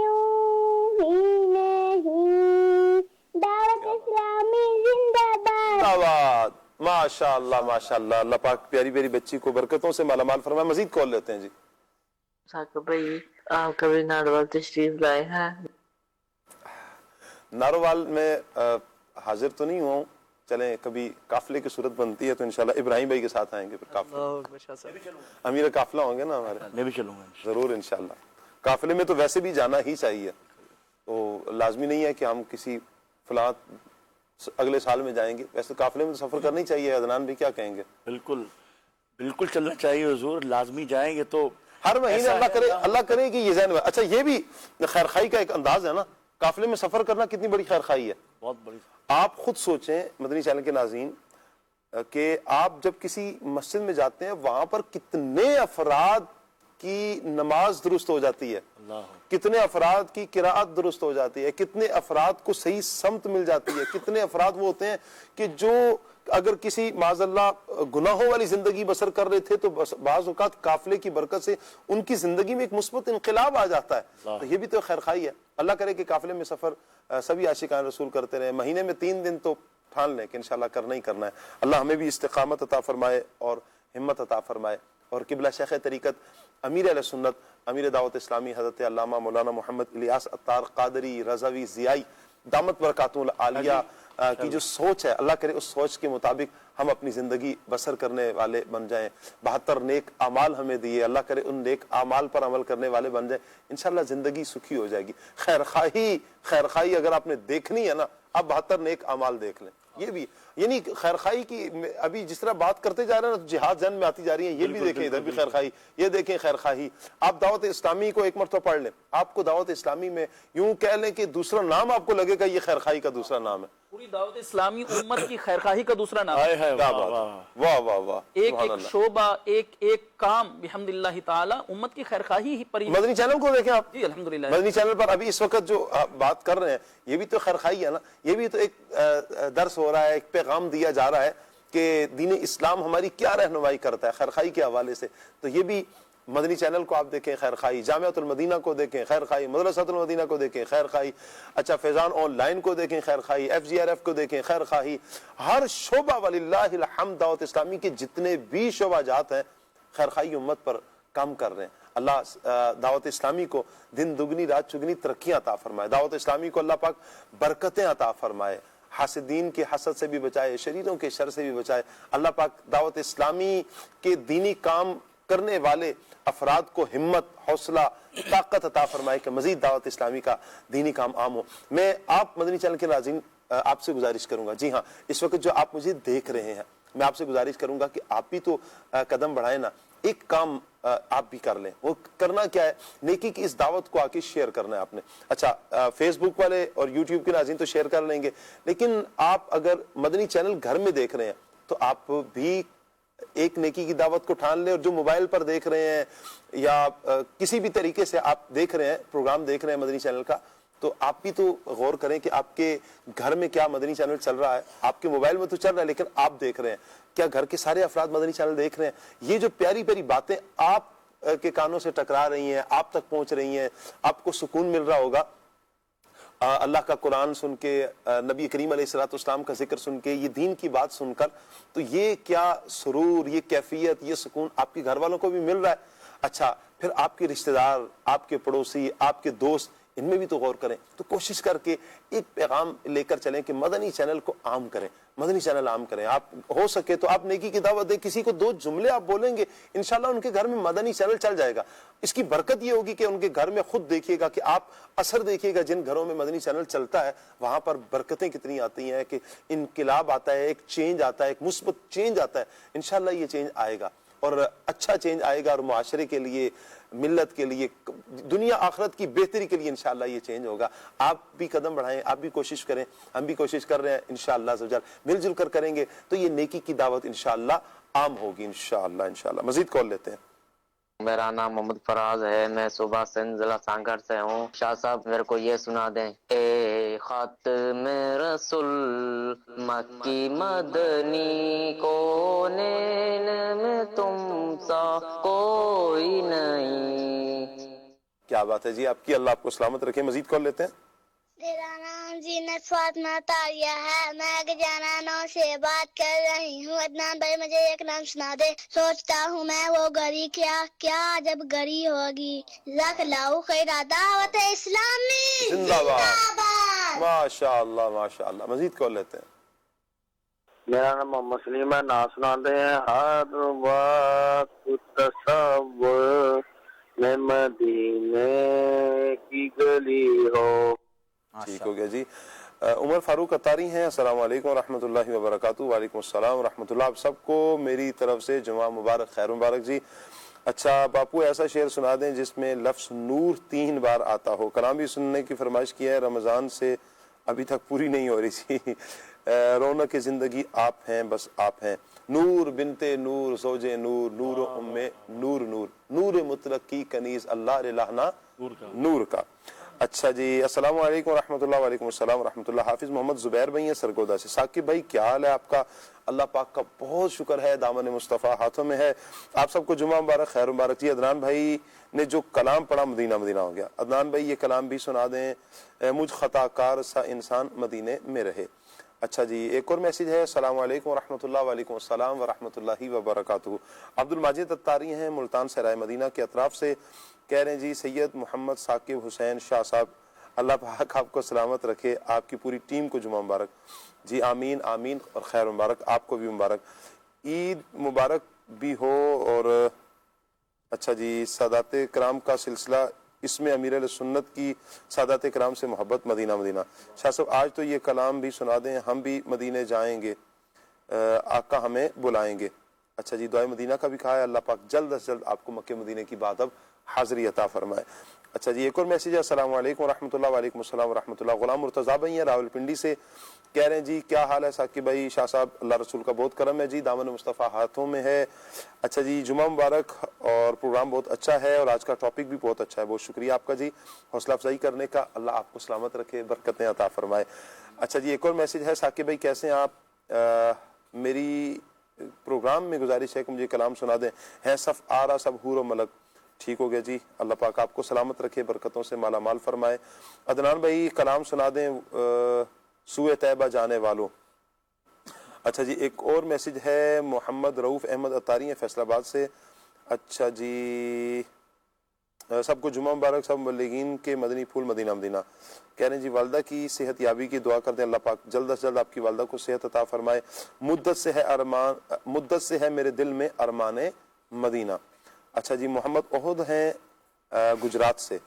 یوں ہی نہیں، دعوت اسلامی زندہ باد. ماشاء اللہ ماشاء اللہ. اللہ پاک پیاری پیاری بچی کو برکتوں سے مالا مال فرمائے. مزید کال لیتے ہیں. جی ثاقب بھائی، آپ کبھی ناروال تشریف لائے ہیں؟ ناروال میں حاضر تو نہیں ہوا ہوں. چلیں کبھی قافلے کی صورت بنتی ہے تو انشاءاللہ ابراہیم بھائی کے ساتھ آئیں گے. پھر قافلے امیر قافلہ ہوں گے نا ہمارے. میں بھی چلوں گا ضرور انشاءاللہ. قافلے میں تو ویسے بھی جانا ہی چاہیے، تو لازمی نہیں ہے کہ ہم کسی فلاں اگلے سال میں جائیں گے. ویسے قافلے میں تو سفر کرنا ہی چاہیے. عدنان بھی کیا کہیں گے؟ بالکل بالکل چلنا چاہیے حضور. لازمی جائیں گے تو ہر مہینے اللہ کرے کہ یہ ذہن میں. اچھا، یہ بھی خیر خواہی کا ایک انداز ہے نا. قافلے میں سفر کرنا کتنی بڑی خیر خواہی ہے. بہت بڑی. آپ خود سوچیں مدنی چینل کے ناظرین کہ آپ جب کسی مسجد میں جاتے ہیں، وہاں پر کتنے افراد کی نماز درست ہو جاتی ہے، کتنے افراد کی قراءت درست ہو جاتی ہے، کتنے افراد کو صحیح سمت مل جاتی ہے، کتنے افراد وہ ہوتے ہیں کہ جو اگر کسی معاذ اللہ گناہوں والی زندگی بسر کر رہے تھے تو بعض اوقات قافلے کی برکت سے ان کی زندگی میں ایک مثبت انقلاب آ جاتا ہے. تو یہ بھی تو خیر خواہی ہے. اللہ کرے کہ قافلے میں سفر سبھی عاشقان رسول کرتے رہے. مہینے میں 3 دن تو ٹھان لیں کہ انشاءاللہ کرنا ہی کرنا ہے. اللہ ہمیں بھی استقامت عطا فرمائے اور ہمت عطا فرمائے. اور قبلہ شیخ طریقت امیر اہل سنت، امیر دعوت اسلامی حضرت علامہ مولانا محمد الیاس عطار قادری رضوی ضیائی دامت برکاتہ العالیہ کی جو سوچ ہے، اللہ کرے اس سوچ کے مطابق ہم اپنی زندگی بسر کرنے والے بن جائیں. 72 نیک اعمال ہمیں دیے، اللہ کرے ان نیک اعمال پر عمل کرنے والے بن جائیں. انشاءاللہ زندگی سکھی ہو جائے گی. خیر خواہی اگر آپ نے دیکھنی ہے نا، آپ 72 نیک اعمال دیکھ لیں. یہ بھی یعنی خیر خواہی کی ابھی جس طرح بات کرتے جا رہے ہیں نا، جہاد ذہن میں آتی جا رہی ہیں. یہ بھی دیکھیں، ادھر بھی خیر خواہی، یہ دیکھیں خیر خواہی. آپ دعوت اسلامی کو ایک مرتبہ پڑھ لیں، آپ کو دعوت اسلامی میں یوں کہہ لیں کہ دوسرا نام آپ کو لگے گا یہ خیر خواہی کا دوسرا نام ہے. پوری دعوت اسلامی امت کی خیر خواہی کا دوسرا نام ہے. واہ واہ واہ. ایک شعبہ، ایک کام بحمدللہ تعالی امت کی خیر خواہی ہی پر. مدنی چینل کو دیکھیں آپ. جی الحمدللہ. مدنی چینل پر ابھی اس وقت جو بات کر رہے ہیں یہ بھی تو خیر خواہی ہے نا. یہ بھی تو ایک درس ہو رہا ہے، ایک پیغام دیا جا رہا ہے کہ دین اسلام ہماری کیا رہنمائی کرتا ہے خیر خواہی کے حوالے سے. تو یہ بھی مدنی چینل کو آپ دیکھیں خیر خواہی، جامعۃ المدینہ کو دیکھیں خیر خواہی، مدرسۃ المدینہ کو دیکھیں خیر خواہی، اچھا فیضان آن لائن کو دیکھیں خیر خواہی، FGRF کو دیکھیں خیر خواہی. ہر شعبہ وللہ الحمد دعوت اسلامی کے جتنے بھی شعبہ جات ہیں خیر خواہی امت پر کام کر رہے ہیں. اللہ دعوت اسلامی کو دن دگنی رات چگنی ترقیاں عطا فرمائے. دعوت اسلامی کو اللہ پاک برکتیں عطا فرمائے، حاسدین کے حسد سے بھی بچائے، شریروں کے شر سے بھی بچائے. اللہ پاک دعوت اسلامی کے دینی کام کرنے والے افراد کو ہمت، حوصلہ، طاقت عطا فرمائے کہ مزید دعوت اسلامی کا دینی کام عام ہو. میں آپ مدنی چینل کے ناظرین آپ سے گزارش کروں گا، جی ہاں اس وقت جو آپ مجھے دیکھ رہے ہیں، میں آپ سے گزارش کروں گا کہ آپ بھی تو قدم بڑھائیں نا. ایک کام آپ بھی کر لیں. وہ کرنا کیا ہے؟ نیکی کی اس دعوت کو آ کے شیئر کرنا ہے آپ نے. اچھا فیس بک والے اور یوٹیوب کے ناظرین تو شیئر کر لیں گے، لیکن آپ اگر مدنی چینل گھر میں دیکھ رہے ہیں تو آپ بھی ایک نیکی کی دعوت کو ٹھان لیں. اور جو موبائل پر دیکھ رہے ہیں یا کسی بھی طریقے سے آپ دیکھ رہے ہیں پروگرام دیکھ رہے ہیں مدنی چینل کا, تو آپ بھی تو غور کریں کہ آپ کے گھر میں کیا مدنی چینل چل رہا ہے. آپ کے موبائل میں تو چل رہا ہے لیکن آپ دیکھ رہے ہیں, کیا گھر کے سارے افراد مدنی چینل دیکھ رہے ہیں؟ یہ جو پیاری پیاری باتیں آپ کے کانوں سے ٹکرا رہی ہیں, آپ تک پہنچ رہی ہیں, آپ کو سکون مل رہا ہوگا اللہ کا قرآن سن کے, نبی کریم علیہ الصلوۃ والسلام کا ذکر سن کے, یہ دین کی بات سن کر, تو یہ کیا سرور, یہ کیفیت, یہ سکون آپ کے گھر والوں کو بھی مل رہا ہے. اچھا پھر آپ کے رشتہ دار, آپ کے پڑوسی, آپ کے دوست, ان میں بھی تو غور کریں. تو کوشش کر کے ایک پیغام لے کر چلیں کہ مدنی چینل کو عام کریں, مدنی چینل عام کریں. آپ ہو سکے تو آپ نیکی کی دعوت دیں, کسی کو 2 جملے آپ بولیں گے, انشاءاللہ ان کے گھر میں مدنی چینل چل جائے گا. اس کی برکت یہ ہوگی کہ ان کے گھر میں خود دیکھیے گا کہ آپ اثر دیکھیے گا, جن گھروں میں مدنی چینل چلتا ہے وہاں پر برکتیں کتنی آتی ہیں, کہ انقلاب آتا ہے, ایک چینج آتا ہے, ایک مثبت چینج آتا ہے. انشاءاللہ یہ چینج آئے گا اور اچھا چینج آئے گا, اور معاشرے کے لیے, ملت کے لیے, دنیا آخرت کی بہتری کے لیے انشاءاللہ یہ چینج ہوگا. آپ بھی قدم بڑھائیں, آپ بھی کوشش کریں, ہم بھی کوشش کر رہے ہیں. انشاءاللہ عز و جل مل جل کر کریں گے تو یہ نیکی کی دعوت انشاءاللہ عام ہوگی. انشاءاللہ مزید کال لیتے ہیں. میرا نام محمد فراز ہے, میں صوبہ سندھ ضلع سانگھر سے ہوں. شاہ صاحب میرے کو یہ سنا دیں. اے ختم رسول مکی مدنی کونین میں تم سا کوئی نہیں. کیا بات ہے جی آپ کی, اللہ آپ کو سلامت رکھے. مزید کال لیتے ہیں. میرا نام زینت فاطمہ تاریہ ہے, میں گجرانوں سے بات کر رہی ہوں. عدنان بھائی مجھے ایک نام سنا دے. سوچتا ہوں میں وہ گھڑی کیا جب گھڑی ہوگی. جزاک اللہ خیر. دعوت اسلامی زندہ باد. ماشاءاللہ ماشاءاللہ. مزید کال لیتے ہیں. میرا نام محمد سلیم ہے. نا سنا دے. ہر وقت تصور میں مدینے کی گلی ہو. ٹھیک ہو گیا جی. عمر فاروق اتاری ہیں. السلام علیکم ورحمۃ اللہ وبرکاتہ. وعلیکم السلام ورحمۃ اللہ. آپ سب کو میری طرف سے جمعہ مبارک, خیر مبارک جی. اچھا باپو ایسا شعر سنا دیں جس میں لفظ نور 3 بار آتا ہو. کلام بھی سننے کی فرمائش کی ہے, رمضان سے ابھی تک پوری نہیں ہو رہی تھی. رونق زندگی آپ ہیں, بس آپ ہیں. نور بنتے نور زوج نور, نور ام نور, نور نور مطلق کی کنیز اللہ رلہنا نور کا. اچھا جی السلام علیکم ورحمۃ اللہ. وعلیکم السلام ورحمۃ اللہ. حافظ محمد زبیر بھائی ہیں سرگودا سے. ثاقب بھائی کیا حال ہے آپ کا؟ اللہ پاک کا بہت شکر ہے, دامن مصطفیٰ ہاتھوں میں ہے. آپ سب کو جمعہ مبارک, خیر مبارک جی. عدنان بھائی نے جو کلام پڑھا مدینہ مدینہ ہو گیا. عدنان بھائی یہ کلام بھی سنا دیں. مجھ خطا کار سا انسان مدینے میں رہے. اچھا جی ایک اور میسیج ہے. السلام علیکم ورحمۃ اللہ. وعلیکم السلام ورحمۃ اللہ وبرکاتہ. عبد الماجد اتاری ہیں ملتان سرائے مدینہ کے اطراف سے. کہہ رہے ہیں جی سید محمد ثاقب حسین شاہ صاحب, اللہ پاک آپ کو سلامت رکھے, آپ کی پوری ٹیم کو جمعہ مبارک جی. آمین آمین. اور خیر مبارک, آپ کو بھی مبارک. عید مبارک بھی ہو. اور اچھا جی سادات کرام کا سلسلہ, اس میں امیر علیہ سنت کی سادات کرام سے محبت مدینہ مدینہ. شاہ صاحب آج تو یہ کلام بھی سنا دیں. ہم بھی مدینے جائیں گے, آقا ہمیں بلائیں گے. اچھا جی دعائے مدینہ کا بھی کہا ہے. اللہ پاک جلد از جلد آپ کو مکہ مدینے کی بات اب حاضری عطا فرمائے. اچھا جی ایک اور میسیج ہے. السلام علیکم ورحمۃ اللہ. وعلیکم السلام ورحمۃ اللہ. غلام مرتضیٰ بھائی ہیں راول پنڈی سے. کہہ رہے ہیں جی کیا حال ہے ثاقب بھائی؟ شاہ صاحب اللہ رسول کا بہت کرم ہے جی, دامن مصطفیٰ ہاتھوں میں ہے. اچھا جی جمعہ مبارک, اور پروگرام بہت اچھا ہے, اور آج کا ٹاپک بھی بہت اچھا ہے. بہت شکریہ آپ کا جی, حوصلہ افزائی کرنے کا. اللہ آپ کو سلامت رکھے, برکتیں عطا فرمائے. اچھا جی ایک اور میسیج ہے. ثاقب بھائی کیسے ہیں آپ؟ میری پروگرام میں گزارش ہے کہ مجھے کلام سنا دیں. ہے صف آرا سب حور و ملک. ٹھیک ہو گیا جی, اللہ پاک آپ کو سلامت رکھے, برکتوں سے مالا مال فرمائے. عدنان بھائی کلام سنا دیں سوئے طیبہ جانے والوں. اچھا جی ایک اور میسیج ہے. محمد رؤوف احمد اتاری ہیں فیصل آباد سے. اچھا جی سب کو جمعہ مبارک, سب مبلغین کے مدنی پھول مدینہ مدینہ. کہہ رہے ہیں جی والدہ کی صحت یابی کی دعا کر دیں, اللہ پاک جلد از جلد آپ کی والدہ کو صحت عطا فرمائے. مدت سے ہے میرے دل میں ارمان مدینہ. اچھا جی محمد احد ہیں گجرات سے.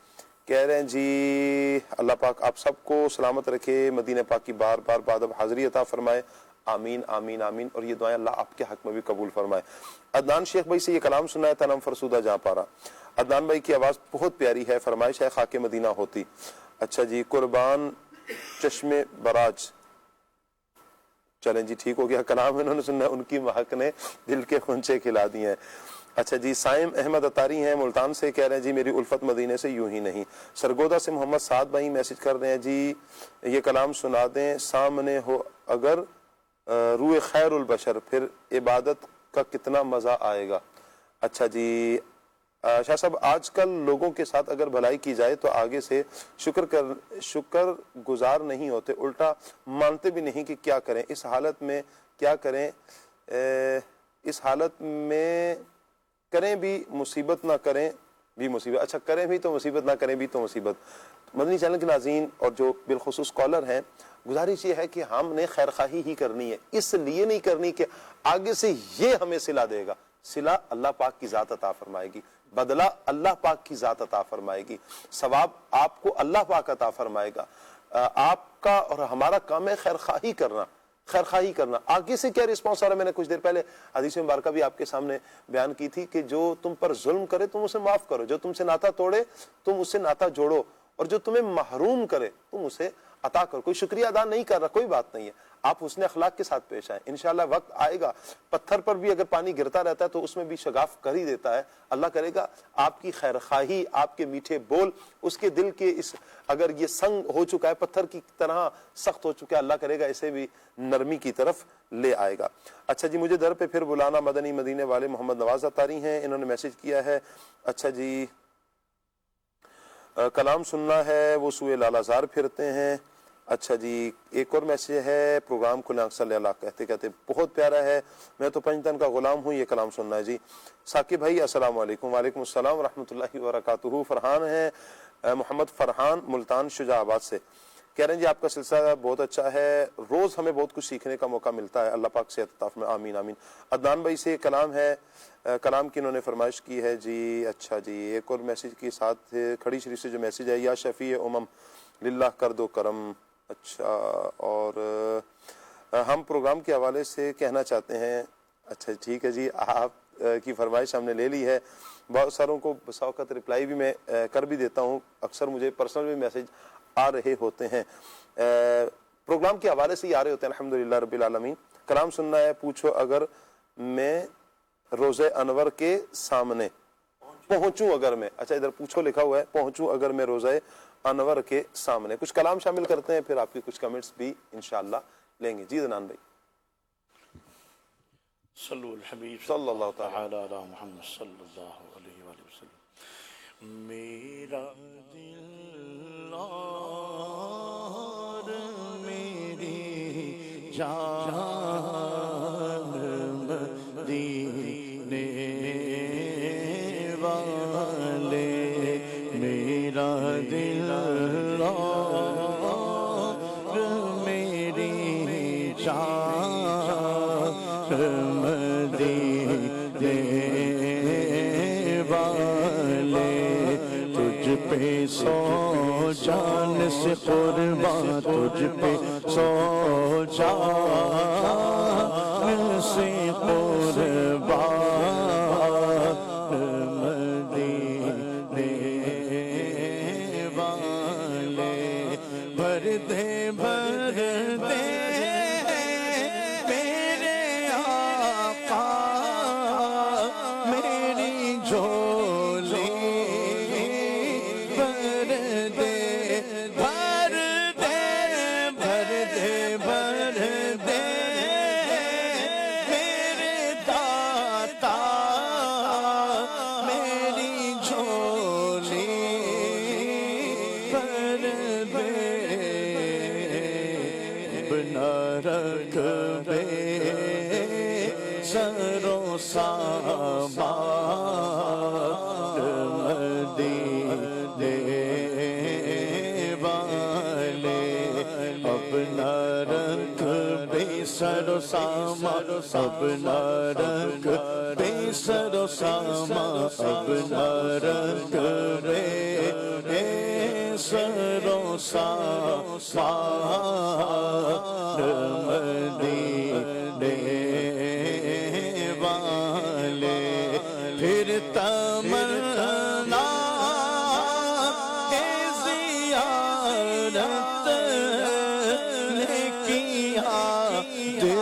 کہہ رہے ہیں جی اللہ پاک آپ سب کو سلامت رکھے, مدینہ پاک کی بار بار بعد اب حاضری عطا فرمائے. آمین آمین آمین. اور یہ دعائیں اللہ آپ کے حق میں بھی قبول فرمائے. عدنان شیخ بھائی سے یہ کلام سنا ہے تنم فرسودہ جہاں پارا. عدنان بھائی کی آواز بہت پیاری ہے, فرمائش ہے خاک مدینہ ہوتی. اچھا جی قربان چشم براج چلیں جی ٹھیک ہو گیا، کلام انہوں نے سننا، ان کی مہک نے دل کے خونچے کھلا دیے ہیں۔ اچھا جی سائم احمد اتاری ہیں ملتان سے، کہہ رہے ہیں جی میری الفت مدینے سے یوں ہی نہیں۔ سرگودا سے محمد سعد بھائی میسج کر رہے ہیں جی یہ کلام سنا دیں، سامنے ہو اگر روح خیر البشر پھر عبادت کا کتنا مزہ آئے گا۔ اچھا جی شاہ صاحب آج کل لوگوں کے ساتھ اگر بھلائی کی جائے تو آگے سے شکر گزار نہیں ہوتے، الٹا مانتے بھی نہیں کہ کیا کریں، اس حالت میں کیا کریں، اس حالت میں کریں بھی مصیبت نہ کریں بھی مصیبت، اچھا کریں بھی تو مصیبت نہ کریں بھی تو مصیبت۔ مدنی چینل کے ناظرین اور جو بالخصوص کالر ہیں، گزارش یہ ہے کہ ہم نے خیر خواہی ہی کرنی ہے، اس لیے نہیں کرنی کہ آگے سے یہ ہمیں صلہ دے گا، صلہ اللہ پاک کی ذات عطا فرمائے گی، بدلہ اللہ پاک کی ذات عطا فرمائے گی، ثواب آپ کو اللہ پاک عطا فرمائے گا۔ آپ کا اور ہمارا کام ہے خیر خواہی کرنا، خیر خواہی کرنا۔ آگے سے کیا رسپانس آ رہا ہے، میں نے کچھ دیر پہلے حدیث مبارکہ بھی آپ کے سامنے بیان کی تھی کہ جو تم پر ظلم کرے تم اسے معاف کرو، جو تم سے ناتا توڑے تم اسے ناتا جوڑو، اور جو تمہیں محروم کرے تم اسے عطا کرو۔ کوئی شکریہ ادا نہیں کر رہا، کوئی بات نہیں ہے، آپ حسن اخلاق کے ساتھ پیش آئیں، انشاءاللہ وقت آئے گا، پتھر پر بھی اگر پانی گرتا رہتا ہے تو اس میں بھی شگاف کر ہی دیتا ہے، اللہ کرے گا آپ کی خیر خواہی، آپ کے میٹھے بول، اس کے دل کے اس اگر یہ سنگ ہو چکا ہے، پتھر کی طرح سخت ہو چکا ہے، اللہ کرے گا اسے بھی نرمی کی طرف لے آئے گا۔ اچھا جی مجھے در پہ پھر بلانا، مدنی مدینے والے محمد نواز اتاری ہیں، انہوں نے میسج کیا ہے، اچھا جی کلام سننا ہے وہ سوئے لالازار پھرتے ہیں۔ اچھا جی ایک اور میسج ہے، پروگرام کو آنکھ صلی اللہ کہتے کہتے بہت پیارا ہے، میں تو پنجتن کا غلام ہوں، یہ کلام سننا ہے جی۔ ثاقب بھائی السلام علیکم۔ وعلیکم السلام ورحمۃ اللہ وبرکاتہ۔ فرحان ہے محمد فرحان ملتان شجاع آباد سے، کہہ رہے ہیں جی آپ کا سلسلہ بہت اچھا ہے، روز ہمیں بہت کچھ سیکھنے کا موقع ملتا ہے، اللہ پاک سے عطا فرمائے، آمین آمین۔ عدنان بھائی سے کلام ہے، کلام کی انہوں نے فرمائش کی ہے جی۔ اچھا جی ایک اور میسج کے ساتھ کھڑی شریف سے جو میسج ہے، یا شفیع امم للہ کر دو کرم۔ اچھا اور ہم پروگرام کے حوالے سے کہنا چاہتے ہیں، اچھا ٹھیک ہے جی آپ کی فرمائش ہم نے لے لی ہے، بہت ساروں کو بسا اوقات رپلائی بھی میں کر بھی دیتا ہوں، اکثر مجھے پرسنل بھی میسج آ رہے ہوتے ہیں، پروگرام کے حوالے سے ہی آ رہے ہوتے ہیں، الحمدللہ رب العالمین۔ کلام سننا ہے، پوچھو اگر میں روزہ انور کے سامنے پہنچوں، اگر میں، اچھا ادھر پوچھو لکھا ہوا ہے، پہنچوں اگر میں روزہ انور کے سامنے۔ کچھ کلام شامل کرتے ہیں، پھر آپ کی کچھ کمنٹس بھی انشاءاللہ لیں گے۔ جی دنان بھائی صلو الحبیب صلی اللہ تعالی علی محمد صلی اللہ علیہ وآلہ وسلم۔ میرا دل اور میری جان مدینے والے، میرا دل اور میری جان مدینے والے، تجھ پہ سو جان سے قربان، تجھ پہ سو جان سے قربان، مدینے والے، بھر دے بھر دے میرے آقا میری جھولی، بھر دے بھر دے بھر دے بھر دے میرے داتا میری جھولی، بھر دے بنا رکھ بے سرو سامان، مدینے والے، اپنا رکھ بے سرو سامان، اپنا رکھ بے سرو سامان، اپنا رکھ بے سرو سامان، مدینے والے، پھر تمنا کے زیارت نے کیا دل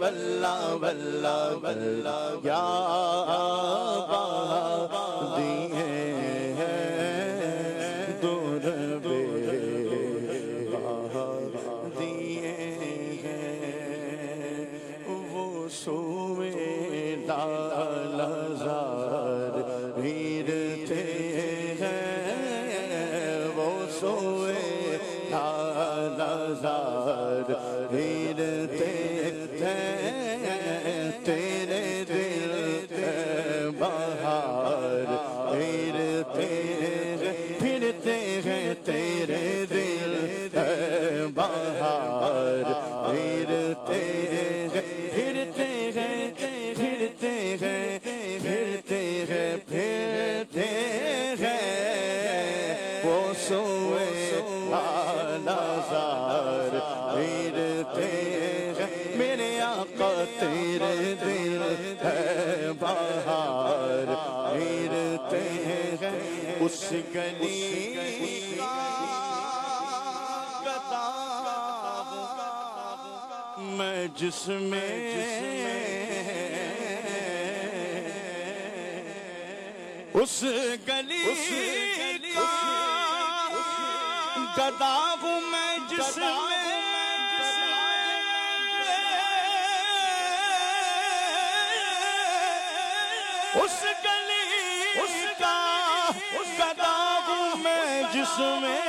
بلا بلا بلا بلا یا دیے دور بے دیے وہ سوئے لالزار بھیرتے ہیں وہ سوئے لالزار بھیرتے تیرے دل بہار پھرتے ہیں تیرے دل بہار پھرتے ہیں پھرتے ہیں پھرتے ہیں پھرتے ہیں پھرتے ہیں وہ سوئے لالزار پھرتے ہیں میرے آقا تیرے دل ہے بہار پھرتے ہیں اس گلی کا گدا میں جس میں اس گلی کا گدا ہوں میں جس میں اس گلی کا گدا ہوں میں جس میں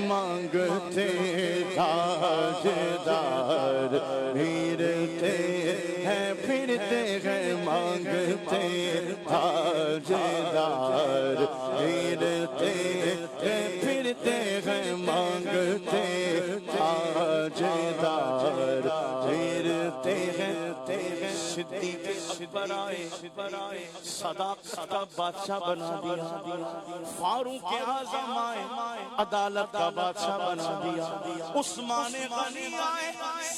مانگتے تاجدار پھرتے ہیں پھرتے ہیں مانگتے تاجدار پھرتے ہیں پھرتے ہیں مانگتے تاجدار پھرتے ہیں صدیق اکبر آئے صداقت کا بادشاہ بنا دیا فاروق اعظم آئے عدالت کا بادشاہ بنا دیا عثمان غنی آئے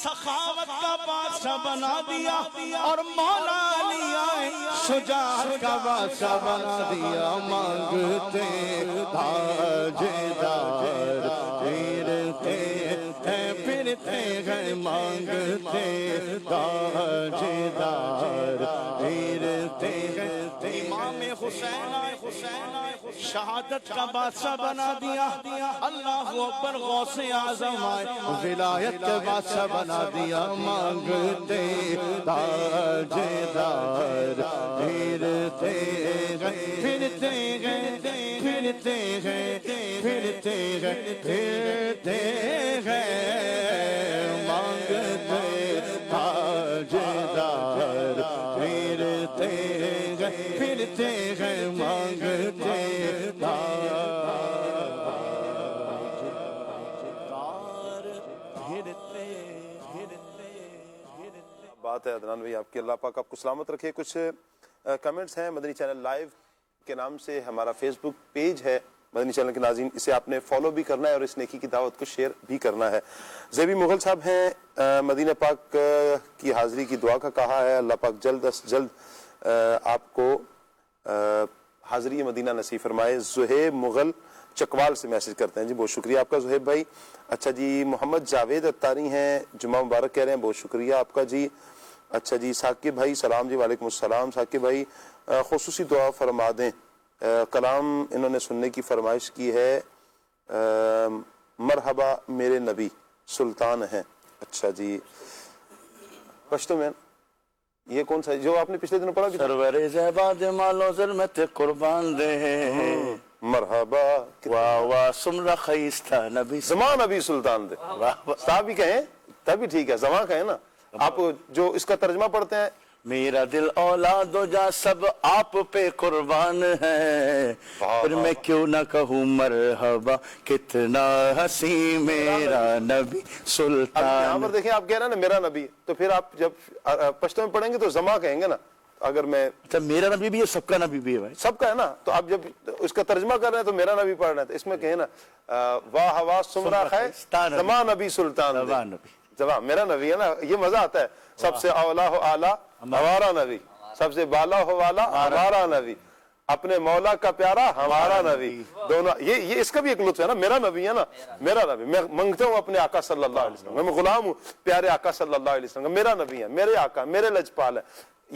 سخاوت کا بادشاہ بنا دیا اور مولا علی آئے شجاعت کا بادشاہ بنا دیا مانگتے تاجدار پھرتے ہیں پھرتے ہیں مانگتے تاجدار پھرتے ہیں امام حسین شہادت کا بادشاہ بنا دیا اللہ اکبر غوث اعظم آئے ولایت کے بادشاہ بنا دیا مانگتے تاجدار پھرتے ہیں پھرتے ہیں پھرتے ہیں پھرتے ہیں پھرتے ہیں مانگتے تاجدار پھرتے ہیں پھرتے ہیں مانگتے بات ہے عدنان بھائی آپ کی، اللہ پاک آپ کو سلامت رکھے. کچھ کمنٹس ہیں. مدنی چینل لائیو کے نام سے ہمارا فیس بک پیج ہے مدنی چینل کے ناظرین، اسے آپ نے فالو بھی کرنا ہے اور اس نیکی کی دعوت کو شیئر بھی کرنا ہے. زیبی مغل صاحب ہیں، مدینہ پاک کی حاضری کی دعا کا کہا ہے، اللہ پاک جلد از جلد آپ کو حاضری مدینہ نصیب فرمائے. زہیب مغل چکوال سے میسج کرتے ہیں. جی بہت شکریہ آپ کا زہیب بھائی. اچھا جی محمد جاوید اتاری ہیں، جمعہ مبارک کہہ رہے ہیں، بہت شکریہ آپ کا جی. اچھا جی ثاقب بھائی سلام جی. وعلیکم السلام ثاقب بھائی. خصوصی دعا فرما دیں. کلام انہوں نے سننے کی فرمائش کی ہے. مرحبا میرے نبی سلطان ہیں. اچھا جی پشتو میں یہ کون سا جو آپ نے پچھلے دنوں پڑھا؟ سرور زہباد مالو ظلمت قربان دے مرحبا واہ واہ سمرہ خیستہ نبی زمان نبی سلطان دے. صاحب بھی کہیں تبھی ٹھیک ہے، زمان کہیں نا. آپ جو اس کا ترجمہ پڑھتے ہیں، میرا دل اولاد و جا سب آپ پہ قربان ہے، پھر میں کیوں نہ کہوں مرحبا کتنا حسین میرا نبی سلطان. یہاں پر دیکھیں آپ کہہ رہے ہیں نا میرا نبی، تو پھر آپ جب پشتو میں پڑھیں گے تو زما کہیں گے نا. اگر میں اچھا میرا نبی بھی ہے، سب کا نبی بھی ہے بھائی، سب کا ہے نا. تو آپ جب اس کا ترجمہ کر رہے ہیں تو میرا نبی پڑھ رہے ہیں، تو اس میں کہیں نا واہ ہوا سمرا خیر زما نبی سلطان زما میرا نبی ہے نا. یہ مزہ آتا ہے. سب سے اولا ہو اعلیٰ ہمارا نبی، سب سے بالا ہو والا ہمارا نبی. اپنے مولا کا پیارا ہمارا نبی، دونوں یہ اس کا بھی ایک لطف ہے نا، میرا نبی ہے نا، میرا نبی، میں منگتا ہوں اپنے آقا صلی اللہ علیہ وسلم، میں غلام ہوں پیارے آقا صلی اللہ علیہ وسلم، میرا نبی ہے، میرے آقا، میرے لجپال ہے،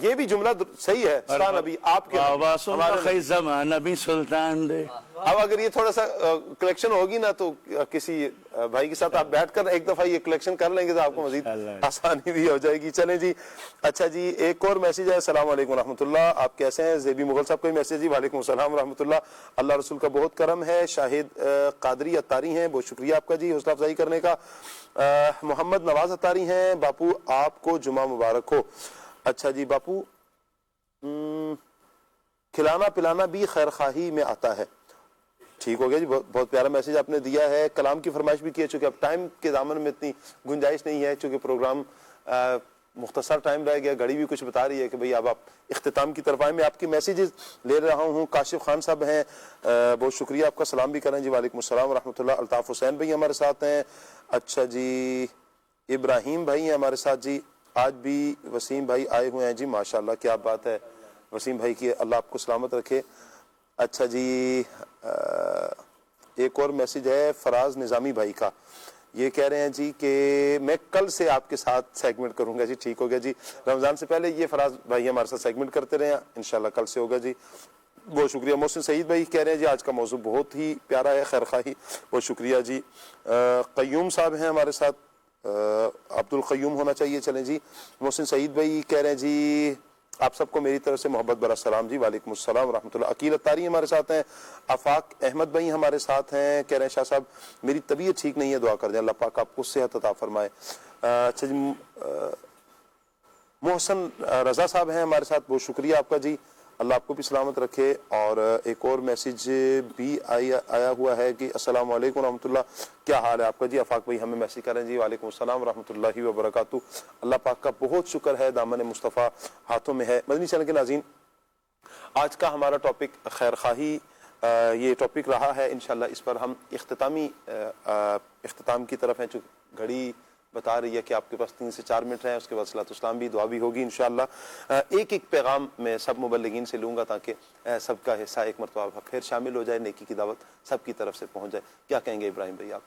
یہ بھی جملہ صحیح ہے، سا نبی آپ کے ہمارے زمان نبی سلطان دے۔ اب اگر یہ تھوڑا سا کلیکشن ہوگی نا تو کسی بھائی کے ساتھ آپ بیٹھ کر ایک دفعہ یہ کلیکشن کر لیں گے تو آپ کو مزید آسانی بھی ہو جائے گی۔ چلیں جی، اچھا جی، ایک اور میسیج ہے۔ السلام علیکم ورحمۃ اللہ، آپ کیسے ہیں؟ زیبی مغل صاحب کا میسیج جی، وعلیکم السلام ورحمۃ اللہ، اللہ رسول کا بہت کرم ہے۔ شاہد قادری اتاری ہیں، بہت شکریہ آپ کا جی حوصلہ افزائی کرنے کا۔ محمد نواز اتاری ہیں، باپو آپ کو جمعہ مبارک ہو۔ اچھا جی باپو، کھلانا پلانا بھی خیر خواہی میں آتا ہے، ٹھیک ہو گیا جی، بہت پیارا میسیج آپ نے دیا ہے۔ کلام کی فرمائش بھی کی ہے، چونکہ اب ٹائم کے دامن میں اتنی گنجائش نہیں ہے، چونکہ پروگرام مختصر ٹائم رہ گیا، گھڑی بھی کچھ بتا رہی ہے کہ بھئی اب آپ اختتام کی طرف آئیں۔ میں آپ کی میسیجز لے رہا ہوں۔ کاشف خان صاحب ہیں، بہت شکریہ آپ کا، سلام بھی کریں جی، وعلیکم السلام ورحمۃ اللہ۔ الطاف حسین بھائی ہمارے ساتھ ہیں۔ اچھا جی، ابراہیم بھائی ہیں ہمارے ساتھ جی، آج بھی وسیم بھائی آئے ہوئے ہیں جی، ماشاءاللہ کیا بات ہے وسیم بھائی کی، اللہ آپ کو سلامت رکھے۔ اچھا جی، ایک اور میسیج ہے فراز نظامی بھائی کا، یہ کہہ رہے ہیں جی کہ میں کل سے آپ کے ساتھ سیگمنٹ کروں گا جی، ٹھیک ہو گیا جی، رمضان سے پہلے یہ فراز بھائی ہمارے ساتھ سیگمنٹ کرتے رہے ہیں، انشاءاللہ کل سے ہوگا جی، بہت شکریہ۔ محسن سعید بھائی کہہ رہے ہیں جی آج کا موضوع بہت ہی پیارا ہے، خیر خواہی، بہت شکریہ جی۔ قیوم صاحب ہیں ہمارے ساتھ، عبد القیوم ہونا چاہیے، چلیں جی۔ محسن سعید بھائی کہہ رہے ہیں جی آپ سب کو میری طرف سے محبت برا سلام جی، وعلیکم السلام ورحمۃ اللہ۔ عقیل اتاری ہمارے ساتھ ہیں۔ آفاق احمد بھائی ہمارے ساتھ ہیں، کہہ رہے ہیں شاہ صاحب میری طبیعت ٹھیک نہیں ہے، دعا کر دیں اللہ پاک آپ کو صحت عطا فرمائے۔ اچھا جی، محسن رضا صاحب ہیں ہمارے ساتھ، بہت شکریہ آپ کا جی، اللہ آپ کو بھی سلامت رکھے۔ اور ایک اور میسیج بھی آیا ہوا ہے کہ السلام علیکم ورحمۃ اللہ، کیا حال ہے آپ کا جی؟ آفاق بھائی ہمیں میسیج کریں جی، وعلیکم السلام ورحمۃ اللہ وبرکاتہ، اللہ پاک کا بہت شکر ہے، دامن مصطفیٰ ہاتھوں میں ہے۔ مدنی چینل کے ناظرین، آج کا ہمارا ٹاپک خیر خواہی یہ ٹاپک رہا ہے، انشاءاللہ اس پر ہم اختتام کی طرف ہیں، چونکہ گھڑی بتا رہی ہے کہ آپ کے پاس 3 سے 4 منٹ ہیں، اس کے بعد صلاۃ السلام بھی، دعا بھی ہوگی انشاءاللہ۔ ایک پیغام میں سب مبلغین سے لوں گا تاکہ سب کا حصہ ایک مرتبہ پھر شامل ہو جائے، نیکی کی دعوت سب کی طرف سے پہنچ جائے۔ کیا کہیں گے ابراہیم بھائی آپ؟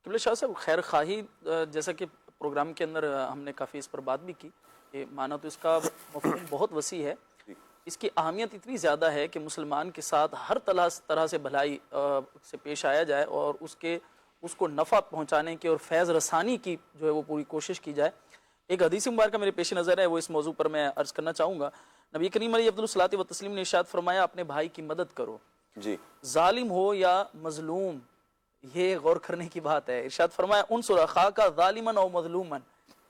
قبلہ شاہ صاحب، خیر خواہی جیسا کہ پروگرام کے اندر ہم نے کافی اس پر بات بھی کی کہ معنی تو اس کا مفہوم بہت وسیع ہے، اس کی اہمیت اتنی زیادہ ہے کہ مسلمان کے ساتھ ہر طرح سے بھلائی سے پیش آیا جائے اور اس کو نفع پہنچانے کی اور فیض رسانی کی جو ہے وہ پوری کوشش کی جائے۔ ایک حدیث مبارکہ میرے پیش نظر ہے، وہ اس موضوع پر میں عرض کرنا چاہوں گا۔ نبی کریم علیہ الصلوۃ والتسلیم نے ارشاد فرمایا اپنے بھائی کی مدد کرو، جی، ظالم ہو یا مظلوم، یہ غور کرنے کی بات ہے۔ ارشاد فرمایا انصر اخاک ظالما او مظلوما،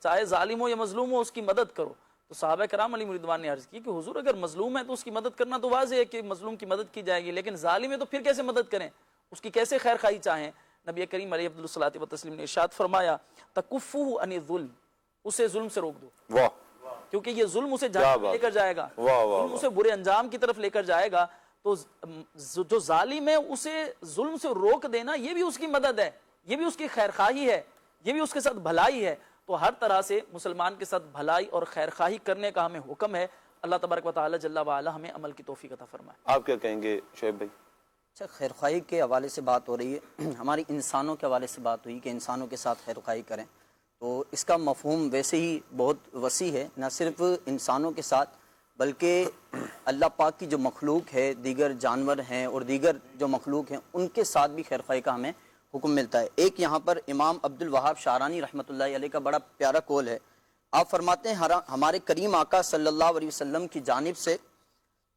چاہے ظالم ہو یا مظلوم ہو اس کی مدد کرو۔ تو صحابہ کرام علیہ رضوان نے عرض کی کہ حضور اگر مظلوم ہے تو اس کی مدد کرنا تو واضح ہے کہ مظلوم کی مدد کی جائے گی، لیکن ظالم ہے تو پھر کیسے مدد کریں، اس کی کیسے خیر خواہی چاہیں؟ نبی کریم علیہ الصلوۃ والتسلیم نے ارشاد فرمایا تکفوہ عن الظلم، اسے ظلم سے روک دو، واہ، کیونکہ یہ ظلم اسے جہنم میں لے کر جائے گا، ظلم اسے برے انجام کی طرف لے کر جائے گا۔ تو جو ظالم ہے اسے ظلم سے روک دینا یہ بھی اس کی مدد ہے، یہ بھی اس کی خیر خواہی ہے، یہ بھی اس کے ساتھ بھلائی ہے۔ تو ہر طرح سے مسلمان کے ساتھ بھلائی اور خیر خواہی کرنے کا ہمیں حکم ہے۔ اللہ تبارک و تعالی جل وعلا ہمیں عمل کی توفیق عطا فرمائے۔ آپ کیا کہیں گے شعیب بھائی؟ اچھا، خیر خواہی کے حوالے سے بات ہو رہی ہے، ہماری انسانوں کے حوالے سے بات ہوئی کہ انسانوں کے ساتھ خیر خواہی کریں، تو اس کا مفہوم ویسے ہی بہت وسیع ہے، نہ صرف انسانوں کے ساتھ بلکہ اللہ پاک کی جو مخلوق ہے، دیگر جانور ہیں اور دیگر جو مخلوق ہیں ان کے ساتھ بھی خیر خواہی کا ہمیں حکم ملتا ہے۔ ایک یہاں پر امام عبد الوہاب شعرانی رحمۃ اللہ علیہ کا بڑا پیارا قول ہے، آپ فرماتے ہیں ہمارے کریم آقا صلی اللہ علیہ وسلم کی جانب سے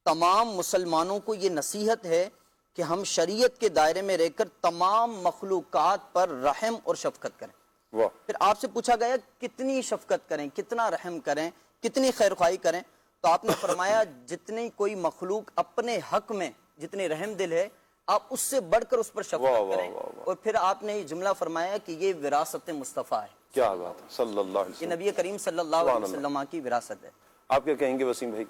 تمام مسلمانوں کو یہ نصیحت ہے کہ ہم شریعت کے دائرے میں رہ کر تمام مخلوقات پر رحم اور شفقت کریں۔ پھر آپ سے پوچھا گیا کتنی شفقت کریں، کتنا رحم کریں، کتنی خیر خواہی کریں، تو آپ نے فرمایا جتنی کوئی مخلوق اپنے حق میں جتنے رحم دل ہے آپ اس سے بڑھ کر اس پر شفقت کریں، اور پھر آپ نے یہ جملہ فرمایا کہ یہ وراثت مصطفیٰ ہے۔ کیا بات ہے، صلی اللہ علیہ وسلم، یہ نبی کریم صلی اللہ علیہ وسلم کی وراثت ہے۔ آپ کیا کہیں گے وسیم بھائی؟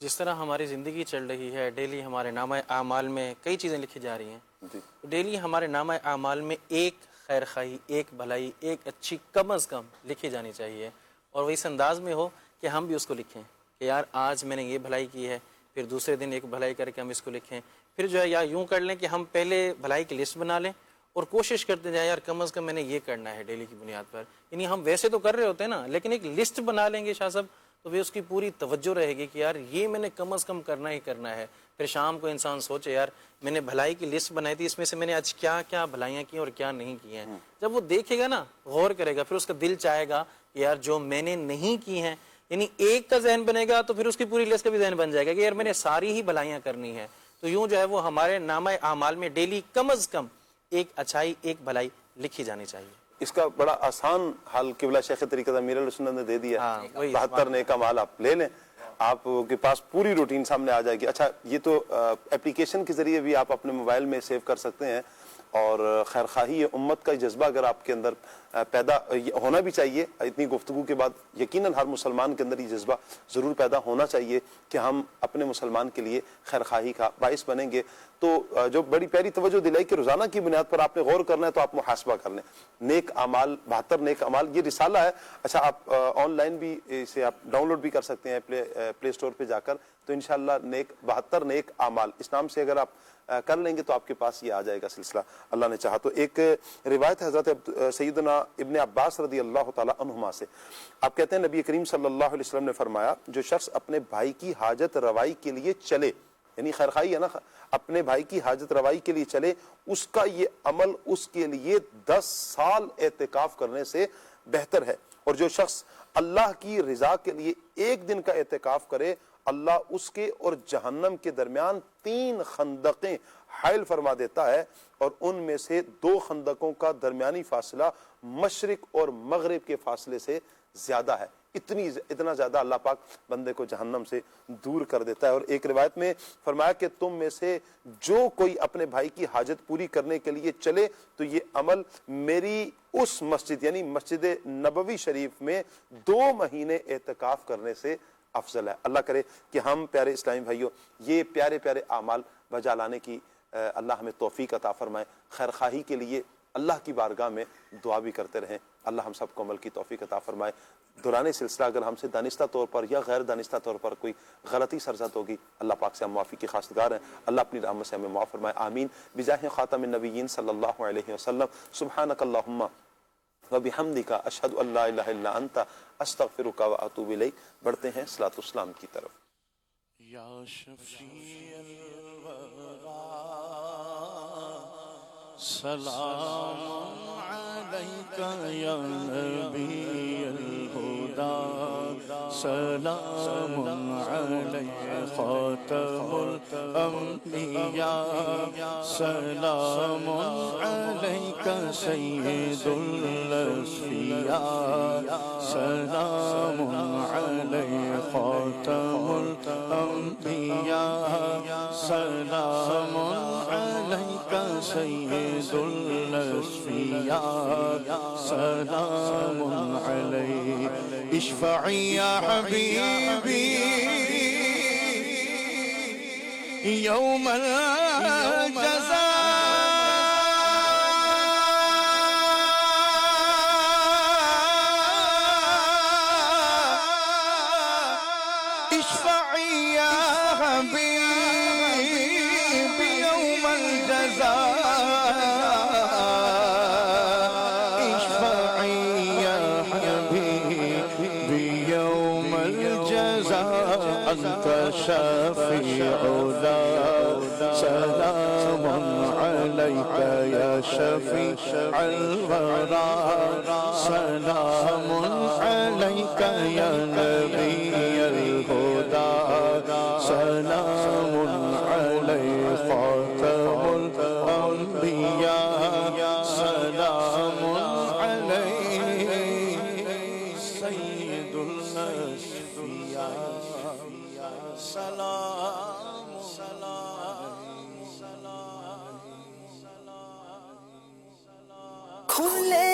جس طرح ہماری زندگی چل رہی ہے، ڈیلی ہمارے نامہ اعمال میں کئی چیزیں لکھی جا رہی ہیں، ڈیلی ہمارے نامہ اعمال میں ایک خیر خواہی، ایک بھلائی، ایک اچھی کم از کم لکھی جانی چاہیے، اور وہ اس انداز میں ہو کہ ہم بھی اس کو لکھیں کہ یار آج میں نے یہ بھلائی کی ہے، پھر دوسرے دن ایک بھلائی کر کے ہم اس کو لکھیں، پھر جو ہے یا یوں کر لیں کہ ہم پہلے بھلائی کی لسٹ بنا لیں اور کوشش کرتے جائیں یار کم از کم میں نے یہ کرنا ہے ڈیلی کی بنیاد پر. یعنی ہم ویسے تو کر رہے ہوتے ہیں نا، لیکن ایک لسٹ بنا لیں گے شاہ صاحب تو پھر اس کی پوری توجہ رہے گی کہ یار یہ میں نے کم از کم کرنا ہی کرنا ہے. پھر شام کو انسان سوچے یار میں نے بھلائی کی لسٹ بنائی تھی، اس میں سے میں نے آج کیا کیا بھلائیاں کی اور کیا نہیں کی ہیں. جب وہ دیکھے گا نا، غور کرے گا، پھر اس کا دل چاہے گا کہ یار جو میں نے نہیں کی ہیں، یعنی ایک کا ذہن بنے گا تو پھر اس کی پوری لسٹ کا بھی ذہن بن جائے گا کہ یار میں نے ساری ہی بھلائیاں کرنی ہیں. تو یوں جو ہے وہ ہمارے نامہ اعمال میں ڈیلی کم از کم ایک اچھائی ایک بھلائی لکھی جانی چاہیے. اس کا بڑا آسان حل قبلہ شیخ طریقت امیر اہل سنت نے دے دیا. 72 نیک اعمال آپ لے لیں، آپ کے پاس پوری روٹین سامنے آ جائے گی. اچھا یہ تو اپلیکیشن کے ذریعے بھی آپ اپنے موبائل میں سیو کر سکتے ہیں، اور خیر خواہی امت کا جذبہ اگر آپ کے اندر پیدا ہونا بھی چاہیے. اتنی گفتگو کے بعد یقیناً ہر مسلمان کے اندر یہ جذبہ ضرور پیدا ہونا چاہیے کہ ہم اپنے مسلمان کے لیے خیر خواہی کا باعث بنیں گے. تو جو بڑی پیاری توجہ دلائی کہ روزانہ کی بنیاد پر آپ نے غور کرنا ہے تو آپ محاسبہ کر لیں. نیک اعمال 72 نیک اعمال یہ رسالہ ہے. اچھا آپ آن لائن بھی اسے آپ ڈاؤن لوڈ بھی کر سکتے ہیں پلے اسٹور پہ جا کر. تو انشاءاللہ 72 نیک اعمال اس نام سے اگر آپ کر لیں گے تو آپ کے پاس یہ آ جائے گا سلسلہ اللہ نے چاہا تو. ایک روایت حضرت سیدنا ابن عباس رضی اللہ تعالی عنہما سے، آپ کہتے ہیں نبی کریم صلی اللہ علیہ وسلم نے فرمایا جو شخص اپنے بھائی کی حاجت روائی کے لیے چلے، یعنی خیر خواہی ہے نا، اپنے بھائی کی حاجت روائی کے لیے چلے، اس کا یہ عمل اس کے لیے 10 سال اعتکاف کرنے سے بہتر ہے. اور جو شخص اللہ کی رضا کے لیے 1 دن کا اعتکاف کرے، اللہ اس کے اور جہنم کے درمیان 3 خندقیں حائل فرما دیتا ہے، اور ان میں سے 2 خندقوں کا درمیانی فاصلہ مشرق اور مغرب کے فاصلے سے زیادہ ہے. اتنا زیادہ اللہ پاک بندے کو جہنم سے دور کر دیتا ہے. اور ایک روایت میں فرمایا کہ تم میں سے جو کوئی اپنے بھائی کی حاجت پوری کرنے کے لیے چلے تو یہ عمل میری اس مسجد یعنی مسجد نبوی شریف میں 2 مہینے اعتکاف کرنے سے افضل ہے. اللہ کرے کہ ہم پیارے اسلامی بھائیوں یہ پیارے پیارے اعمال بجا لانے کی اللہ ہمیں توفیق عطا فرمائے. خیر خواہی کے لیے اللہ کی بارگاہ میں دعا بھی کرتے رہیں. اللہ ہم سب کو عمل کی توفیق عطا فرمائے. دوران سلسلہ اگر ہم سے دانستہ طور پر یا غیر دانستہ طور پر کوئی غلطی سرزد ہوگی، اللہ پاک سے ہم معافی کی خواستگار ہیں. اللہ اپنی رحمت سے ہمیں معاف فرمائے. آمین بجاہ خاتم النبیین صلی اللہ علیہ وسلم. سبحانک اللہم وبحمدک اشہد ان لا الہ الا انت استغفرک واتوب الیک. بڑھتے ہیں صلاۃ السلام کی طرف. یا شفیع الورا سلام علیک یا نبی الہدا، سلام علیک خاتم الانبیاء، سلام علیک سید الاصفیاء، سلام علیک خاتم الانبیاء، سلام علیک سید الاصفیاء، سلام علیک. اشفعی یا حبیبی یوم الجزاء، اشفعی یا حبیبی یوم الجزاء، أنت شفيعنا، سلام عليك يا شفيع الورى، سلام عليك يا نبي الهدى، سلام عليك خاتم الأنبياء، سلام عليك سيد الأصفياء، سلام کھلے